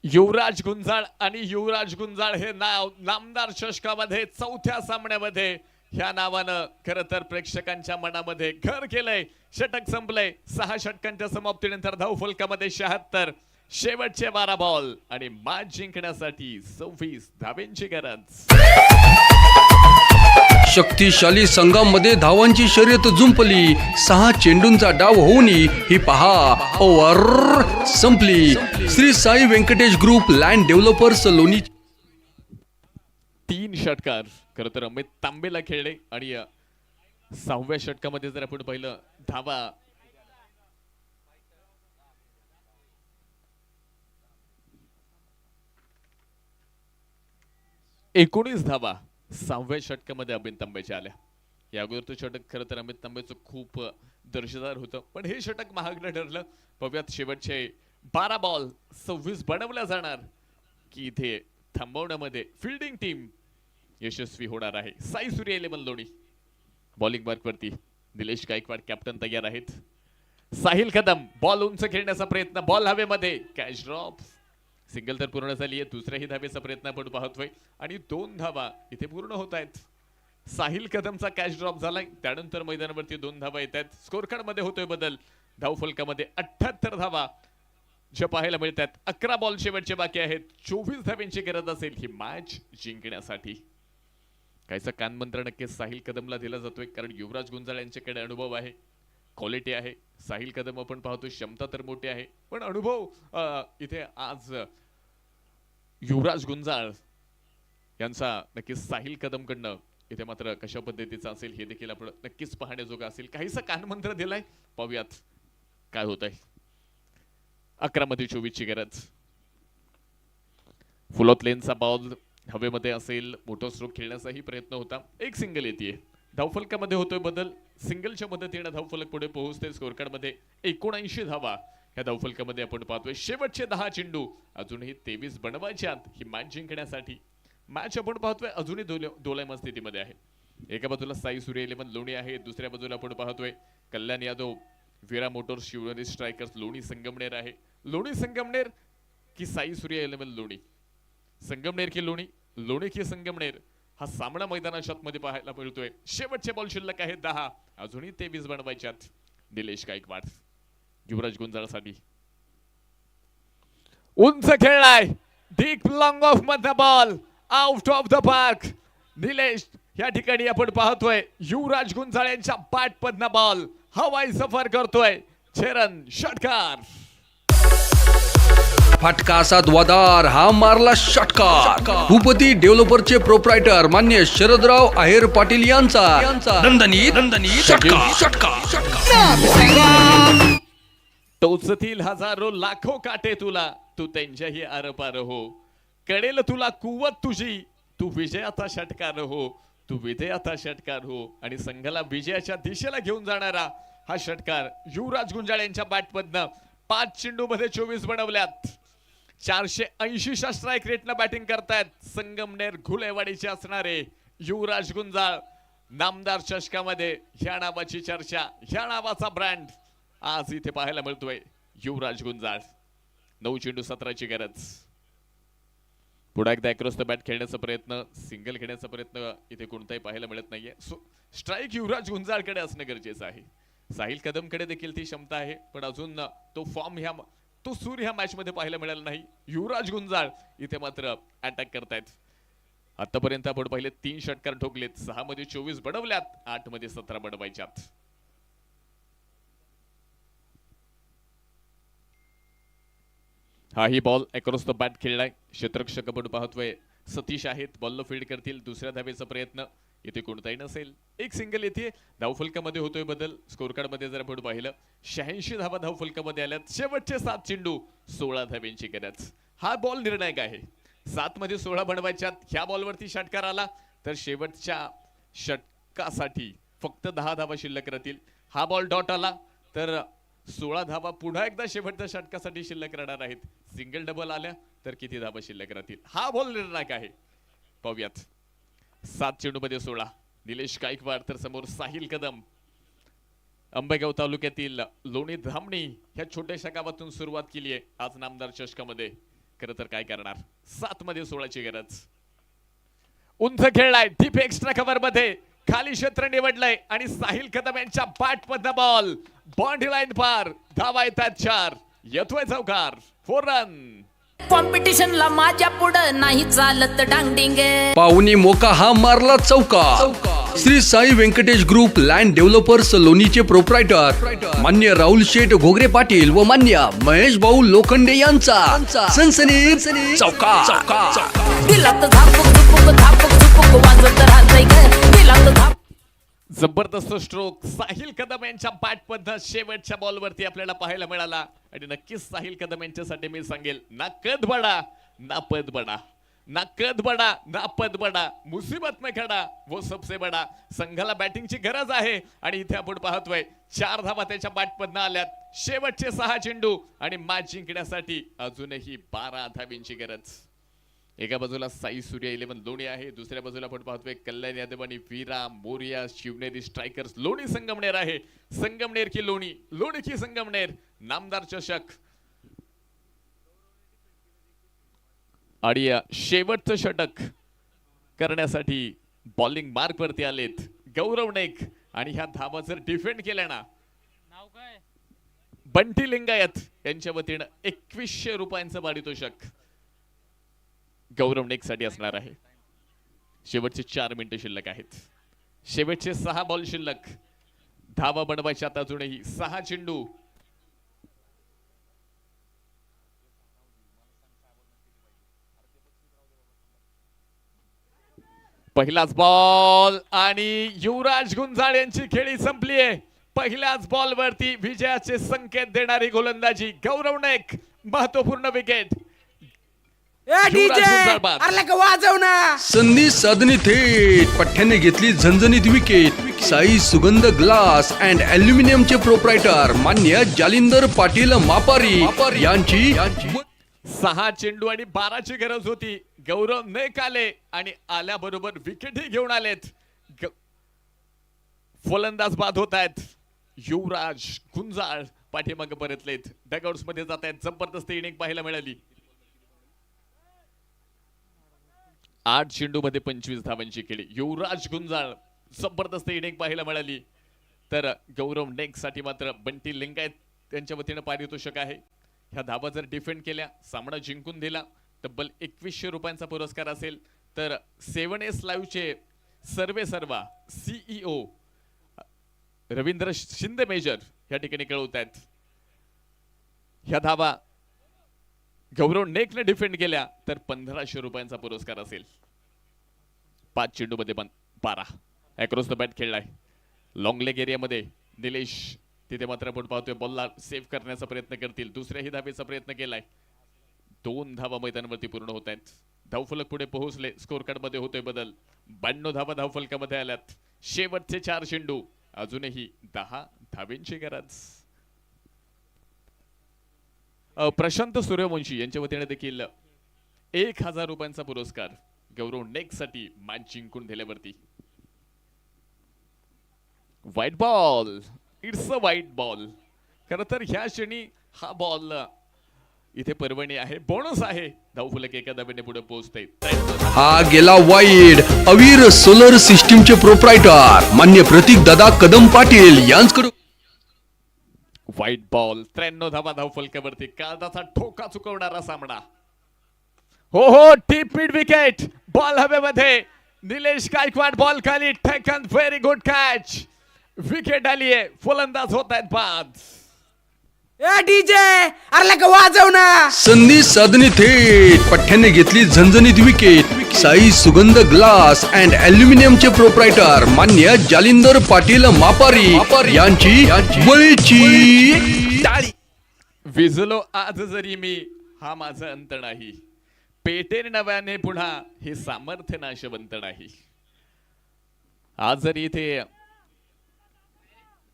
युवराज गुंजाळ आणि युवराज गुंजाळ हे नाव नामदार चषकामध्ये 4थ्या सामन्यामध्ये ह्या नावानं खरं तर प्रेक्षकांच्या मनामध्ये घर केलंय. षटक संपलंय 6 षटकांच्या समाप्तीनंतर धावफलकामध्ये 76. शेवटचे 12 बॉल आणि मॅच जिंकण्यासाठी 26 धावांची गरज. शक्तिशाली संघामध्ये धावांची शर्यत जुंपली. 6 चेंडूंचा डाव होऊन ही पहा ओव्हर संपली. Shri Sai Venkatesh group land developers Loni 3 षटकार खरं तर अमित तांबेला खेळले आणि 6व्या षटकामध्ये जर आपण पाहिलं धावा 19 धावा 6व्या षटकामध्ये अमित तांबेच्या आल्या. या अगोदरचं षटक खरं तर अमित तांबेचं खूप दर्जेदार होतं पण हे षटक महागडं ठरलं. बघूयात शेवटचे 12 बॉल 26 बनवल्या जाणार की इथे थांबवण्यामध्ये फिल्डिंग टीम यशस्वी होणार आहे. साई सूर्य 11 लोणी बॉलिंग मार्कवरती निलेश गायकवाड कॅप्टन तयार आहेत. साहिल कदम बॉल उंच खेळण्याचा प्रयत्न बॉल हवेमध्ये कॅच ड्रॉप. सिंगल तर पूर्ण झाली आहे. दुसऱ्याही धावेचा प्रयत्न आपण पाहतोय आणि 2 धावा इथे पूर्ण होत आहेत. साहिल कदमचा कॅच ड्रॉप झालाय त्यानंतर मैदानावरती 2 धावा येत आहेत. स्कोर कार्ड मध्ये होतोय बदल. धावफलकामध्ये 78 धावा जे पाहायला मिळतात. 11 बॉल शेवटचे बाकी आहेत. 24 धाव्यांची गरज असेल ही मॅच जिंकण्यासाठी. काहीसा कानमंत्र नक्कीच साहिल कदमला दिला जातोय कारण युवराज गुंजाळ यांच्याकडे अनुभव आहे, क्वालिटी आहे. साहिल कदम आपण पाहतोय क्षमता तर मोठी आहे पण अनुभव इथे आज युवराज गुंजाळ यांचा नक्कीच साहिल कदम कडनं इथे मात्र कशा पद्धतीचा असेल हे देखील आपण नक्कीच पाहण्याजोगं असेल. काहीसा कानमंत्र दिलाय पाहूयात काय होत आहे. 11 मध्ये 24 ची गरज. फुल ऑफ लेनचा बॉल हवेमध्ये असेल. मोठा स्ट्रोक खेळण्याचाही प्रयत्न होता. एक सिंगल येते. धावफलकामध्ये होतोय बदल. सिंगलच्या मदतीने धावफलक पुढे पोहोचते. स्कोर कार्ड मध्ये 79 धावा ह्या धावफलकामध्ये आपण पाहतोय. शेवटचे 10 चेंडू अजूनही 23 बनवायच्यात ही मॅच जिंकण्यासाठी. मॅच आपण पाहतोय अजूनही दोलायमान स्थितीमध्ये आहे. एका बाजूला साई सूर्य 11 लोणी आहे. दुसऱ्या बाजूला आपण पाहतोय कल्याण यादव वीरा मोटर्स शिवनेरी स्ट्रायकर्स लोणी संगमनेर आहे. लोणी संगमनेर की साई सूर्य 11 लोणी. संगमनेर की लोणी, लोणी की संगमनेर हा सामना मैदानाच्या आतमध्ये पाहायला मिळतोय. शेवटचे बॉल शिल्लक आहेत 10 अजूनही 23 बनवायच्यात. निलेश गायकवाड युवराज गुंजाळसाठी उंच खेळलाय. डीप लॉंग ऑफ मधला ball out of the park. Nilesh या ठिकाणी आपण पाहतोय युवराज गुंजाळ यांच्या बॅट मधला बॉल हवाई सफर करतोय. चरण षटकार. फटका असा द्वादार हा मारला षटकार. भूपती डेव्हलपरचे प्रोप्रायटर मान्य शरदराव आहेर पाटील यांचा दणदणी षटकार. टोचतील हजारो लाखो काटे तुला तू त्यांच्याही आरपार हो. कळेल तुला कुवत तुझी, तू विजयाचा षटकार हो, तू विजयाचा षटकार हो. आणि संघाला विजयाच्या दिशेला घेऊन जाणारा हा षटकार युवराज गुंजाळ यांच्या बॅटमधनं 5 चेंडूमध्ये 24 बनवल्यात. 480 स्ट्राईक रेटनं बॅटिंग करतायत संगमनेर घुलेवाडीचे असणारे युवराज गुंजाळ. नामदार चषकामध्ये ह्या नावाची चर्चा, ह्या नावाचा ब्रँड आज इथे पाहायला मिळतोय. युवराज गुंजाळ 9 चेंडू 17ची गरज. पुढे एकदा अक्रॉस द बॅट खेळण्याचा प्रयत्न, सिंगल खेळण्याचा प्रयत्न इथे कोणताही पाहायला मिळत नाहीये. स्ट्राईक युवराज गुंजाळकडे असणं गरजेचं आहे. साहिल कदमकडे देखील ती क्षमता आहे, पण अजून तो फॉर्म तो सूर ह्या मॅच मध्ये पाहायला मिळाला नाही. युवराज गुंजाळ इथे मात्र अटॅक करतायत. आतापर्यंत आपण पहिले 3 षटकार ठोकलेत, 6 मध्ये 24 बनवल्यात, 8 मध्ये 17 बनवायच्यात. हाही बॉल अक्रॉस द बॅट खेळलाय. क्षेत्ररक्षक आपण पाहतोय सतीश आहेत, बॉलला फील्ड करतील. दुसऱ्या धावेचा प्रयत्न इथे कोणताही नसेल. एक सिंगल येते. धावफलकामध्ये होतोय बदल. स्कोर कार्ड मध्ये जर आपण पाहिलं 86 धावा धावफलकामध्ये आल्यात. शेवटचे 7 चेंडू 16 धाव्यांची गरज. हा बॉल निर्णायक आहे. 7 मध्ये 16 बनवायच्यात. ह्या बॉलवरती षटकार आला तर शेवटच्या षटकासाठी फक्त 10 धावा शिल्लक राहतील. हा बॉल डॉट आला तर 16 धावा पुन्हा एकदा शेवटच्या षटकासाठी शिल्लक राहणार आहेत. सिंगल डबल आल्या तर किती धावा शिल्लक राहतील. हा बॉल निर्णायक आहे. पाहूयात. 7 चेंडू मध्ये 16. निलेश गायकवाड तर समोर साहिल कदम. अंबेगाव तालुक्यातील लोणी धामणी ह्या छोट्याशा गावातून सुरुवात केली आहे आज नामदार चषकामध्ये. खरं तर काय करणार. 7 मध्ये 16ची गरज. उंच खेळलाय डीप एक्स्ट्रा कव्हर मध्ये, खाली क्षेत्र निवडलंय आणि साहिल कदम यांच्या बॅट मधला बॉल बाउंड्री लाईन पार. धावा येतात 4. येतोय चौकार. 4 रन. कॉम्पिटिशनला माझ्या पुढं नाही चालत डांगडिंग. पाहुणे मोका हा मारला चौका. Shri Sai Venkatesh group land developers लोणीचे प्रोप्रायटर मान्य राहुल शेठ घोगरे पाटील व मान्य महेश भाऊ लोखंडे यांचा सनसनी चौका. दिलात झापूक झुपूक झापूक झुपूक वाजत राहतंय ग. दिलात झापूक. जबरदस्त स्ट्रोक साहिल कदम यांच्या बॅट मधनं शेवटच्या बॉलवरती आपल्याला पाहायला मिळाला. आणि नक्कीच साहिल कदम यांच्यासाठी मी सांगेल, ना कद बडा ना पद बडा, ना कद बडा ना पद बडा, मुसीबत में खडा वो सबसे बडा. संघाला बॅटिंगची गरज आहे आणि इथे आपण पाहतोय 4 धावा त्याच्या बॅट मधनं आल्यात. शेवटचे 6 चेंडू आणि मॅच जिंकण्यासाठी अजूनही 12 धाव्यांची गरज. एका बाजूला साई सूर्य 11 लोणी आहे, दुसऱ्या बाजूला आपण पाहतोय कल्याण यादव आणि वीरा मोरिया शिवनेरी स्ट्रायकर्स. लोणी संगमनेर आहे. संगमनेर की लोणी, लोणी की संगमनेर. नामदार चषक आणि शेवटचं षटक करण्यासाठी बॉलिंग मार्क वरती आलेत गौरव नेक. आणि ह्या धावा जर डिफेंड केल्या ना, बंटी लिंगायत यांच्या वतीनं 2100 रुपयांचं पारितोषिक गौरव नेक साठी असणार आहे. शेवटचे 4 मिनिटं शिल्लक आहेत. शेवटचे 6 बॉल शिल्लक. धावा बनवायच्यात अजूनही 6 चेंडू. पहिलाच बॉल आणि युवराज गुंजाळ यांची खेळी संपली आहे. पहिल्याच बॉल वरती विजयाचे संकेत देणारी गोलंदाजी गौरव नेक. महत्वपूर्ण विकेट. डीजे अरे का वाजव ना. संधी साधणी थेट पठ्ठ्याने घेतली झणझणीत विकेट. साई सुगंध ग्लास अँड अल्युमिनियमचे प्रोप्रायटर मान्य जालिंदर पाटील मापारी यांची 6 चेंडू आणि 12ची गरज होती. गौरव नेक आले आणि आल्याबरोबर विकेटही घेऊन आलेत. फलंदाज बाद होत आहेत. युवराज गुंजाळ पाठीमागे परतलेत. डगआउट्स मध्ये जात आहेत. जबरदस्त इनिंग पाहायला मिळाली. 8 चेंडू मध्ये 25 धावांची खेळी. युवराज गुंजाळ जबरदस्त इनिंग पाहायला मिळाली. तर गौरव नेक साठी मात्र बंटी लिंगायत त्यांच्या वतीनं पारितोषिक आहे. ह्या धावा जर डिफेंड केल्या, सामना जिंकून दिला, तब्बल 2100 रुपयांचा पुरस्कार असेल. तर 7S लाईव्हचे सर्वा CEO रवींद्र शिंदे मेजर या ठिकाणी कळवत आहेत. ह्या धावा गौरव नेकने डिफेंड केल्या तर 1500 रुपयांचा पुरस्कार असेल. 5 चेंडू मध्ये 12. अक्रॉस द बॅट खेळलाय. लॉंग लेग एरियामध्ये निलेश तिथे मात्र आपण पाहतोय बॉलला सेव्ह करण्याचा प्रयत्न करतील. दुसऱ्याही धावेचा प्रयत्न केलाय. 2 धावा मैदानावरती पूर्ण होत आहेत. धावफलक पुढे पोहोचले. स्कोर कार्ड मध्ये होतोय बदल. 92 धावा धावफलकामध्ये आल्यात. शेवटचे 4 चेंडू, अजूनही 10 धावेंची गरज. प्रशांत सूर्यवंशी यांच्या वतीने देखील 1000 रुपयांचा पुरस्कार गौरव नेक्स्ट साठी मॅच जिंकून दिल्यावरती. White ball, it's a white ball. खरं तर ह्या क्षणी हा बॉल इथे पर्वणी आहे, बोनस आहे. धावफलक एका धावेने पुढे पोहोचते. हा गेला वाईड. अवीर सोलर सिस्टीमचे प्रोप्रायटर मान्य प्रतीक दादा कदम पाटील यांच्याकडून व्हाईट बॉल. 93 धावा धावफलकावरती. काळजाचा ठोका चुकवणारा सामना. हो टीप मिड विकेट. बॉल हवेमध्ये. निलेश गायकवाड बॉल खाली. Taken, very good catch. Wicket आली आहे. फलंदाज होत आहेत बाद. ए डीजे अरे लका वाजव ना. संधी साधने थेट पठ्ठ्याने घेतली झणझणीत विकेट. साई सुगंध ग्लास अँड अल्युमिनियमचे प्रोप्रायटर मान्य जालिंदर पाटील मापारी यांची बळीची टाळी. विजलो आज जरी मी, हा माझा अंत नाही. पेटेर नव्याने पुन्हा, हे सामर्थ्य नाशवंत नाही. आज जरी इथे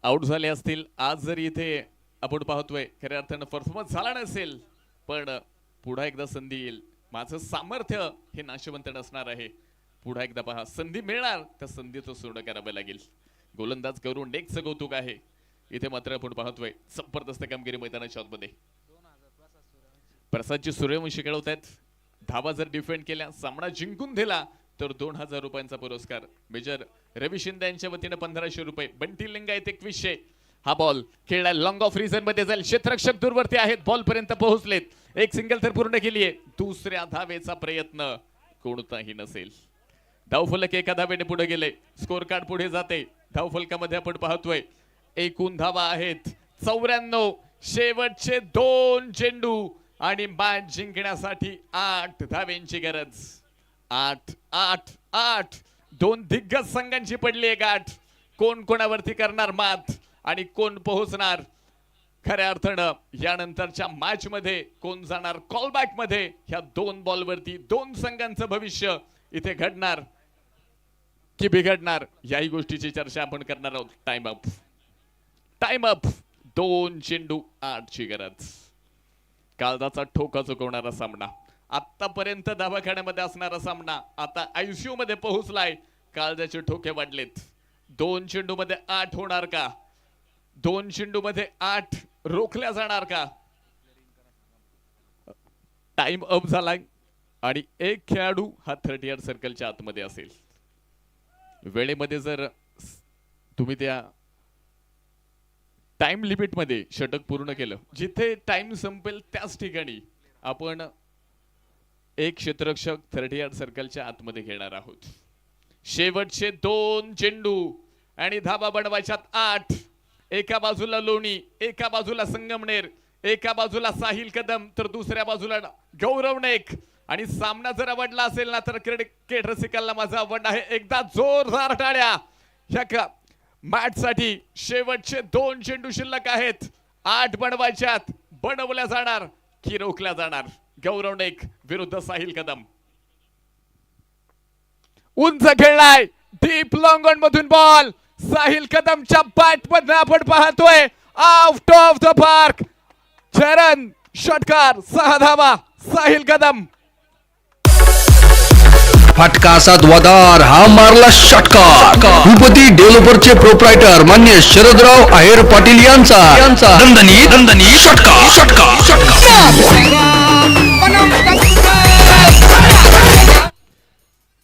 आउट झाले असतील, आज जरी इथे आपण पाहतोय खऱ्या अर्थानं परफॉर्मन्स झाला नसेल, पण पुन्हा एकदा संधी येईल. माझं सामर्थ्य हे नाशवंत नसणार आहे. पुन्हा एकदा पहा, संधी मिळणार, त्या संधीचं सोनं करावं लागेल. गोलंदाज करून नेक्स्ट कौतुक आहे. इथे मात्र आपण पाहतोय जबरदस्त कामगिरी मैदानाच्या आतमध्ये. प्रसादची सूर्यवंशी खेळवत आहेत. धावा जर डिफेंड केल्या, सामना जिंकून दिला तर 2000 रुपयांचा पुरस्कार. मेजर रवी शिंदे यांच्या वतीने 1500 रुपये. बंटी लिंगायत 2100. हा बॉल खेळला लॉंग ऑफ रिझन मध्ये जाईल. क्षेत्ररक्षक दूरवरती आहेत, बॉल पर्यंत पोहोचलेत. एक सिंगल तर पूर्ण केली आहे. दुसऱ्या धावेचा प्रयत्न कोणताही नसेल. धावफलक एका धावेने पुढे गेले. स्कोर कार्ड पुढे जाते. धावफलकामध्ये आपण पाहतोय एकूण धावा आहेत 94. शेवटचे 2 चेंडू आणि मॅच जिंकण्यासाठी 8 धावेंची गरज. 8. 2 दिग्गज संघांची पडली आहे गाठ. कोण कोणावरती करणार मात आणि कोण पोहोचणार खऱ्या अर्थानं यानंतरच्या मॅच मध्ये, कोण जाणार कॉलबॅक मध्ये. ह्या 2 बॉलवरती 2 संघांचं भविष्य इथे घडणार की बिघडणार, याही गोष्टीची चर्चा आपण करणार आहोत. Time up. 2 चेंडू 8 ची गरज. काळजाचा ठोका चुकवणारा सामना. आतापर्यंत दवाखान्यामध्ये असणारा सामना आता आयसीयू मध्ये पोहोचलाय. काळजाचे ठोके वाढलेत. 2 चेंडू मध्ये 8 होणार का? 2 चेंडू मध्ये 8 रोखल्या जाणार का? टाइम अप झालाय आणि एक खेळाडू हा 30 सर्कलच्या आतमध्ये असेल. वेळेमध्ये जर तुम्ही त्या टाइम लिमिट मध्ये षटक पूर्ण केलं, जिथे टाइम संपेल त्याच ठिकाणी आपण एक क्षेत्ररक्षक 30 सर्कलच्या आतमध्ये घेणार आहोत. शेवटचे 2 चेंडू आणि धावा बनवायच्यात 8. एका बाजूला लोणी, एका बाजूला संगमनेर, एका बाजूला साहिल कदम, तर दुसऱ्या बाजूला गौरव नेक. आणि सामना जर आवडला असेल ना, तर क्रिकेट रसिकांना माझा आवड आहे. एकदा जोरदार टाळ्या ह्या मॅच साठी. शेवटचे 2 चेंडू शिल्लक आहेत. 8 बनवायच्यात. बनवल्या जाणार की रोखल्या जाणार? गौरव नेक विरुद्ध साहिल कदम. उंच खेळलाय. डीप लॉंग ऑन मधून बॉल साहिल कदमच्या बॅट मध्ये आपण पाहतोय. Out of the park. चरण षटकार. 6 धावा साहिल कदम. फटका असा द्वादार, हा मारला षटकार. भूपती डेव्हलपरचे प्रोप्रायटर मान्य शरदराव आहेर पाटील यांचा दणदणी षटकार.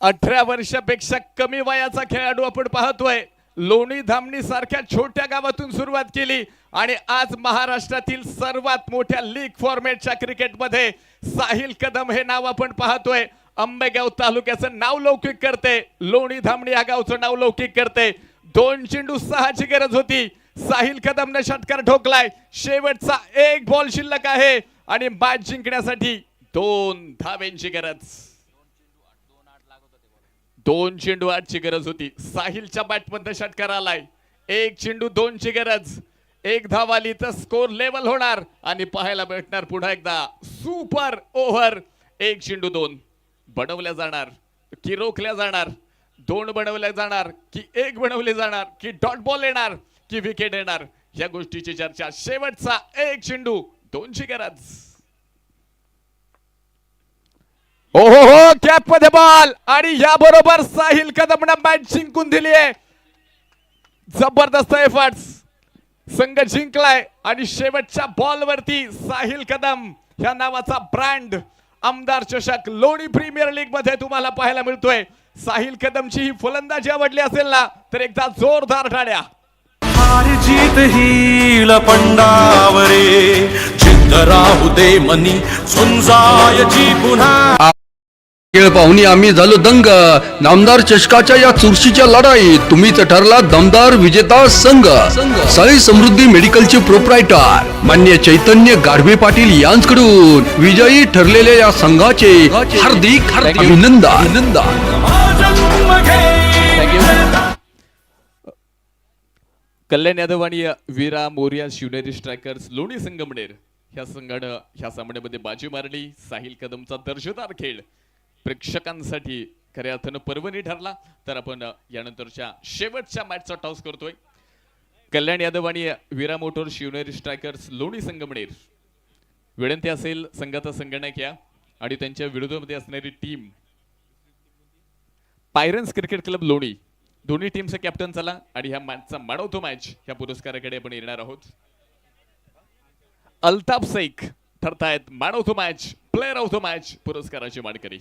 18 वर्षापेक्षा कमी वयाचा खेळाडू आपण पाहतोय. लोणी धामणी सारख्या छोट्या गावातून सुरुवात केली आणि आज महाराष्ट्रातील सर्वात मोठ्या लीग फॉर्मॅटच्या क्रिकेटमध्ये साहिल कदम हे नाव आपण पाहतोय. आंबेगाव तालुक्याचं नाव लौकिक करते. लोणी धामणी या गावचं नाव लौकिक करते. 2 चेंडू 6 ची गरज होती. साहिल कदमने षटकार ठोकलाय. शेवटचा 1 बॉल शिल्लक आहे आणि मॅच जिंकण्यासाठी 2 धावेंची गरज. 2 चेंडू 8 ची गरज होती. साहिलच्या बॅटमध्ये षटकार आलाय. 1 चेंडू 2 ची गरज. 1 धाव आली तर स्कोर लेवल होणार आणि पाहायला भेटणार पुन्हा एकदा सुपर ओव्हर. 1 चेंडू 2. बनवल्या जाणार की रोखल्या जाणार, 2 बनवल्या जाणार की 1 बनवले जाणार, की डॉट बॉल येणार की विकेट येणार, या गोष्टीची चर्चा. शेवटचा 1 चेंडू 2ची गरज. ओहो हो, कॅप मध्ये बॉल आणि याबरोबर साहिल कदमने मॅच जिंकून दिली आहे. जबरदस्त एफर्ट्स, संघ जिंकलाय आणि शेवटच्या बॉल वरती साहिल कदम या नावाचा ब्रँड आमदार चषक लोणी प्रीमियर लीग मध्ये तुम्हाला पाहायला मिळतोय. साहिल कदमची ही फलंदाजी आवडली असेल ना तर एकदा जोरदार टाळ्या. हार जीत ही लपंडावरे जिद्द राहू दे मनी झुंजायची पुन्हा. खेळ पाहुणी आम्ही झालो दंग. नामदार चषकाच्या या चुरशीच्या लढाईत तुम्हीच ठरला दमदार विजेता संघ. साई समृद्धी मेडिकलचे प्रोप्रायटर मान्य चैतन्य गाढवे पाटील यांच्याकडून विजयी ठरलेल्या या संघाचे हार्दिक अभिनंदन. कल्याण यादव आणि वीरा मोरिया शिवनेरी स्ट्रायकर्स लोणी संगमनेर ह्या संघानं ह्या सामन्यामध्ये बाजी मारली. साहिल कदमचा दर्जेदार खेळ प्रेक्षकांसाठी खऱ्या अर्थानं पर्वणी ठरला. तर आपण यानंतरच्या शेवटच्या मॅचचा टॉस करतोय. कल्याण यादव आणि वीरा मोटोर शिवनेरी स्ट्रायकर्स लोणी संगमनेर. विनंती असेल संघाचा संगणक या आणि त्यांच्या विरोधामध्ये असणारी टीम पायरन्स क्रिकेट क्लब लोणी. दोन्ही टीमचा कॅप्टन चला आणि ह्या मॅचचा मॅन ऑफ द मॅच ह्या पुरस्काराकडे आपण येणार आहोत. अल्ताफ शेख ठरतायत man of the match, player of the match पुरस्काराचे मानकरी.